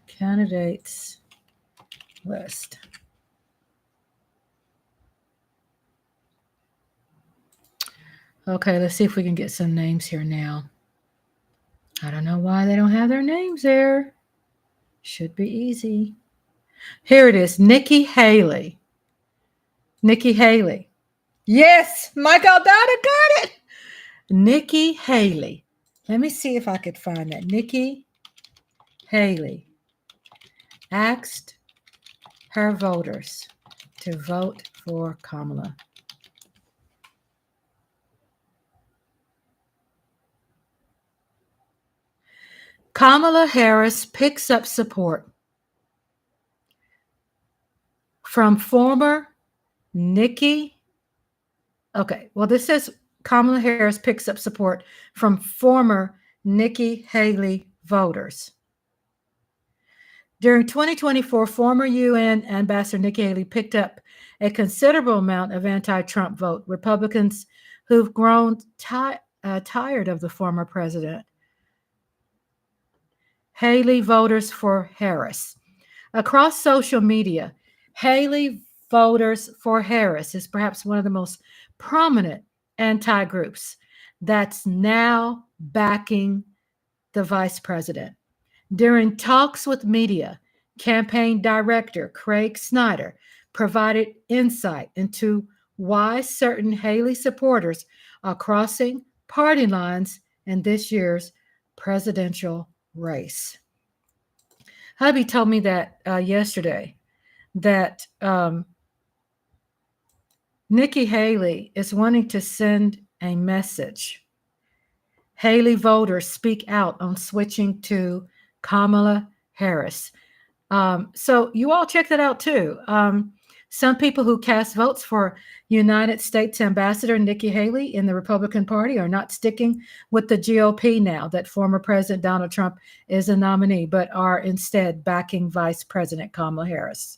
Candidates list. Okay, let's see if we can get some names here now. I don't know why they don't have their names there. Should be easy. Here it is. Nikki Haley. Nikki Haley. Yes, Michael Dada got it. Nikki Haley. Let me see if I could find that. Nikki Haley asked her voters to vote for Kamala. Kamala Harris picks up support from former Nikki. Okay, well, this says Kamala Harris picks up support from former Nikki Haley voters. During 2024, former UN Ambassador Nikki Haley picked up a considerable amount of anti-Trump vote. Republicans who've grown tired of the former president. Haley voters for Harris. Across social media, Haley voters for Harris is perhaps one of the most prominent anti-groups. that's now backing the vice president. During talks with media, campaign director Craig Snyder provided insight into why certain Haley supporters are crossing party lines in this year's presidential race. Hubby told me that yesterday, that Nikki Haley is wanting to send a message. Haley voters speak out on switching to Kamala Harris. So you all check that out too. Some people who cast votes for United States Ambassador Nikki Haley in the Republican Party are not sticking with the GOP now that former President Donald Trump is a nominee, but are instead backing Vice President Kamala Harris.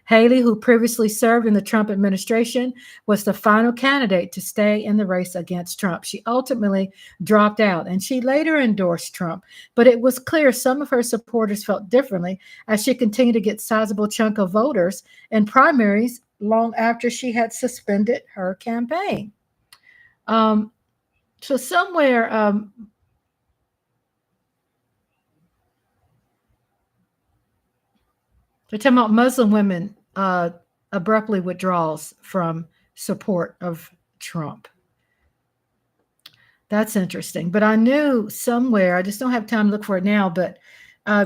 Haley, who previously served in the Trump administration, was the final candidate to stay in the race against Trump. She ultimately dropped out, and she later endorsed Trump. But it was clear some of her supporters felt differently as she continued to get a sizable chunk of voters in primaries long after she had suspended her campaign. So somewhere... they're talking about Muslim women abruptly withdraws from support of Trump. That's interesting. But I knew somewhere, I just don't have time to look for it now, but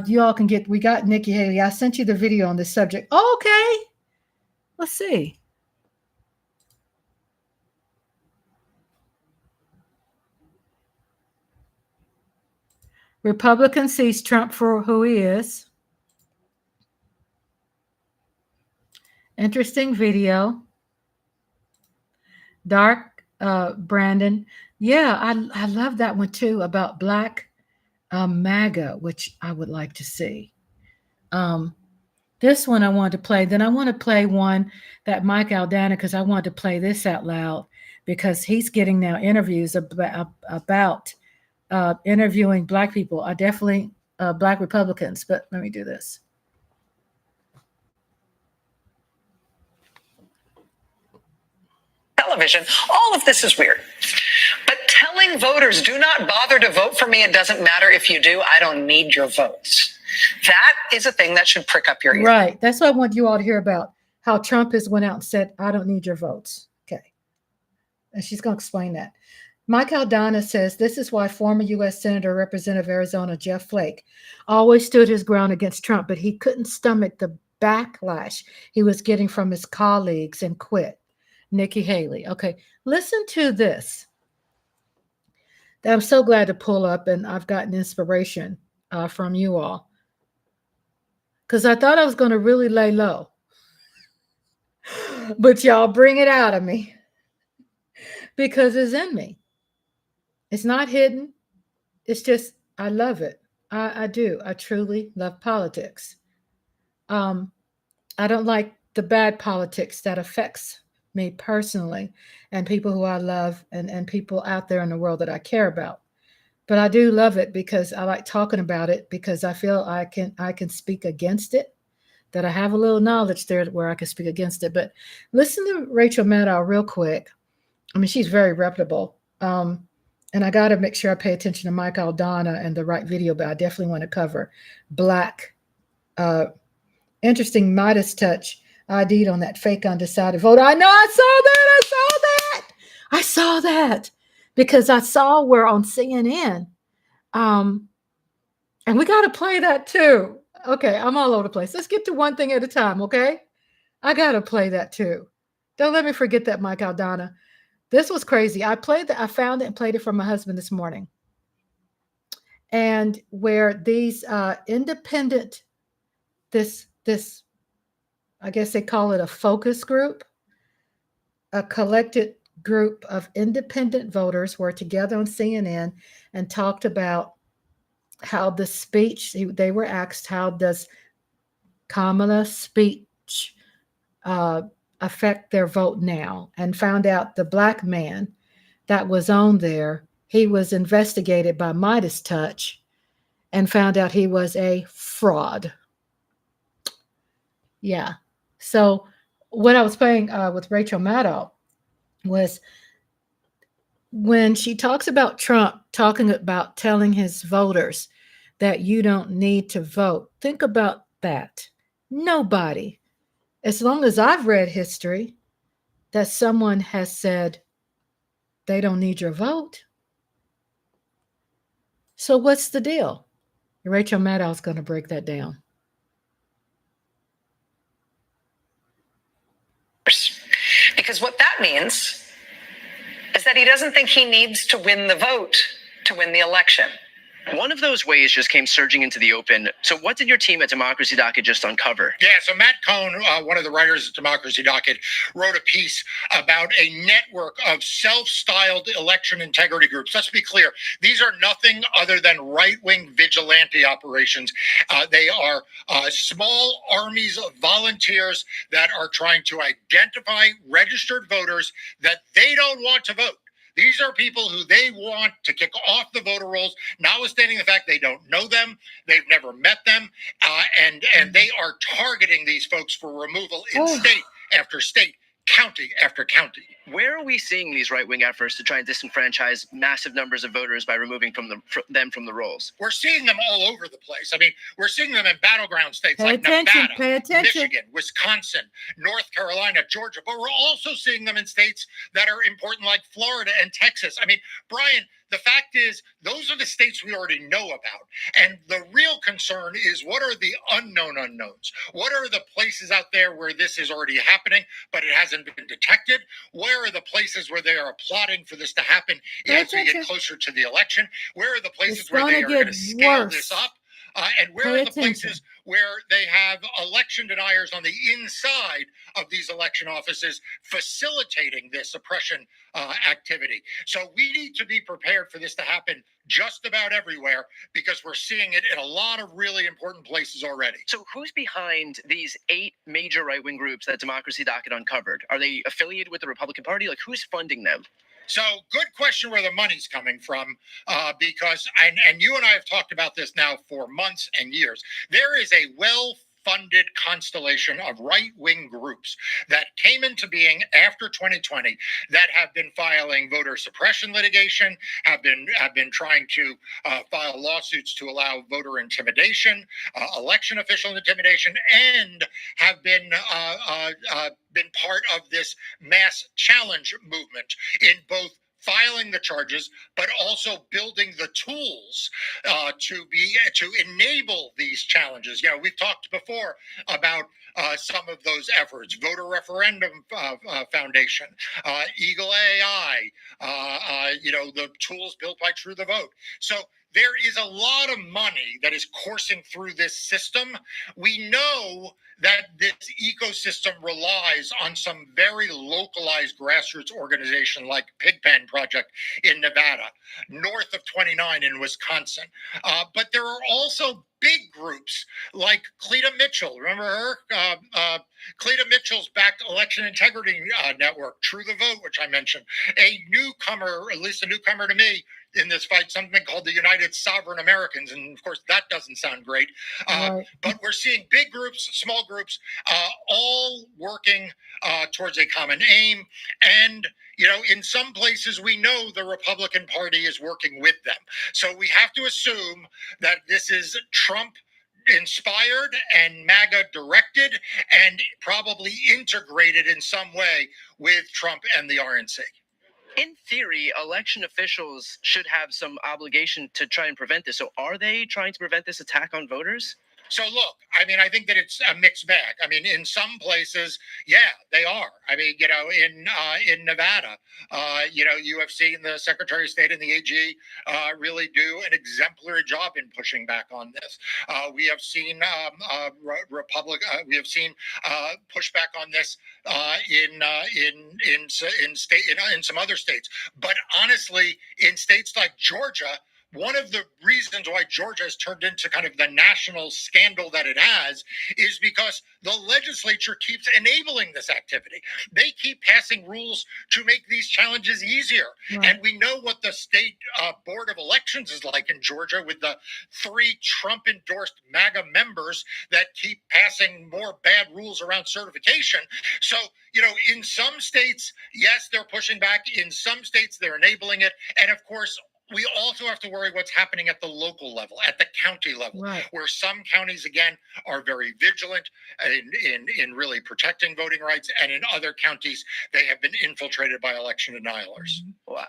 you all can get, we got Nikki Haley. I sent you the video on this subject. Okay. Let's see. Republican sees Trump for who he is. Interesting video. Dark Brandon. Yeah, I love that one too, about Black MAGA, which I would like to see. This one I wanted to play. Then I want to play one that Mike Aldana, because I wanted to play this out loud because he's getting now interviews about interviewing Black people. I definitely Black Republicans, but let me do this. Television, all of this is weird. But telling voters, do not bother to vote for me, it doesn't matter if you do, I don't need your votes. That is a thing that should prick up your ear. Right. That's what I want you all to hear about, how Trump has went out and said, I don't need your votes. Okay. And she's going to explain that. Mike Aldana says, this is why former U.S. Senator Representative Arizona Jeff Flake always stood his ground against Trump, but he couldn't stomach the backlash he was getting from his colleagues and quit. Nikki Haley. Okay, listen to this. That I'm so glad to pull up, and I've gotten inspiration from you all, because I thought I was going to really lay low, but y'all bring it out of me because it's in me. It's not hidden. It's just, I love it. I do. I truly love politics. I don't like the bad politics that affects me personally and people who I love and people out there in the world that I care about. But I do love it because I like talking about it, because I feel I can speak against it, that I have a little knowledge there where I can speak against it. But listen to Rachel Maddow real quick. I mean, she's very reputable. And I got to make sure I pay attention to Mike Aldana and the right video, but I definitely want to cover Black, interesting Midas touch. ID'd on that fake undecided vote. I know, I saw that because I saw we're on CNN. And we got to play that too. Okay, I'm all over the place. Let's get to one thing at a time, okay? I got to play that too. Don't let me forget that, Mike Aldana. This was crazy. I found it and played it for my husband this morning. And where these independent, this I guess they call it a focus group, a collected group of independent voters were together on CNN and talked about how the speech, they were asked, how does Kamala's speech affect their vote now? And found out the Black man that was on there, he was investigated by Midas Touch and found out he was a fraud. Yeah. So what I was playing with Rachel Maddow was when she talks about Trump talking about telling his voters that you don't need to vote, think about that. Nobody, as long as I've read history, that someone has said they don't need your vote. So what's the deal? Rachel Maddow's going to break that down. Because what that means is that he doesn't think he needs to win the vote to win the election. One of those ways just came surging into the open. So what did your team at Democracy Docket just uncover? Yeah, so Matt Cohn, one of the writers at Democracy Docket, wrote a piece about a network of self-styled election integrity groups. Let's be clear. These are nothing other than right-wing vigilante operations. They are small armies of volunteers that are trying to identify registered voters that they don't want to vote. These are people who they want to kick off the voter rolls, notwithstanding the fact they don't know them, they've never met them, and they are targeting these folks for removal in state after state, county after county. Where are we seeing these right-wing efforts to try and disenfranchise massive numbers of voters by removing them from the rolls? We're seeing them all over the place. I mean, we're seeing them in battleground states Pay like attention, pay Nevada, attention. Michigan, Wisconsin, North Carolina, Georgia. But we're also seeing them in states that are important like Florida and Texas. I mean, Brian, the fact is, those are the states we already know about. And the real concern is, what are the unknown unknowns? What are the places out there where this is already happening, but it hasn't been detected? Where are the places where they are plotting for this to happen as we get closer to the election? Where are the places where they are going to scale this up? And where are the places where they have election deniers on the inside of these election offices facilitating this oppression activity? So we need to be prepared for this to happen just about everywhere, because we're seeing it in a lot of really important places already. So who's behind these 8 major right-wing groups that Democracy Docket uncovered? Are they affiliated with the Republican Party? Like, who's funding them? So good question where the money's coming from, because, and you and I have talked about this now for months and years, there is a well-funded constellation of right-wing groups that came into being after 2020 that have been filing voter suppression litigation, have been trying to file lawsuits to allow voter intimidation, election official intimidation, and have been part of this mass challenge movement in both filing the charges, but also building the tools to enable these challenges. You know, we've talked before about some of those efforts: Voter Referendum Foundation, Eagle AI, the tools built by True the Vote. So there is a lot of money that is coursing through this system. We know that this ecosystem relies on some very localized grassroots organization like Pigpen Project in Nevada, north of 29 in Wisconsin. But there are also big groups like Cleta Mitchell. Remember her? Cleta Mitchell's backed Election Integrity Network, True the Vote, which I mentioned. A newcomer, at least a newcomer to me, in this fight, something called the United Sovereign Americans. And of course, that doesn't sound great. But we're seeing big groups, small groups, all working towards a common aim. And, in some places, we know the Republican Party is working with them. So we have to assume that this is Trump inspired and MAGA directed and probably integrated in some way with Trump and the RNC. In theory, election officials should have some obligation to try and prevent this. So are they trying to prevent this attack on voters? So look, I mean, I think that it's a mixed bag. I mean, in some places, yeah, they are. I mean, in Nevada, you have seen the Secretary of State and the AG really do an exemplary job in pushing back on this. We have seen pushback on this in some other states. But honestly, in states like Georgia, one of the reasons why Georgia has turned into kind of the national scandal that it has is because the legislature keeps enabling this activity. They keep passing rules to make these challenges easier. Right. And we know what the state board of elections is like in Georgia with the 3 Trump-endorsed MAGA members that keep passing more bad rules around certification. So, in some states, yes, they're pushing back. In some states, they're enabling it. And of course, we also have to worry what's happening at the local level, at the county level, Right. where some counties, again, are very vigilant in really protecting voting rights. And in other counties, they have been infiltrated by election denialers. Well,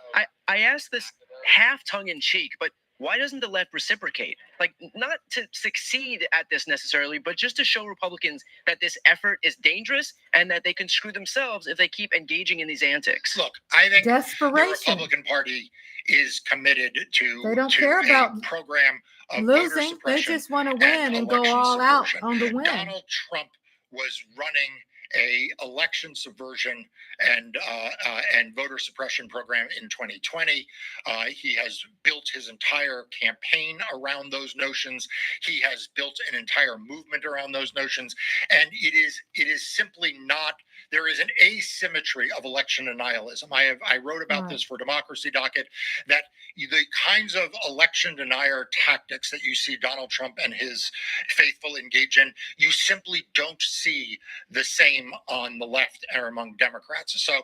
I asked this half tongue in cheek, but why doesn't the left reciprocate? Like, not to succeed at this necessarily, but just to show Republicans that this effort is dangerous and that they can screw themselves if they keep engaging in these antics. Look, I think the Desperation. Republican Party is committed to They don't to care a about program of voter losing. They suppression just want to win and go election all out subversion. on the win. Donald Trump was running a election subversion and voter suppression program in 2020. He has built his entire campaign around those notions. He has built an entire movement around those notions, and it is simply not. There is an asymmetry of election denialism. I wrote about Right. this for Democracy Docket, that the kinds of election denier tactics that you see Donald Trump and his faithful engage in, you simply don't see the same on the left or among Democrats. So,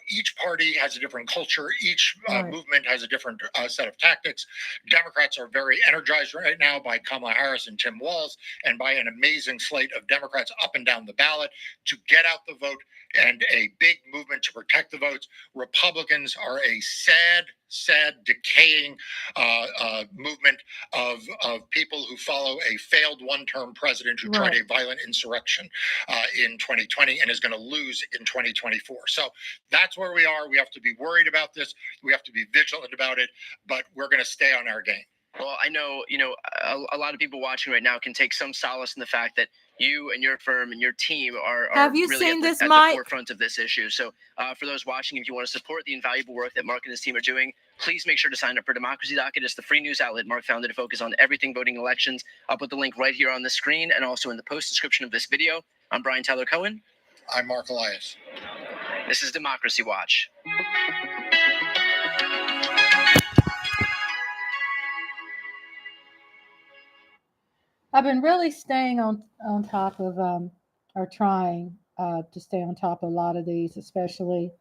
each party has a different culture. Each Right. movement has a different set of tactics. Democrats are very energized right now by Kamala Harris and Tim Walz and by an amazing slate of Democrats up and down the ballot to get out the vote and a big movement to protect the votes. Republicans are a sad, decaying movement of people who follow a failed one-term president who tried Right. a violent insurrection in 2020 and is going to lose in 2024. So that's where we are. We have to be worried about this. We have to be vigilant about it, but we're going to stay on our game. Well, I know, a lot of people watching right now can take some solace in the fact that you and your firm and your team are Have you really seen at the, this, at Mike? the forefront of this issue. So for those watching, if you want to support the invaluable work that Mark and his team are doing, please make sure to sign up for Democracy Docket. It's the free news outlet Mark founded to focus on everything voting elections. I'll put the link right here on the screen and also in the post description of this video. I'm Brian Tyler Cohen. I'm Mark Elias. This is Democracy Watch. I've been really staying on top of or trying to stay on top of a lot of these, especially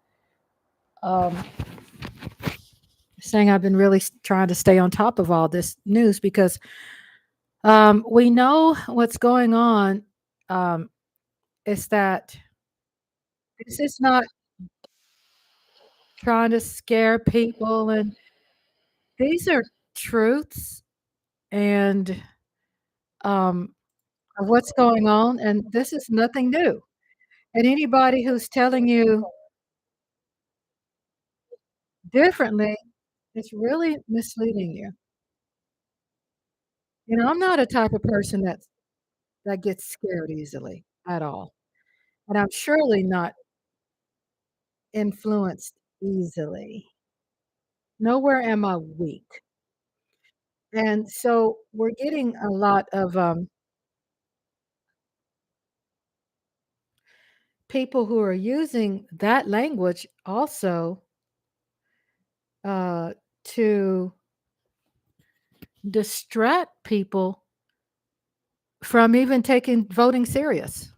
saying I've been really trying to stay on top of all this news because we know what's going on. Is that this is not trying to scare people, and these are truths and of what's going on, and this is nothing new. And anybody who's telling you differently is really misleading you. I'm not a type of person that gets scared easily at all. And I'm surely not influenced easily. Nowhere am I weak. And so we're getting a lot of people who are using that language also to distract people from even taking voting serious.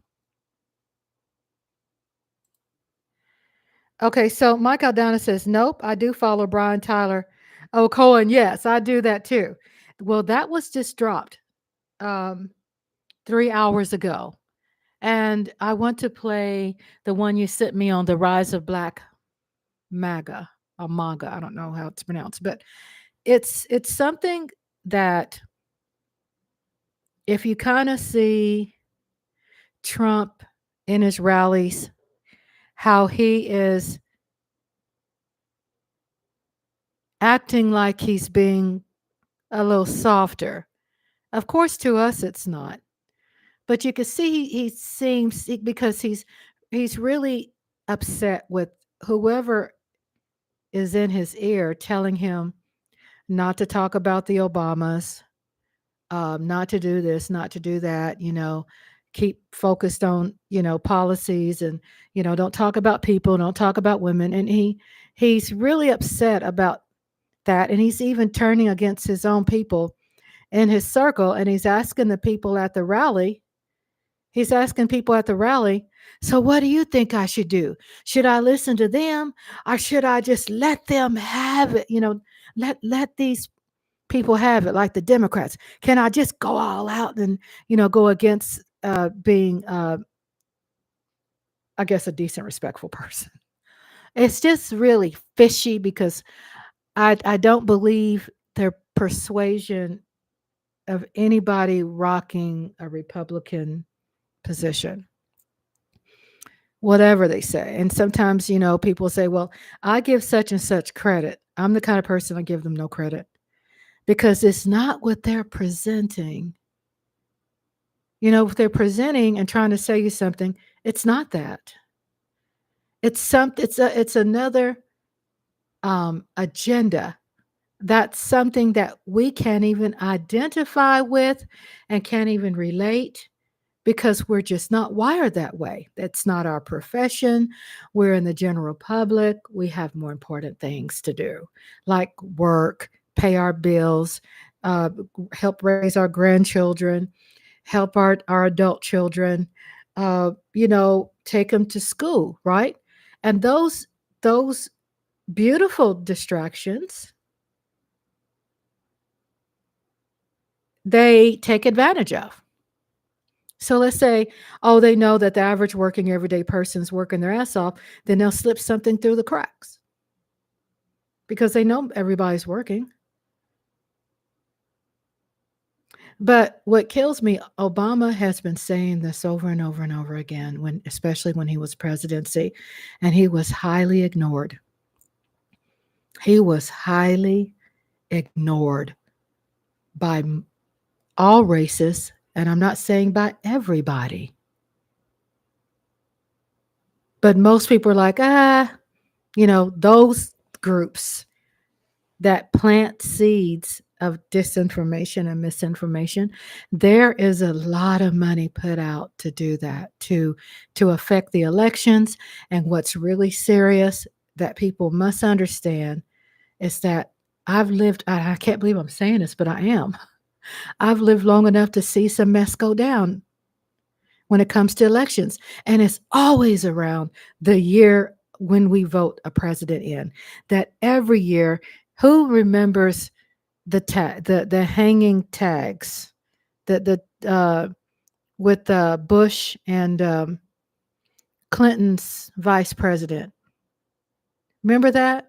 Okay, so Mike Aldana says, nope, I do follow Brian Tyler. Oh, Cohen, yes, I do that too. Well, that was just dropped 3 hours ago. And I want to play the one you sent me on the rise of Black MAGA, or MAGA. I don't know how it's pronounced, but it's something that if you kind of see Trump in his rallies, how he is acting like he's being a little softer. Of course, to us, it's not. But you can see he seems, because he's really upset with whoever is in his ear telling him not to talk about the Obamas, not to do this, not to do that, keep focused on, policies and, don't talk about people, don't talk about women. And he's really upset about that. And he's even turning against his own people in his circle. And he's asking the people at the rally, so what do you think I should do? Should I listen to them or should I just let them have it? Let these people have it like the Democrats. Can I just go all out and, go against being, I guess, a decent, respectful person? It's just really fishy because I don't believe their persuasion of anybody rocking a Republican position, whatever they say. And sometimes, people say, well, I give such and such credit. I'm the kind of person I give them no credit because it's not what they're presenting. If they're presenting and trying to sell you something, it's not that. It's another agenda. That's something that we can't even identify with and can't even relate because we're just not wired that way. That's not our profession. We're in the general public. We have more important things to do, like work, pay our bills, help raise our grandchildren, help our adult children, take them to school, right? And those beautiful distractions, they take advantage of. So let's say, oh, they know that the average working everyday person's working their ass off, then they'll slip something through the cracks because they know everybody's working. But what kills me, Obama has been saying this over and over and over again, especially when he was presidency, and he was highly ignored. He was highly ignored by all races, and I'm not saying by everybody. But most people are like, those groups that plant seeds of disinformation and misinformation, there is a lot of money put out to do that, to affect the elections. And what's really serious that people must understand is that I can't believe I'm saying this, but I am. I've lived long enough to see some mess go down when it comes to elections. And it's always around the year when we vote a president in. That every year, who remembers the hanging tags, with Bush and Clinton's vice president? Remember that?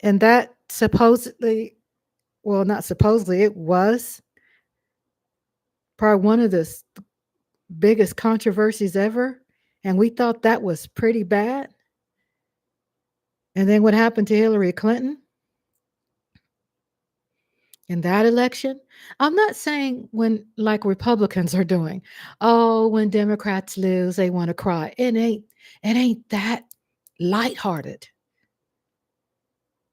And that supposedly, well, not supposedly, it was probably one of the biggest controversies ever. And we thought that was pretty bad. And then what happened to Hillary Clinton in that election? I'm not saying when, like Republicans are doing, oh, when Democrats lose, they want to cry. It ain't that lighthearted.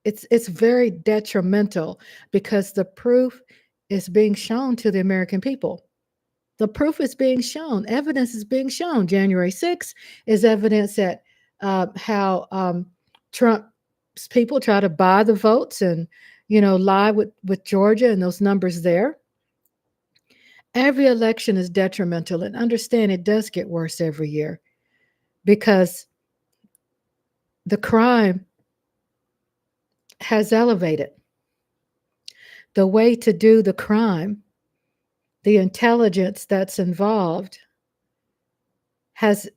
It's very detrimental because the proof is being shown to the American people. The proof is being shown. Evidence is being shown. January 6th is evidence that how Trump's people try to buy the votes and, lie with Georgia and those numbers there. Every election is detrimental, and understand it does get worse every year because the crime has elevated. The way to do the crime, the intelligence that's involved has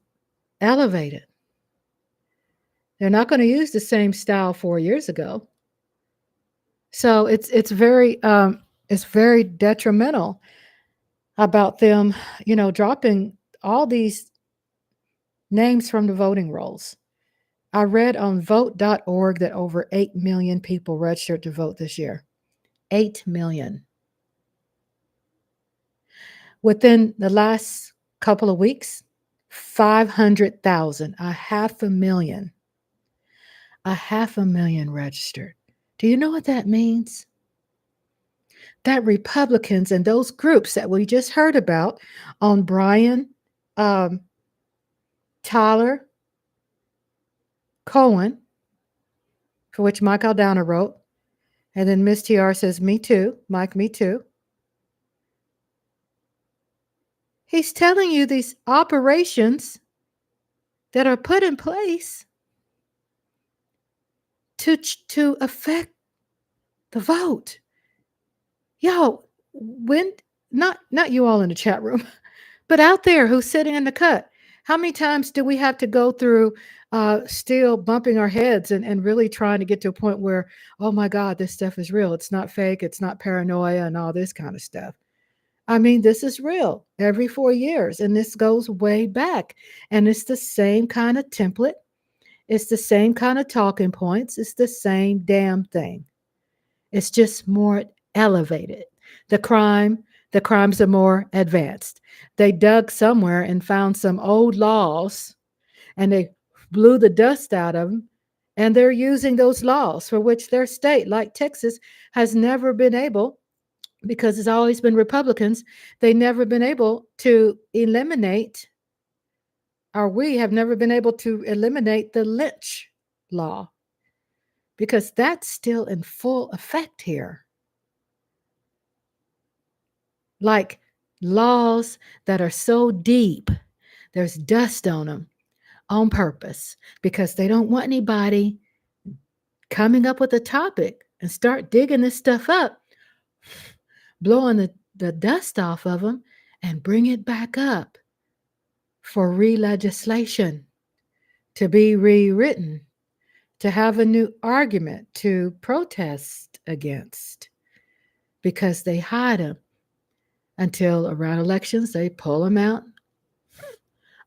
elevated. They're not going to use the same style 4 years ago. So it's very detrimental about them, dropping all these names from the voting rolls. I read on vote.org that over 8 million people registered to vote this year. 8 million. Within the last couple of weeks, 500,000, 500,000. 500,000 registered. Do you know what that means? That Republicans and those groups that we just heard about on Brian Tyler Cohen, for which Mike Aldana wrote, and then Miss TR says, me too, Mike, me too. He's telling you these operations that are put in place to affect the vote. Yo, when not you all in the chat room, but out there who's sitting in the cut, how many times do we have to go through still bumping our heads and really trying to get to a point where, oh my God, this stuff is real. It's not fake. It's not paranoia and all this kind of stuff. I mean, this is real every 4 years, and this goes way back. And it's the same kind of template. It's the same kind of talking points. It's the same damn thing. It's just more elevated. The crimes are more advanced. They dug somewhere and found some old laws, and they blew the dust out of them, and they're using those laws for which their state, like Texas, has never been able, because it's always been Republicans, they've never been able to eliminate, or we have never been able to eliminate the lynch law, because that's still in full effect here. Like laws that are so deep, there's dust on them on purpose, because they don't want anybody coming up with a topic and start digging this stuff up, blowing the dust off of them and bring it back up for re-legislation, to be rewritten, to have a new argument to protest against, because they hide them until around elections. They pull them out,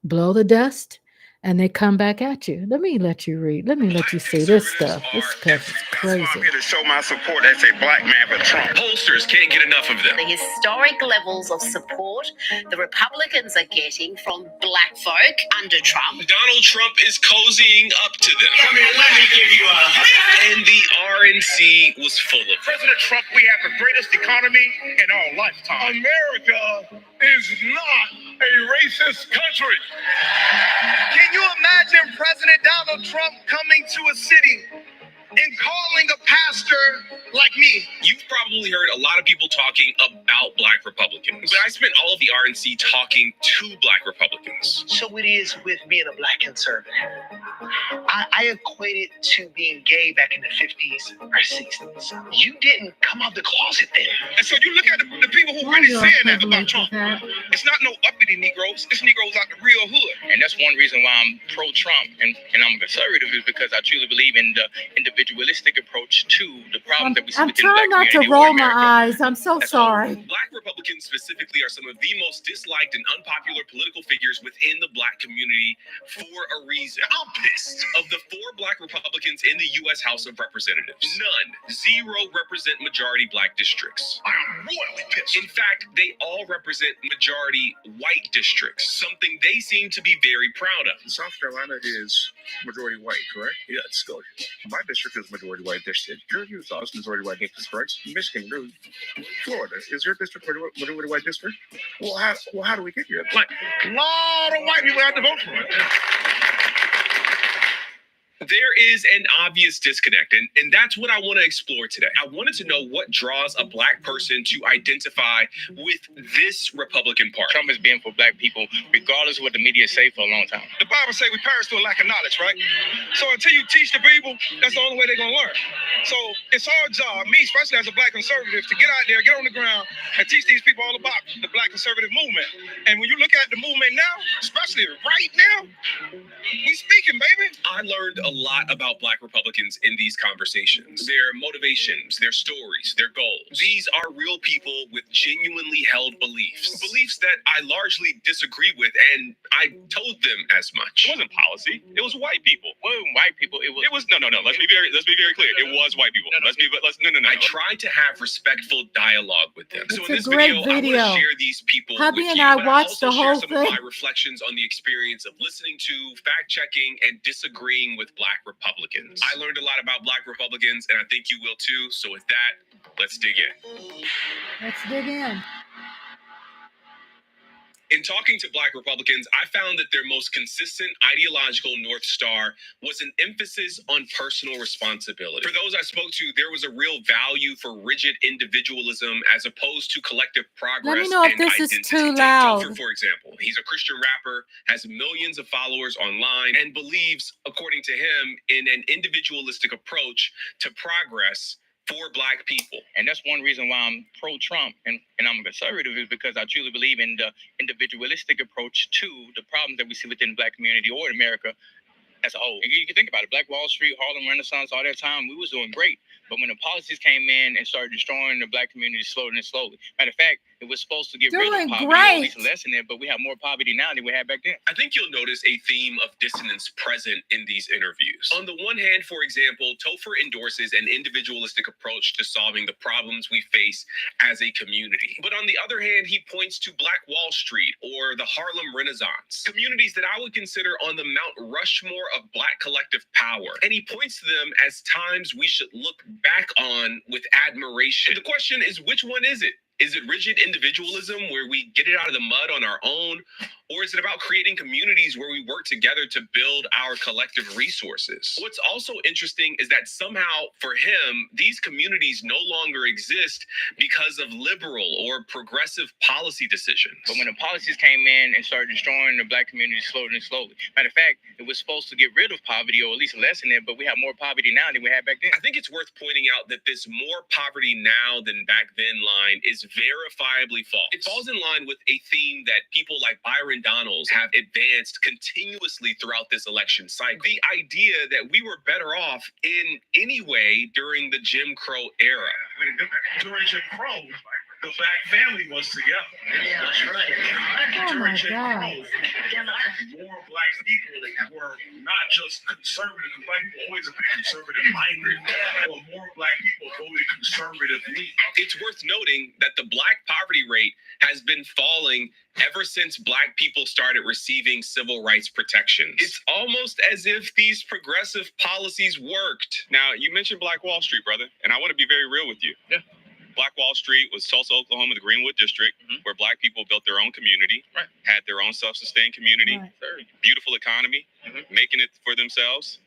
blow the dust, and they come back at you. Let me let you read. Let me let you see this stuff. This stuff is crazy. I'm here to show my support as a black man for Trump. Pollsters can't get enough of them. The historic levels of support the Republicans are getting from black folk under Trump. Donald Trump is cozying up to them. Let me give you a... And the RNC was full of President Trump, we have the greatest economy in our lifetime. America is not a racist country. Can you imagine President Donald Trump coming to a city and calling a pastor like me? You've probably heard a lot of people talking about black Republicans, but I spent all of the RNC talking to black Republicans. So it is with being a black conservative. I equate it to being gay back in the 50s or 60s. You didn't come out the closet then. And so you look at the people who really saying that about Trump. It's not no uppity Negroes. It's Negroes out the real hood. And that's one reason why I'm pro-Trump and I'm a conservative, is because I truly believe in the individualistic approach to the problems that we see I'm within the trying black not to community. roll my eyes. I'm so sorry. Black Republicans specifically are some of the most disliked and unpopular political figures within the black community for a reason. I'm pissed. Of the 4 black Republicans in the U.S. House of Representatives, zero represent majority black districts. I'm royally pissed. In fact, they all represent majority white districts, something they seem to be very proud of. South Carolina is majority white, correct? Yeah, it's still. My district is majority white district. Your Utah is majority white district, correct? Michigan, Florida, is your district majority white district? Well, how do we get here? Like, a lot of white people have to vote for it. There is an obvious disconnect, and that's what I want to explore today. I wanted to know what draws a black person to identify with this Republican Party. Trump has been for black people, regardless of what the media say, for a long time. The Bible says we perish through a lack of knowledge, right? So until you teach the people, that's the only way they're going to learn. So it's our job, me especially as a black conservative, to get out there, get on the ground, and teach these people all about the black conservative movement. And when you look at the movement now, especially right now, we speaking, baby. I learned a lot about black Republicans in these conversations. Their motivations, their stories, their goals. These are real people with genuinely held beliefs. Beliefs that I largely disagree with, and I told them as much. It wasn't policy. It was white people. It wasn't white people. It was no. Let's be very clear. It was white people. No. I tried to have respectful dialogue with them. So in It's this a great video, I want video. to share these people Hubby with and you, I but watched also the share whole some thing. of my reflections on the experience of listening to, fact checking, and disagreeing with Black Republicans. I learned a lot about Black Republicans, and I think you will too. So with that, let's dig in. Let's dig in. In talking to Black Republicans, I found that their most consistent ideological North Star was an emphasis on personal responsibility. For those I spoke to, there was a real value for rigid individualism as opposed to collective progress. Let me know if and this identity. is too Take loud. Topher, for example. He's a Christian rapper, has millions of followers online, and believes, according to him, in an individualistic approach to progress for Black people. And that's one reason why I'm pro-Trump and I'm a conservative, is because I truly believe in the individualistic approach to the problems that we see within the Black community or America as a whole. And you can think about it, Black Wall Street, Harlem Renaissance, all that time, we was doing great. But when the policies came in and started destroying the Black community slowly and slowly, matter of fact, it was supposed to get rid of poverty, or at least lessen it, but we have more poverty now than we had back then. I think you'll notice a theme of dissonance present in these interviews. On the one hand, for example, Topher endorses an individualistic approach to solving the problems we face as a community. But on the other hand, he points to Black Wall Street or the Harlem Renaissance, communities that I would consider on the Mount Rushmore of Black collective power. And he points to them as times we should look back on with admiration. The question is, which one is it? Is it rigid individualism where we get it out of the mud on our own? Or is it about creating communities where we work together to build our collective resources? What's also interesting is that somehow for him, these communities no longer exist because of liberal or progressive policy decisions. But when the policies came in and started destroying the Black community slowly and slowly, matter of fact, it was supposed to get rid of poverty or at least lessen it, but we have more poverty now than we had back then. I think it's worth pointing out that this more poverty now than back then line is verifiably false. It falls in line with a theme that people like Byron Donalds have advanced continuously throughout this election cycle. The idea that we were better off in any way during the Jim Crow era. During Jim Crow, the Black family was together. Yeah, that's right. During Jim Crow, more Black people were not just conservative, because Black people always have been conservative minded, but more Black people voted conservatively. It's worth noting that the Black poverty rate has been falling ever since Black people started receiving civil rights protections. It's almost as if these progressive policies worked. Now, you mentioned Black Wall Street, brother, and I want to be very real with you. Yeah. Black Wall Street was Tulsa, Oklahoma, the Greenwood District, where Black people built their own community, had their own self-sustained community, beautiful economy, making it for themselves,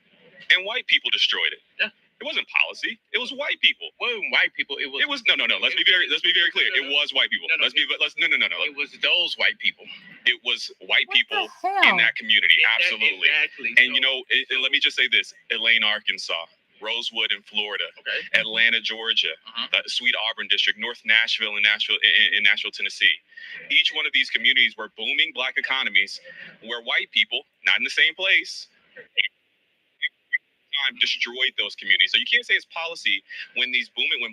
and white people destroyed it. Yeah. It wasn't policy. It was white people. Well, white people. It was no. Let's be very clear. It was white people. No. It was those white people. It was white people hell? in that community. Absolutely. Exactly. And let me just say this: Elaine, Arkansas, Rosewood in Florida, Atlanta, Georgia, the Sweet Auburn District, North Nashville, and Nashville, Tennessee. Each one of these communities were booming Black economies, where white people, not in the same place, destroyed those communities. So you can't say it's policy when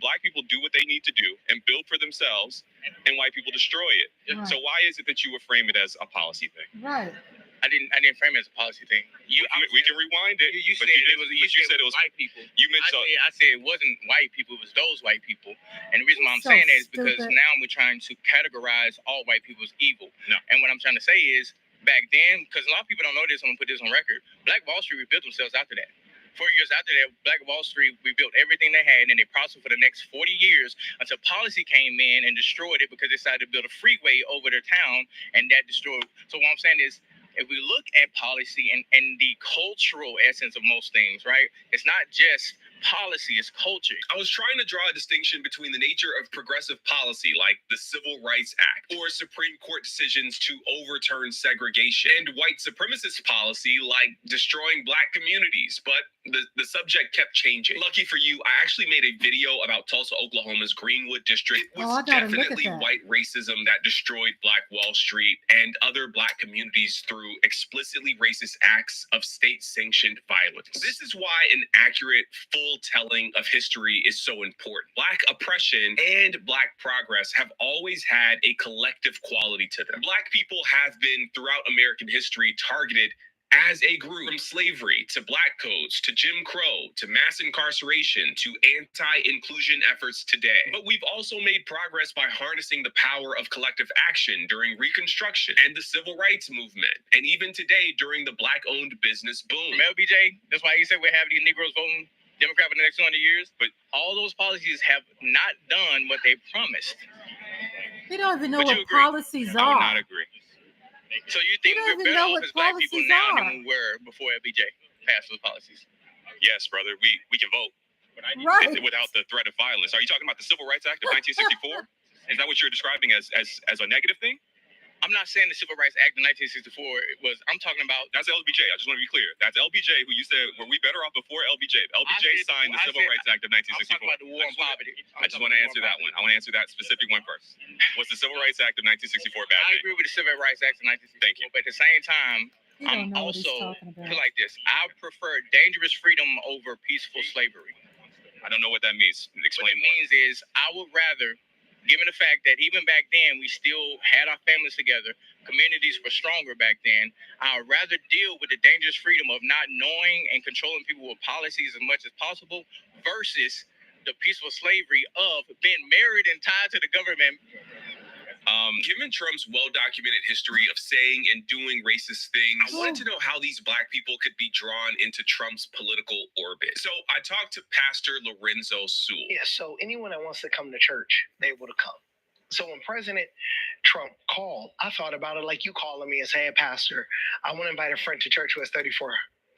Black people do what they need to do and build for themselves, and white people destroy it. Right. So why is it that you would frame it as a policy thing? Right. I didn't frame it as a policy thing. We can rewind it. You said it was white people. You meant I said it wasn't white people. It was those white people. And the reason why I'm So saying that is because stupid. now we're trying to categorize all white people as evil. No. And what I'm trying to say is back then, because a lot of people don't know this, I'm gonna put this on record. Black Wall Street rebuilt themselves after that. 4 years after that, Black Wall Street rebuilt everything they had, and they prospered for the next 40 years until policy came in and destroyed it because they decided to build a freeway over their town, and that destroyed. So what I'm saying is, if we look at policy and the cultural essence of most things, right? It's not just policy, it's culture. I was trying to draw a distinction between the nature of progressive policy, like the Civil Rights Act, or Supreme Court decisions to overturn segregation, and white supremacist policy, like destroying Black communities. But the subject kept changing. Lucky for you, I actually made a video about Tulsa, Oklahoma's Greenwood District. It was definitely white racism that destroyed Black Wall Street and other Black communities through explicitly racist acts of state-sanctioned violence. This is why an accurate, full telling of history is so important. Black oppression and Black progress have always had a collective quality to them. Black people have been, throughout American history, targeted as a group, from slavery to black codes to Jim Crow to mass incarceration to anti-inclusion efforts today. But we've also made progress by harnessing the power of collective action during Reconstruction and the Civil Rights Movement, and even today during the black-owned business boom. From LBJ, that's why you say we're having these Negroes voting Democrat for the next 200 years. But all those policies have not done what they promised. We don't even know Would you what agree? policies I would are. not agree. So you think don't we're even better know off what as black people policies now are. than we were before LBJ passed those policies? Yes, brother, we can vote. Right. Without the threat of violence. Are you talking about the Civil Rights Act of 1964? Is that what you're describing as a negative thing? I'm not saying the Civil Rights Act of 1964 was. I'm talking about. That's LBJ. I just want to be clear. That's LBJ who you said, were we better off before LBJ? LBJ signed the Civil Rights Act of 1964. I'm talking about the war on poverty. I just want to answer that one. I want to answer that specific one first. Was the Civil Rights Act of 1964 bad I thing? agree with the Civil Rights Act of 1964. Thank you. But at the same time, You don't I'm know what he's also talking about. feel like this. I prefer dangerous freedom over peaceful slavery. I don't know what that means. What Explain it more. means is I would rather, given the fact that even back then we still had our families together, communities were stronger back then, I would rather deal with the dangerous freedom of not knowing and controlling people with policies as much as possible versus the peaceful slavery of being married and tied to the government. Given Trump's well-documented history of saying and doing racist things, I wanted to know how these black people could be drawn into Trump's political orbit. So I talked to Pastor Lorenzo Sewell. Yeah, so anyone that wants to come to church, they're able to come. So when President Trump called, I thought about it like you calling me and saying, hey, Pastor, I want to invite a friend to church who has 34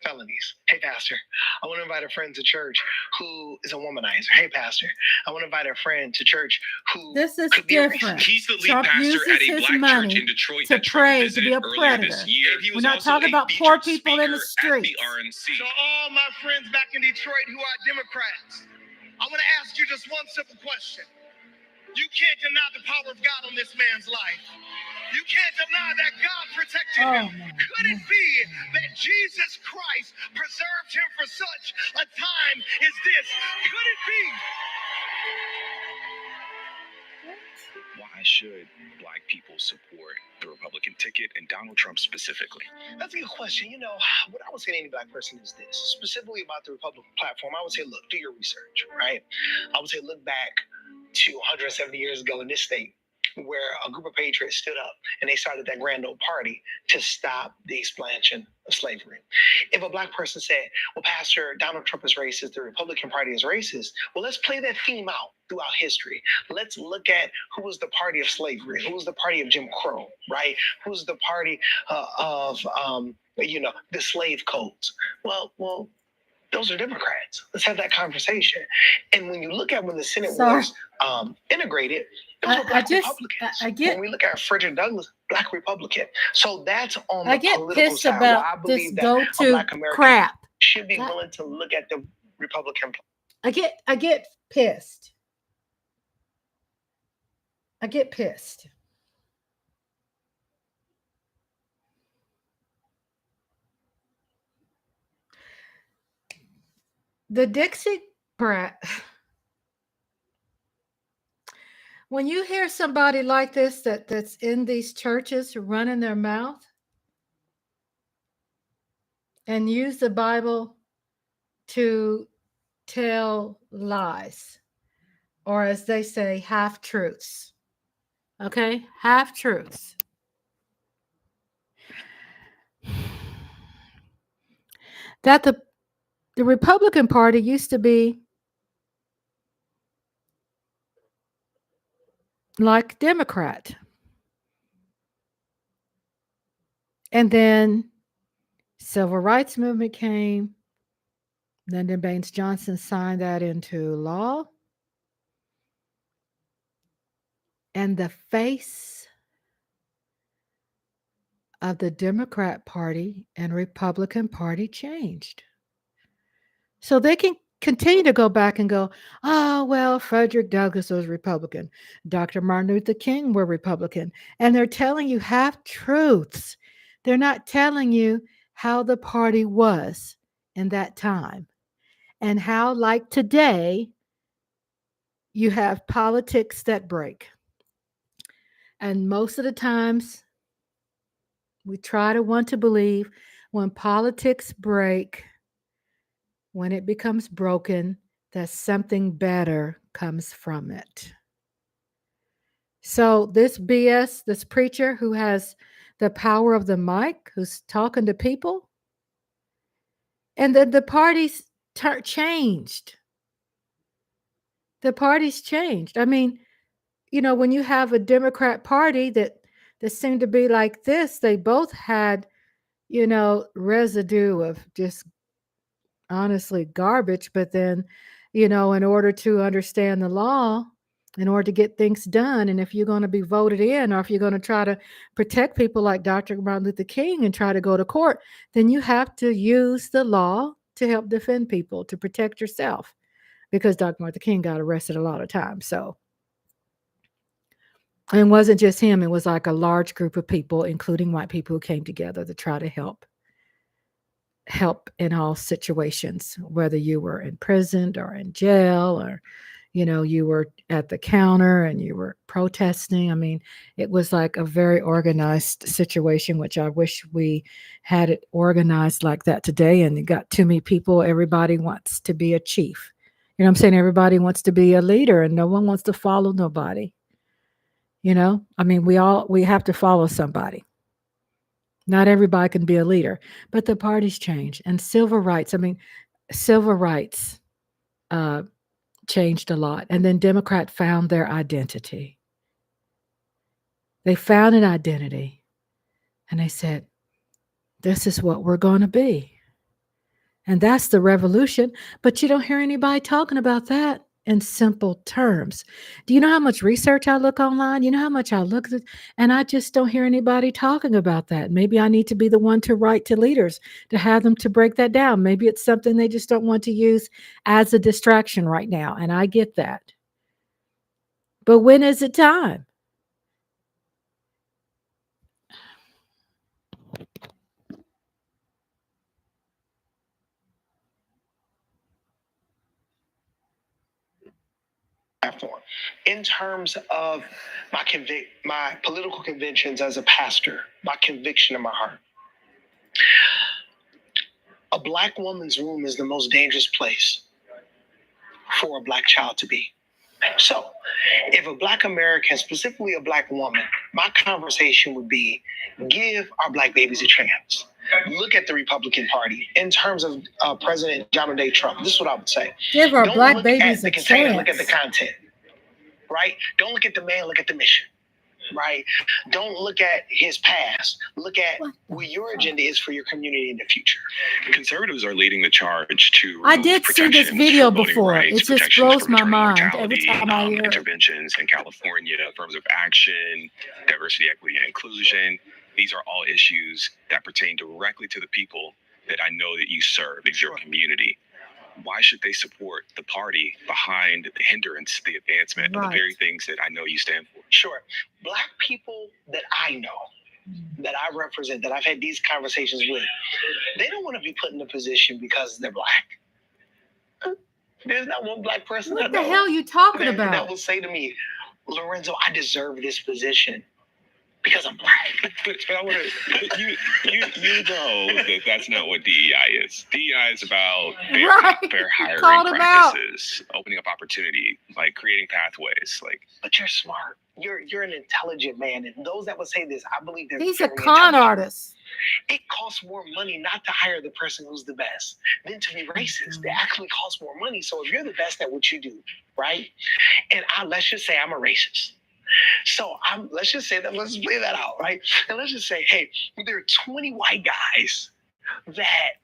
felonies. Hey, Pastor, I want to invite a friend to church who is a womanizer. Hey, Pastor, I want to invite a friend to church who This is could be a different. racist. He's the lead Trump pastor uses at a his black money church in Detroit to that Trump pray, to visited be a earlier predator. this year. He We're was not also talking a about poor featured people in the speaker at streets. the RNC. So all my friends back in Detroit who are Democrats, I want to ask you just one simple question. You can't deny the power of God on this man's life. You can't deny that God protected him. Could it be that Jesus Christ preserved him for such a time as this? Could it be? Why should black people support the Republican ticket and Donald Trump specifically? That's a good question. You know, what I would say to any black person is this, specifically about the Republican platform. I would say, look, do your research, right? I would say, look back to 170 years ago in this state, where a group of patriots stood up and they started that grand old party to stop the expansion of slavery. If a black person said, well, Pastor, Donald Trump is racist, the Republican Party is racist, well, let's play that theme out throughout history. Let's look at who was the party of slavery, who was the party of Jim Crow, right? Who's the party of the slave codes? Well, those are Democrats. Let's have that conversation. And when you look at when the Senate was integrated, those were black Republicans. When we look at Frederick Douglass, black Republican. So that's on the political pissed side. about I believe this that go-to black Americans crap. should be willing to look at the Republican. I get pissed. I get pissed. The Dixie Brat. When you hear somebody like this that's in these churches running their mouth and use the Bible to tell lies, or as they say, half-truths. Okay? Half-truths. That the Republican Party used to be like Democrat. And then Civil Rights Movement came. Lyndon Baines Johnson signed that into law. And the face of the Democrat Party and Republican Party changed. So they can continue to go back and go, oh, well, Frederick Douglass was Republican. Dr. Martin Luther King were Republican. And they're telling you half-truths. They're not telling you how the party was in that time. And how, like today, you have politics that break. And most of the times, we try to want to believe, when politics break, when it becomes broken, that something better comes from it. So this BS, this preacher who has the power of the mic, who's talking to people, and then the parties changed. The parties changed. I mean, when you have a Democrat Party that seemed to be like this, they both had, residue of just honestly garbage. But then, in order to understand the law, in order to get things done, and if you're going to be voted in, or if you're going to try to protect people like Dr. Martin Luther King and try to go to court, then you have to use the law to help defend people, to protect yourself, because Dr. Martin Luther King got arrested a lot of times. So, and it wasn't just him, it was like a large group of people, including white people, who came together to try to help in all situations, whether you were imprisoned or in jail, or you were at the counter and you were protesting. I mean, it was like a very organized situation, which I wish we had it organized like that today. And you got too many people. Everybody wants to be a chief. You know what I'm saying? Everybody wants to be a leader, and no one wants to follow nobody. I mean, we have to follow somebody. Not everybody can be a leader, but the parties change. And civil rights changed a lot. And then Democrats found their identity. They found an identity, and they said, this is what we're going to be. And that's the revolution. But you don't hear anybody talking about that in simple terms. Do you know how much research I look online? You know how much I look at, and I just don't hear anybody talking about that. Maybe I need to be the one to write to leaders to have them to break that down. Maybe it's something they just don't want to use as a distraction right now. And I get that. But when is it time? Platform. In terms of my political convictions as a pastor, my conviction in my heart, a black woman's womb is the most dangerous place for a black child to be. So, if a black American, specifically a black woman, my conversation would be, give our black babies a chance. Look at the Republican Party in terms of President Donald J. Trump. This is what I would say. Give our black babies a chance. Look at the content, right? Don't look at the man, look at the mission, right? Don't look at his past. Look at what your agenda is for your community in the future. Conservatives are leading the charge to I did see this video before. It just blows my mind every time I hear it. Interventions in California, affirmative action, diversity, equity, and inclusion. These are all issues that pertain directly to the people that I know that you serve, is your community. Why should they support the party behind the hindrance, the advancement of the very things that I know you stand for? Sure. Black people that I know, that I represent, that I've had these conversations with, they don't want to be put in a position because they're black. There's not one black person what the hell are you talking about? That will say to me, Lorenzo, I deserve this position because I'm black. But I want to, you know that that's not what DEI is. DEI is about fair hiring practices, opening up opportunity, like creating pathways. But you're smart. You're an intelligent man, and those that would say this, I believe he's a con artist. It costs more money not to hire the person who's the best than to be racist. It actually costs more money. So if you're the best at what you do, right? And let's just say I'm a racist. So let's just say that, let's play that out, right? And let's just say, hey, there are 20 white guys that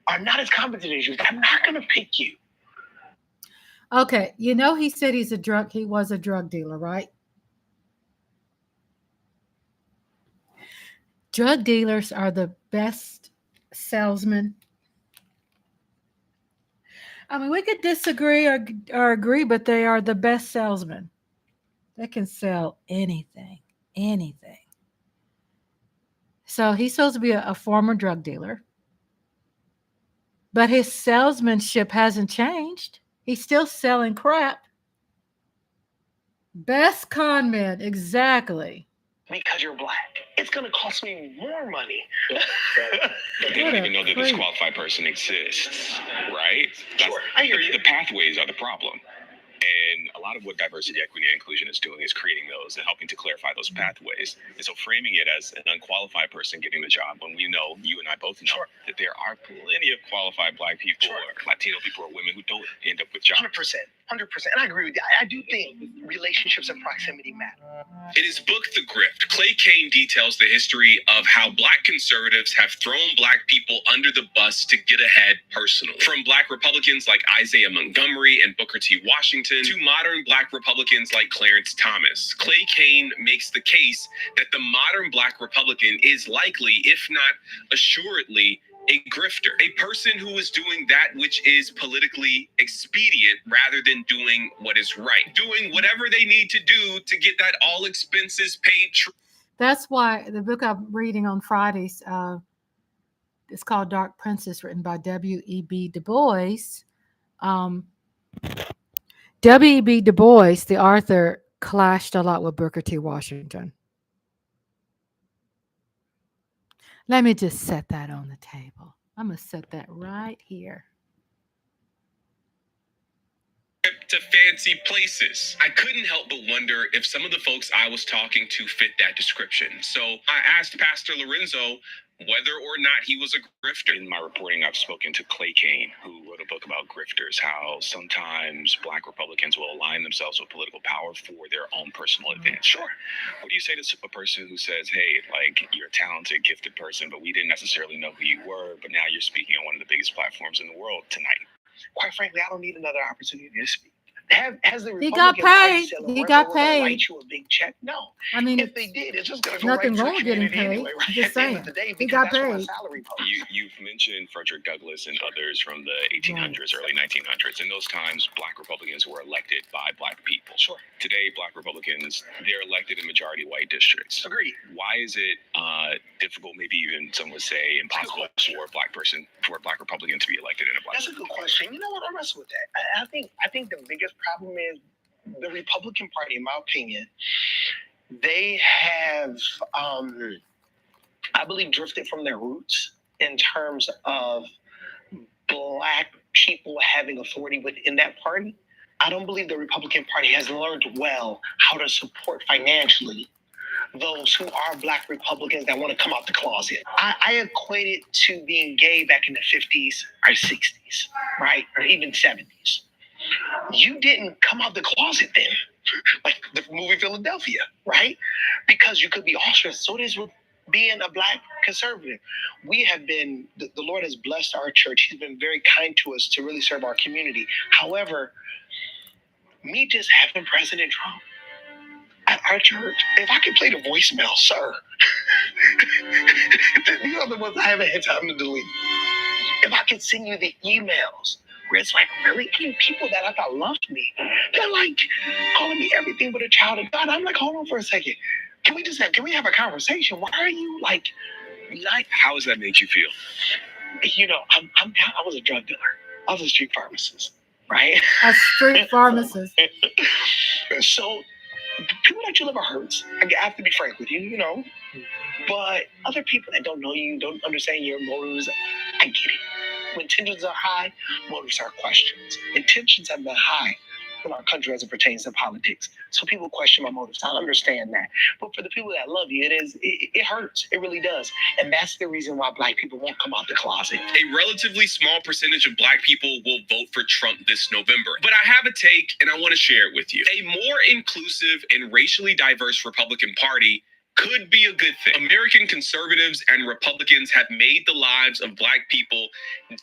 are not as competent as you. I'm not going to pick you. Okay, he said he was a drug dealer, right? Drug dealers are the best salesmen. I mean, we could disagree or agree, but they are the best salesmen. They can sell anything. So he's supposed to be a former drug dealer, but his salesmanship hasn't changed. He's still selling crap. Best con man, exactly. because you're black. It's going to cost me more money. They don't even know that this qualified person exists, right? Sure, I hear you. The pathways are the problem. And a lot of what diversity, equity, and inclusion is doing is creating those and helping to clarify those pathways. And so framing it as an unqualified person getting the job when we know, you and I both know, that there are plenty of qualified Black people or Latino people or women who don't end up with jobs. 100%. And I agree with you. I do think relationships and proximity matter. In his book, The Grift, Clay Cane details the history of how Black conservatives have thrown Black people under the bus to get ahead personally. From Black Republicans like Isaiah Montgomery and Booker T. Washington to modern Black Republicans like Clarence Thomas, Clay Cane makes the case that the modern Black Republican is likely, if not assuredly, a grifter, a person who is doing that which is politically expedient rather than doing what is right, doing whatever they need to do to get that all expenses paid. That's why the book I'm reading on Fridays is called Dark Princess, written by W.E.B. Du Bois. W.E.B. Du Bois, the author, clashed a lot with Booker T. Washington. Let me just set that on the table. I'm going to set that right here. To fancy places. I couldn't help but wonder if some of the folks I was talking to fit that description. So I asked Pastor Lorenzo whether or not he was a grifter. In my reporting, I've spoken to Clay Cane, who wrote a book about grifters, how sometimes Black Republicans will align themselves with political power for their own personal advantage. Sure. What do you say to a person who says, hey, like, you're a talented, gifted person, but we didn't necessarily know who you were, but now you're speaking on one of the biggest platforms in the world tonight? Quite frankly, I don't need another opportunity to speak. Has the He got paid. He got paid. Write you a big check? No. I mean, if they did, it's just going to go nothing right wrong with getting paid. anyway, right? Just saying. At the end of the day, He got that's where my paid. salary goes. You've mentioned Frederick Douglass and others from the 1800s, early 1900s. In those times, Black Republicans were elected by Black people. Sure. Today, Black Republicans, they're elected in majority white districts. Agreed. Why is it difficult, maybe even some would say impossible, for a Black Republican to be elected in a Black? That's a good question. You know what? I wrestle with that. I think the biggest problem is the Republican Party, in my opinion, they have, I believe, drifted from their roots in terms of Black people having authority within that party. I don't believe the Republican Party has learned well how to support financially those who are Black Republicans that want to come out the closet. I equate it to being gay back in the 50s or 60s, right? Or even 70s. You didn't come out the closet then, like the movie Philadelphia, right? Because you could be ostracized. So it is with being a Black conservative. We have been, the Lord has blessed our church. He's been very kind to us to really serve our community. However, me just having President Trump at our church, if I could play the voicemail, sir, these are the ones I haven't had time to delete. If I could send you the emails, where it's like, really? I mean, people that I thought loved me, they're like calling me everything but a child of God. I'm like, hold on for a second. Can we have a conversation? Why are you like? How does that make you feel? You know, I was a drug dealer. I was a street pharmacist, right? A street pharmacist. So people that you live hurts. I have to be frank with you, you know. But other people that don't know you, don't understand your motives, I get it. When intentions are high, motives are questions. Intentions have been high in our country as it pertains to politics. So people question my motives. I understand that. But for the people that love you, it hurts. It really does. And that's the reason why Black people won't come out the closet. A relatively small percentage of Black people will vote for Trump this November. But I have a take, and I want to share it with you. A more inclusive and racially diverse Republican Party could be a good thing. American conservatives and Republicans have made the lives of Black people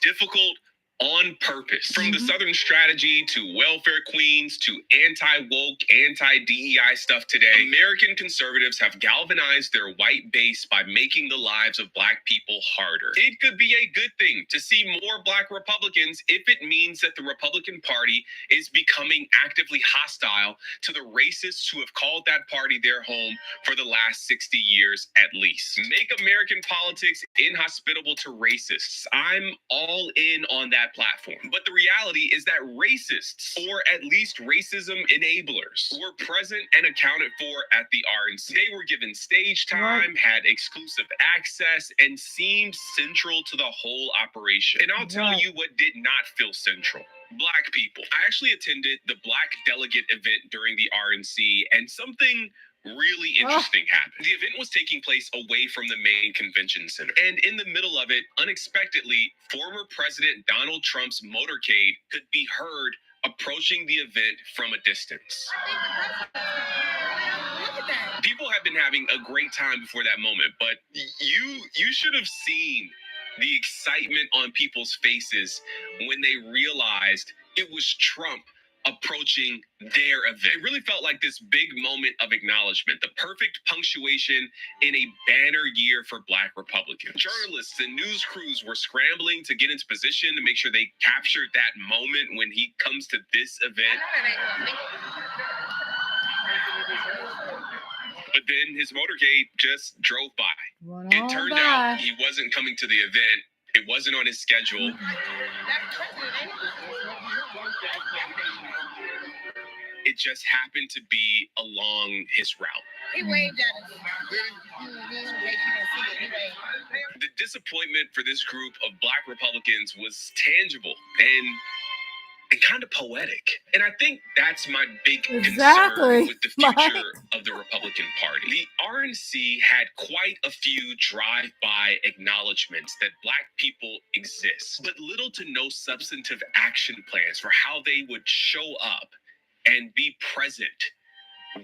difficult on purpose. From the Southern strategy to welfare queens to anti-woke, anti-DEI stuff today, American conservatives have galvanized their white base by making the lives of Black people harder. It could be a good thing to see more Black Republicans if it means that the Republican Party is becoming actively hostile to the racists who have called that party their home for the last 60 years at least. Make American politics inhospitable to racists. I'm all in on that that platform. But the reality is that racists, or at least racism enablers, were present and accounted for at the RNC. They were given stage time, had exclusive access, and seemed central to the whole operation. And I'll tell you what did not feel central. Black people. I actually attended the Black Delegate event during the RNC, and something really interesting happened. The event was taking place away from the main convention center. And in the middle of it, unexpectedly, former President Donald Trump's motorcade could be heard approaching the event from a distance. People have been having a great time before that moment, but you should have seen the excitement on people's faces when they realized it was Trump approaching their event. It really felt like this big moment of acknowledgement, the perfect punctuation in a banner year for Black Republicans. Journalists and news crews were scrambling to get into position to make sure they captured that moment when he comes to this event. But then his motorcade just drove by. It turned out he wasn't coming to the event. It wasn't on his schedule. It just happened to be along his route. He waved at us. The disappointment for this group of Black Republicans was tangible and kind of poetic. And I think that's my big concern with the future of the Republican Party. The RNC had quite a few drive-by acknowledgments that Black people exist, but little to no substantive action plans for how they would show up and be present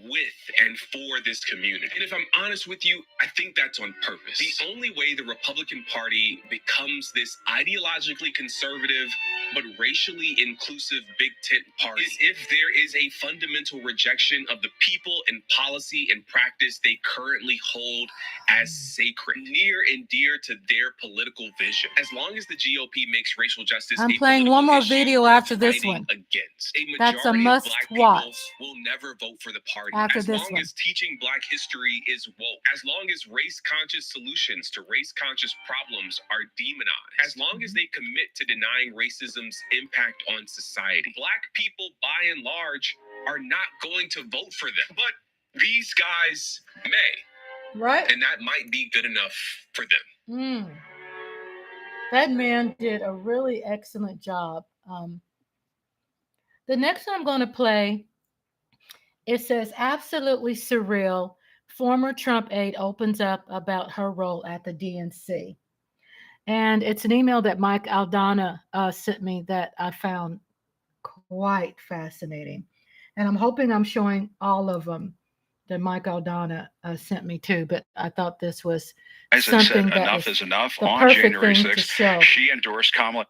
with and for this community. And if I'm honest with you, I think that's on purpose. The only way the Republican Party becomes this ideologically conservative but racially inclusive big tent party is if there is a fundamental rejection of the people and policy and practice they currently hold as sacred, near and dear to their political vision. As long as the GOP makes racial justice I'm playing one more video after this one. Against a That's a majority of must Black watch. people will never vote for the party. After As this long one. as teaching Black history is woke, as long as race-conscious solutions to race-conscious problems are demonized, as long as they commit to denying racism's impact on society, Black people, by and large, are not going to vote for them. But these guys may. Right. And that might be good enough for them. That man did a really excellent job. The next one I'm going to play, it says, absolutely surreal. Former Trump aide opens up about her role at the DNC. And it's an email that Mike Aldana sent me that I found quite fascinating. And I'm hoping I'm showing all of them that Mike Aldana sent me too. But I thought this was something that enough is enough. the On perfect January thing to 6th, show. she endorsed Kamala.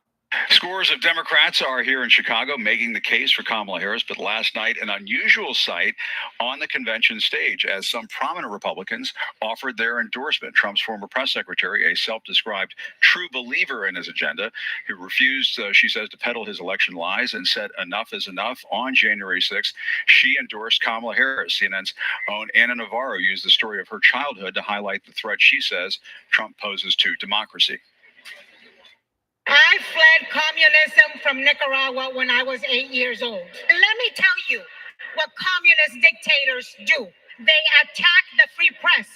Scores of Democrats are here in Chicago making the case for Kamala Harris, but last night an unusual sight on the convention stage as some prominent Republicans offered their endorsement. Trump's former press secretary, a self-described true believer in his agenda, who refused, she says, to peddle his election lies and said enough is enough on January 6th. She endorsed Kamala Harris. CNN's own Anna Navarro used the story of her childhood to highlight the threat she says Trump poses to democracy. I fled communism from Nicaragua when I was 8 years old. And let me tell you what communist dictators do. They attack the free press.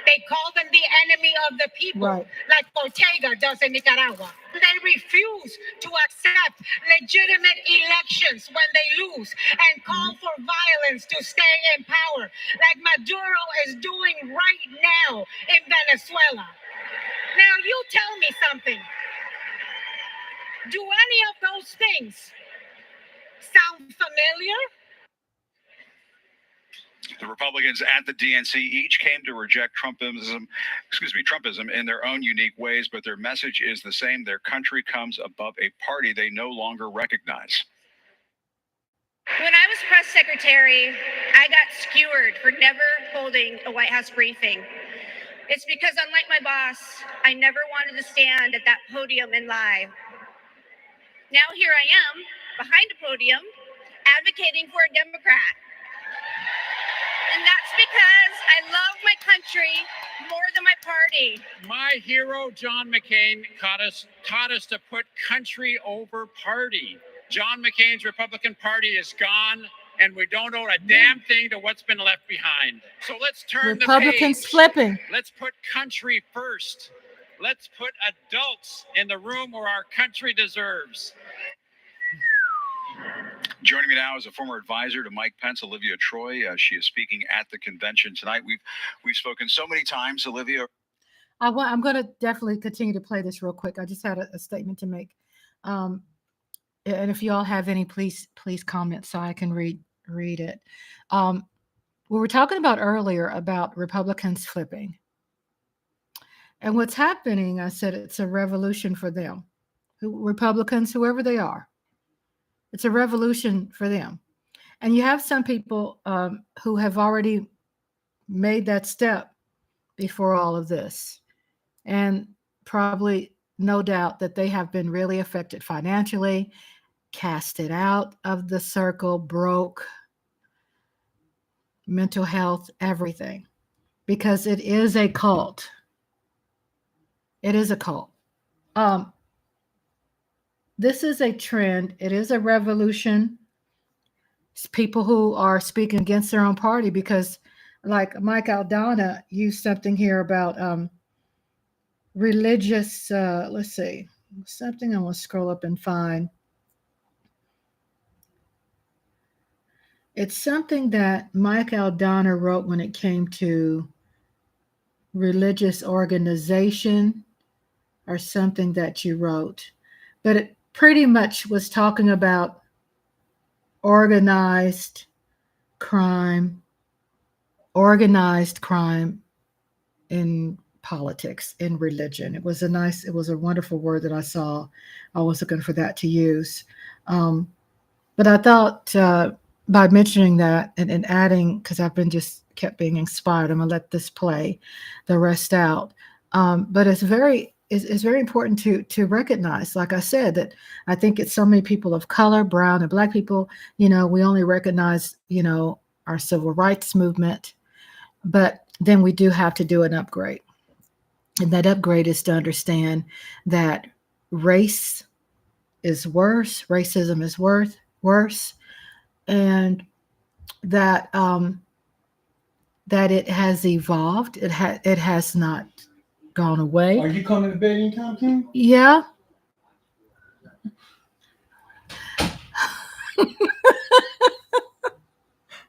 They call them the enemy of the people, like Ortega does in Nicaragua. They refuse to accept legitimate elections when they lose and call for violence to stay in power, like Maduro is doing right now in Venezuela. Now, you tell me something. Do any of those things sound familiar? The Republicans at the DNC each came to reject Trumpism in their own unique ways, but their message is the same. Their country comes above a party they no longer recognize. When I was press secretary, I got skewered for never holding a White House briefing. It's because, unlike my boss, I never wanted to stand at that podium and lie. Now here I am, behind a podium, advocating for a Democrat. And that's because I love my country more than my party. My hero, John McCain, taught us to put country over party. John McCain's Republican Party is gone, and we don't owe a damn thing to what's been left behind. So let's turn Republicans the page. flipping. Let's put country first. Let's put adults in the room where our country deserves. Joining me now is a former advisor to Mike Pence, Olivia Troy. She is speaking at the convention tonight. We've spoken so many times, Olivia. I'm going to definitely continue to play this real quick. I just had a statement to make. And if you all have any, please comment so I can read it. We were talking about earlier about Republicans flipping. And what's happening, I said it's a revolution for them. Republicans, whoever they are. It's a revolution for them. And you have some people who have already made that step before all of this. And probably, no doubt, that they have been really affected financially, casted out of the circle, broke, mental health, everything. Because it is a cult. It is a cult. This is a trend. It is a revolution. It's people who are speaking against their own party because, like Mike Aldana used something here about religious, let's see, something I want to scroll up and find. It's something that Mike Aldana wrote when it came to religious organization or something that you wrote. But it pretty much was talking about organized crime in politics, in religion. It was a wonderful word that I saw. I was looking for that to use. But I thought by mentioning that and adding, because I've been just kept being inspired, I'm gonna let this play the rest out. But it's very important to recognize, like I said, that I think it's so many people of color, brown and black people, we only recognize, our civil rights movement, but then we do have to do an upgrade. And that upgrade is to understand that race is worse, racism is worse, and that that it has evolved. It has not gone away. Are you coming to bed anytime soon? Yeah.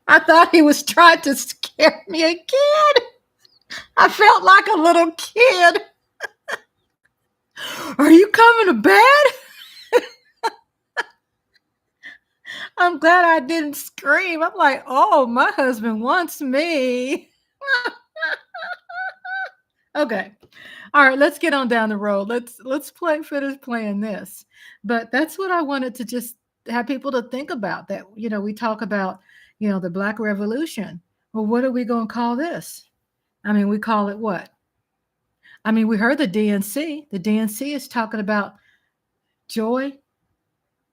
I thought he was trying to scare me again. I felt like a little kid. Are you coming to bed? I'm glad I didn't scream. I'm like, oh, my husband wants me. Okay. All right, let's get on down the road. Let's finish playing this. But that's what I wanted to just have people to think about, that, we talk about, the Black Revolution. Well, what are we going to call this? I mean, we call it what? I mean, we heard the DNC. The DNC is talking about joy.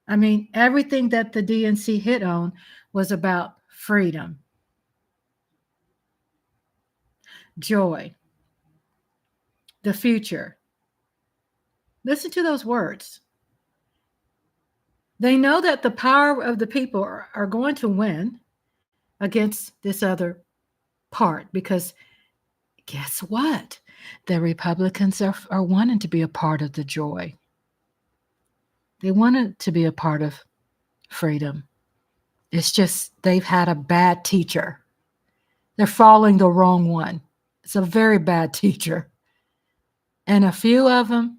I mean, everything that the DNC hit on was about freedom, joy, the future. Listen to those words. They know that the power of the people are going to win against this other part, because guess what? The Republicans are wanting to be a part of the joy. They wanted to be a part of freedom. It's just they've had a bad teacher. They're following the wrong one. It's a very bad teacher. And a few of them,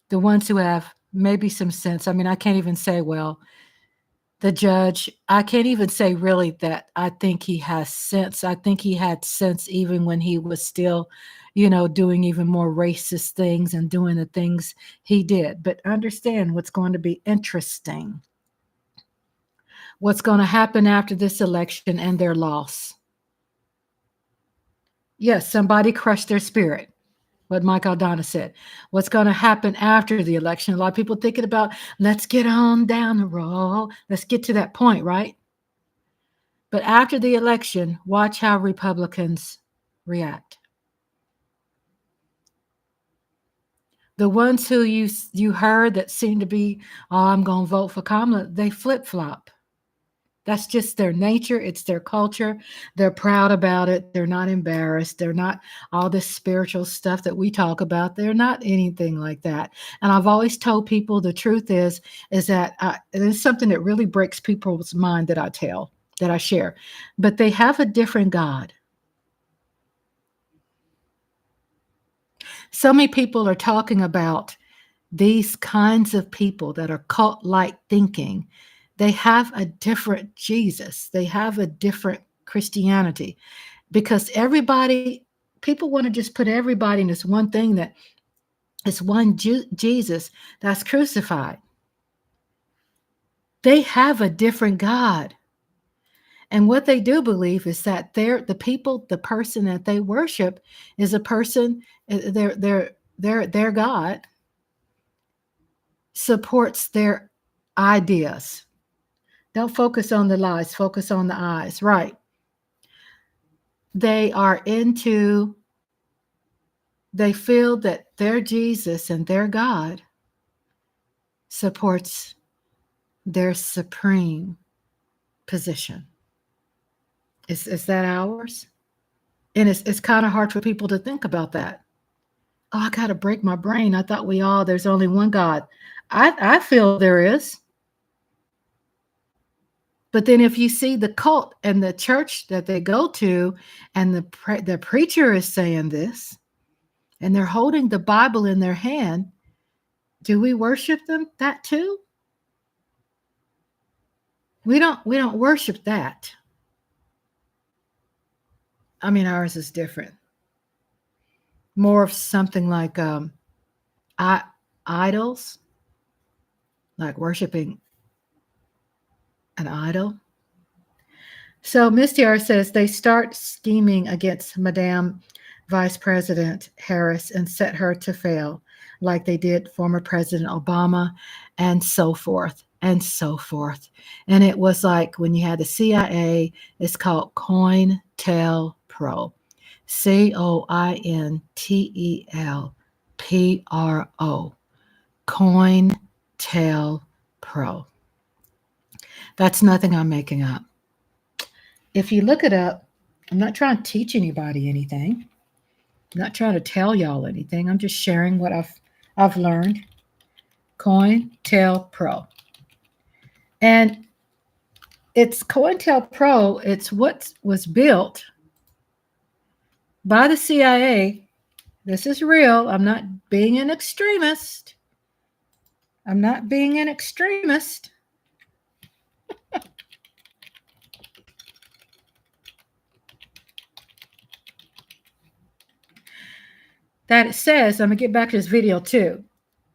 the ones who have maybe some sense. I mean, I can't even say, well, the judge, I can't even say really that I think he has sense. I think he had sense even when he was still, doing even more racist things and doing the things he did. But understand what's going to be interesting. What's going to happen after this election and their loss. Yes, somebody crushed their spirit. What Mike Aldana said. What's going to happen after the election? A lot of people thinking about, let's get on down the road. Let's get to that point, right? But after the election, watch how Republicans react. The ones who you heard that seem to be, oh, I'm going to vote for Kamala, they flip-flop. That's just their nature. It's their culture. They're proud about it. They're not embarrassed. They're not all this spiritual stuff that we talk about. They're not anything like that. And I've always told people the truth is that it's something that really breaks people's mind that I share. But they have a different God. So many people are talking about these kinds of people that are cult-like thinking. They have a different Jesus. They have a different Christianity because people want to just put everybody in this one thing that it's one Jesus that's crucified. They have a different God. And what they do believe is that the person that they worship is a person, their God supports their ideas. Don't focus on the lies, focus on the eyes, right? They feel that their Jesus and their God supports their supreme position. Is that ours? And it's kind of hard for people to think about that. Oh, I got to break my brain. I thought there's only one God. I feel there is. But then if you see the cult and the church that they go to and the preacher is saying this and they're holding the Bible in their hand, do we worship that too? We don't worship that. I mean, ours is different. More of something like idols, like worshiping an idol. So Misty R says they start scheming against Madame Vice President Harris and set her to fail, like they did former President Obama, and so forth and so forth. And it was like when you had the CIA, it's called COINTELPRO, COINTELPRO, COINTELPRO. That's nothing I'm making up. If you look it up, I'm not trying to teach anybody anything. I'm not trying to tell y'all anything. I'm just sharing what I've learned. COINTELPRO. And it's COINTELPRO. It's what was built by the CIA. This is real. I'm not being an extremist. I'm not being an extremist. That it says, I'm going to get back to this video too,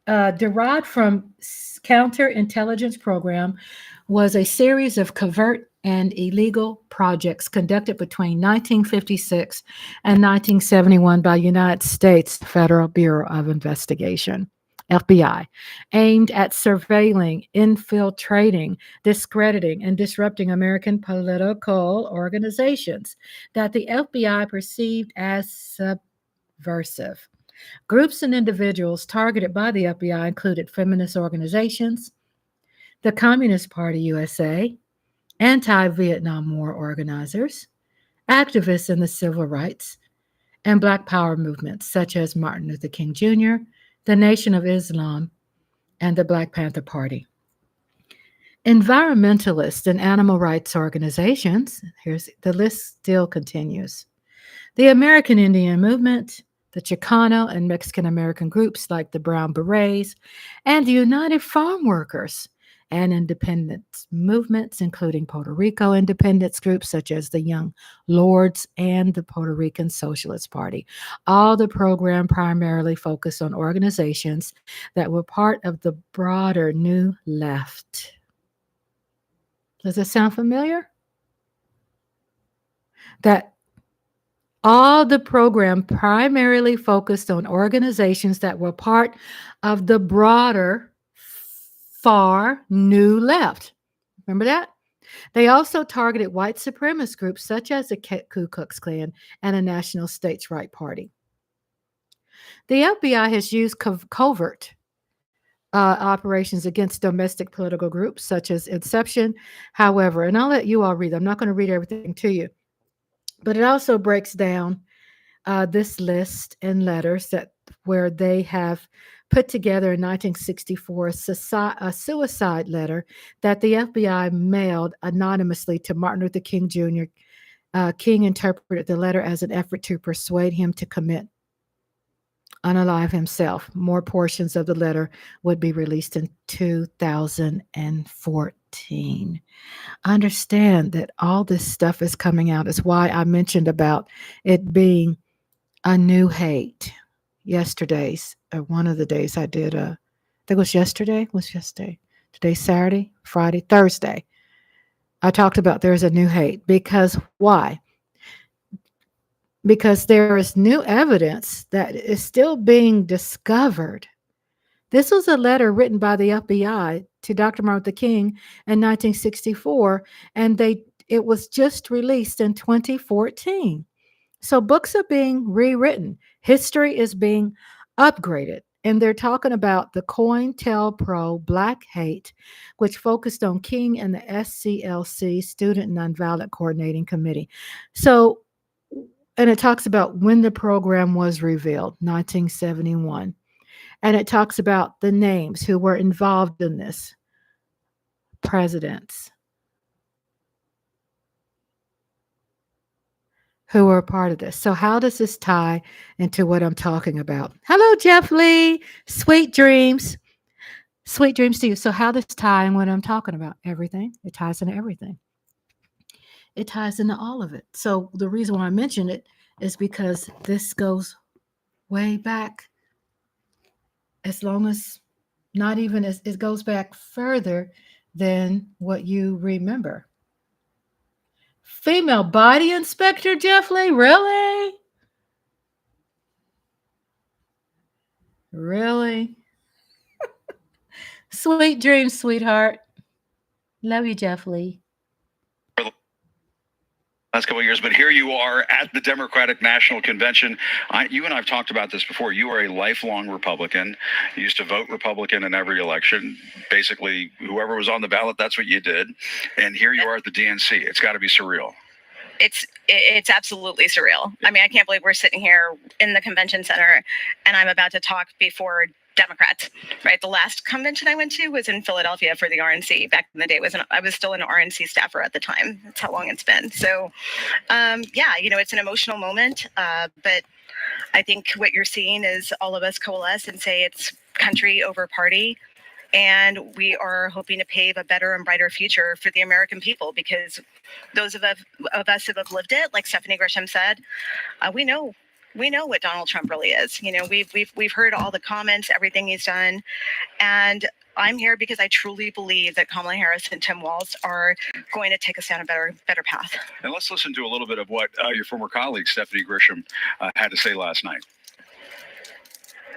derived from counterintelligence program was a series of covert and illegal projects conducted between 1956 and 1971 by United States Federal Bureau of Investigation, FBI, aimed at surveilling, infiltrating, discrediting, and disrupting American political organizations that the FBI perceived as subversive. Groups and individuals targeted by the FBI included feminist organizations, the Communist Party USA, anti-Vietnam War organizers, activists in the civil rights and Black Power movements such as Martin Luther King Jr., the Nation of Islam, and the Black Panther Party. Environmentalist and animal rights organizations, here's the list still continues. The American Indian Movement, the Chicano and Mexican American groups like the Brown Berets, and the United Farm Workers, and independence movements, including Puerto Rico independence groups such as the Young Lords and the Puerto Rican Socialist Party. All the program primarily focused on organizations that were part of the broader New Left. Does it sound familiar? That all the program primarily focused on organizations that were part of the broader far New Left. Remember that? They also targeted white supremacist groups such as the Ku Klux Klan and the National States' Right Party. The FBI has used covert operations against domestic political groups such as Inception. However, and I'll let you all read, I'm not going to read everything to you, but it also breaks down this list and letters where they have put together in 1964 a suicide letter that the FBI mailed anonymously to Martin Luther King Jr. King interpreted the letter as an effort to persuade him to commit unalive himself. More portions of the letter would be released in 2014. Understand that all this stuff is coming out. Is why I mentioned about it being a new hate. Yesterday's, one of the days I did, I think it was yesterday. Today's Saturday, Friday, Thursday. I talked about there's a new hate. Because why? Because there is new evidence that is still being discovered. This was a letter written by the FBI to Dr. Martin Luther King in 1964, and it was just released in 2014. So books are being rewritten. History is being upgraded. And they're talking about the COINTELPRO Black Hate, which focused on King and the SCLC, Student Nonviolent Coordinating Committee. So, and it talks about when the program was revealed, 1971. And it talks about the names who were involved in this. Presidents who were a part of this. So how does this tie into what I'm talking about? Hello, Jeff Lee. Sweet dreams. Sweet dreams to you. So how does this tie in what I'm talking about? Everything. It ties into everything. It ties into all of it. So the reason why I mention it is because this goes way back, as long as not even as it goes back further than what you remember. Female body inspector, Jeff Lee? Really? Really? Sweet dreams, sweetheart. Love you, Jeff Lee. Last couple of years, but here you are at the Democratic National Convention. You and I have talked about this before. You are a lifelong Republican. You used to vote Republican in every election. Basically, whoever was on the ballot, that's what you did. And here you are at the DNC. It's got to be surreal. It's absolutely surreal. I mean, I can't believe we're sitting here in the convention center and I'm about to talk before Democrats, right? The last convention I went to was in Philadelphia for the RNC. Back in the day, I was still an RNC staffer at the time. That's how long it's been. So, yeah, it's an emotional moment. But I think what you're seeing is all of us coalesce and say it's country over party. And we are hoping to pave a better and brighter future for the American people, because those of us who have lived it, like Stephanie Grisham said, we know what Donald Trump really is. We've heard all the comments, everything he's done, and I'm here because I truly believe that Kamala Harris and Tim Walz are going to take us down a better path. And let's listen to a little bit of what your former colleague Stephanie Grisham had to say last night.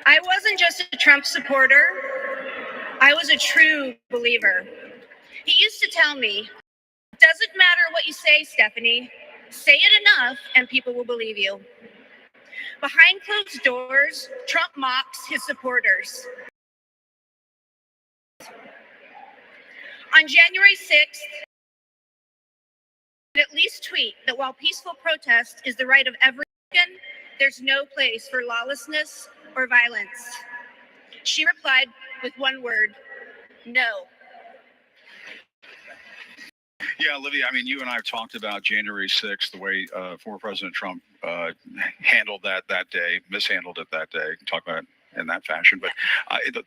I wasn't just a Trump supporter. I was a true believer. He used to tell me, "Doesn't matter what you say, Stephanie. Say it enough and people will believe you." Behind closed doors, Trump mocks his supporters. On January 6th, at least tweet that while peaceful protest is the right of every American, there's no place for lawlessness or violence. She replied with one word: no. Yeah, Olivia, I mean, you and I have talked about January 6th, the way former President Trump handled that day, mishandled it that day, talk about it in that fashion. But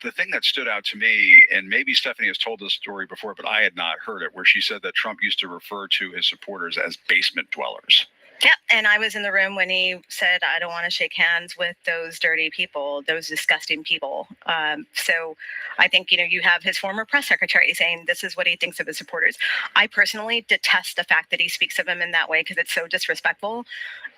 the thing that stood out to me, and maybe Stephanie has told this story before, but I had not heard it, where she said that Trump used to refer to his supporters as basement dwellers. Yeah, and I was in the room when he said, I don't want to shake hands with those dirty people, those disgusting people. So I think, you have his former press secretary saying this is what he thinks of his supporters. I personally detest the fact that he speaks of them in that way because it's so disrespectful.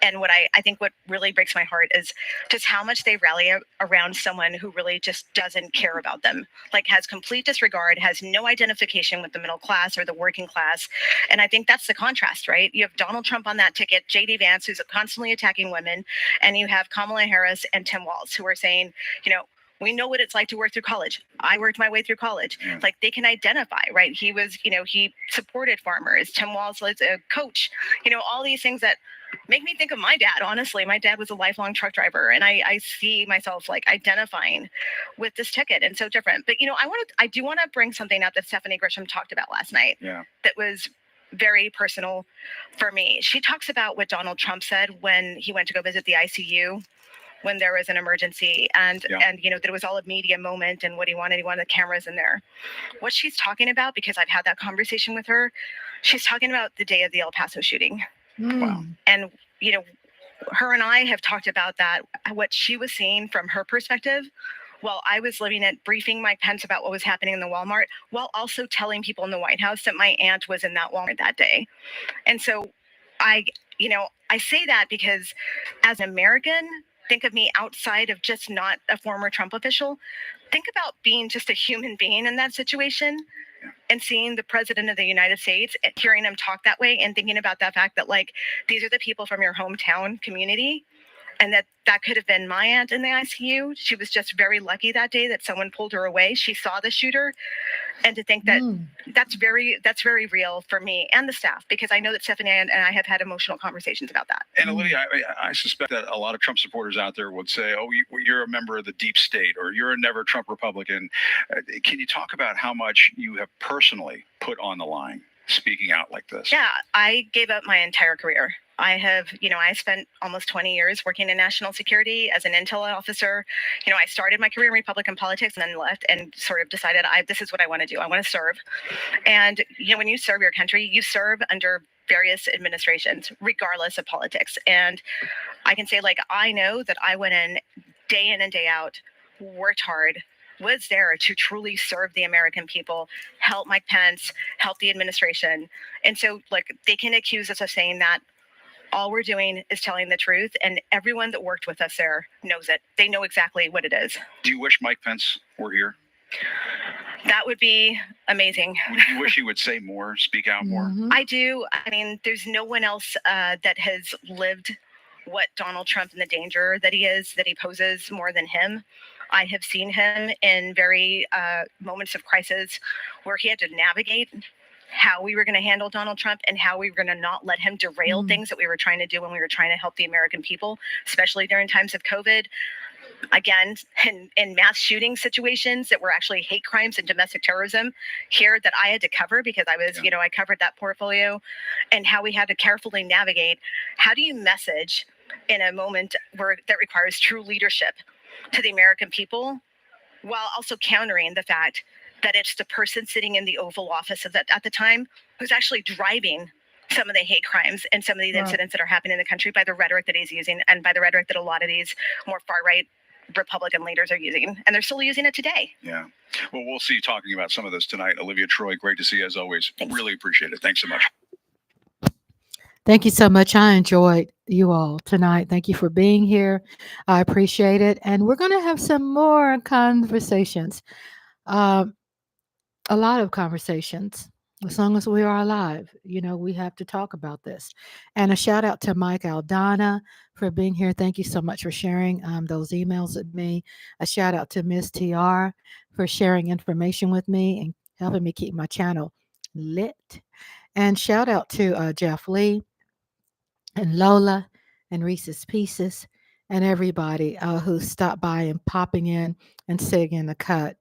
And what I think what really breaks my heart is just how much they rally around someone who really just doesn't care about them, like has complete disregard, has no identification with the middle class or the working class. And I think that's the contrast, right? You have Donald Trump on that ticket, J.D. Vance, who's constantly attacking women, and you have Kamala Harris and Tim Walz, who are saying, we know what it's like to work through college. I worked my way through college. Like they can identify, right? He was, he supported farmers. Tim Walz was a coach, all these things that make me think of my dad. Honestly, my dad was a lifelong truck driver, and I see myself like identifying with this ticket and so different. But, I do want to bring something up that Stephanie Grisham talked about last night. Yeah. That was very personal for me. She talks about what Donald Trump said when he went to go visit the ICU when there was an emergency and that it was all a media moment and what he wanted the cameras in there. What she's talking about, because I've had that conversation with her, she's talking about the day of the El Paso shooting. Wow. And, her and I have talked about that, what she was seeing from her perspective while I was living it, briefing Mike Pence about what was happening in the Walmart, while also telling people in the White House that my aunt was in that Walmart that day. And so I say that because as an American, think of me outside of just not a former Trump official. Think about being just a human being in that situation and seeing the president of the United States, and hearing him talk that way and thinking about that fact that like, these are the people from your hometown community. And that could have been my aunt in the ICU. She was just very lucky that day that someone pulled her away. She saw the shooter. And to think that that's very real for me and the staff, because I know that Stephanie and I have had emotional conversations about that. And Olivia, I suspect that a lot of Trump supporters out there would say, oh, you're a member of the deep state, or you're a never Trump Republican. Can you talk about how much you have personally put on the line speaking out like this? Yeah, I gave up my entire career. I have, I spent almost 20 years working in national security as an intel officer. I started my career in Republican politics and then left and sort of decided this is what I want to do. I want to serve. And, when you serve your country, you serve under various administrations, regardless of politics. And I can say, I know that I went in and day out, worked hard, was there to truly serve the American people, help Mike Pence, help the administration. And so, they can accuse us of saying that. All we're doing is telling the truth, and everyone that worked with us there knows it. They know exactly what it is. Do you wish Mike Pence were here? That would be amazing. Would you wish he would say more, speak out more? I do. I mean, there's no one else that has lived what Donald Trump and the danger that he poses more than him. I have seen him in very moments of crisis where he had to navigate how we were going to handle Donald Trump and how we were going to not let him derail things that we were trying to do when we were trying to help the American people, especially during times of COVID. Again, in mass shooting situations that were actually hate crimes and domestic terrorism here that I had to cover because I was, I covered that portfolio, and how we had to carefully navigate. How do you message in a moment that requires true leadership to the American people while also countering the fact that it's the person sitting in the Oval Office at the time who's actually driving some of the hate crimes and some of these incidents that are happening in the country by the rhetoric that he's using and by the rhetoric that a lot of these more far-right Republican leaders are using. And they're still using it today. Yeah. Well, we'll see you talking about some of this tonight. Olivia Troy, great to see you as always. Thanks. Really appreciate it. Thanks so much. Thank you so much. I enjoyed you all tonight. Thank you for being here. I appreciate it. And we're going to have some more conversations. A lot of conversations. As long as we are alive, we have to talk about this. And a shout out to Mike Aldana for being here. Thank you so much for sharing those emails with me. A shout out to Ms. TR for sharing information with me and helping me keep my channel lit. And shout out to Jeff Lee and Lola and Reese's Pieces and everybody who stopped by and popping in and sitting in the cut.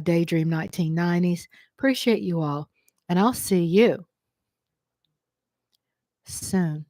Daydream 1990s. Appreciate you all. And I'll see you soon.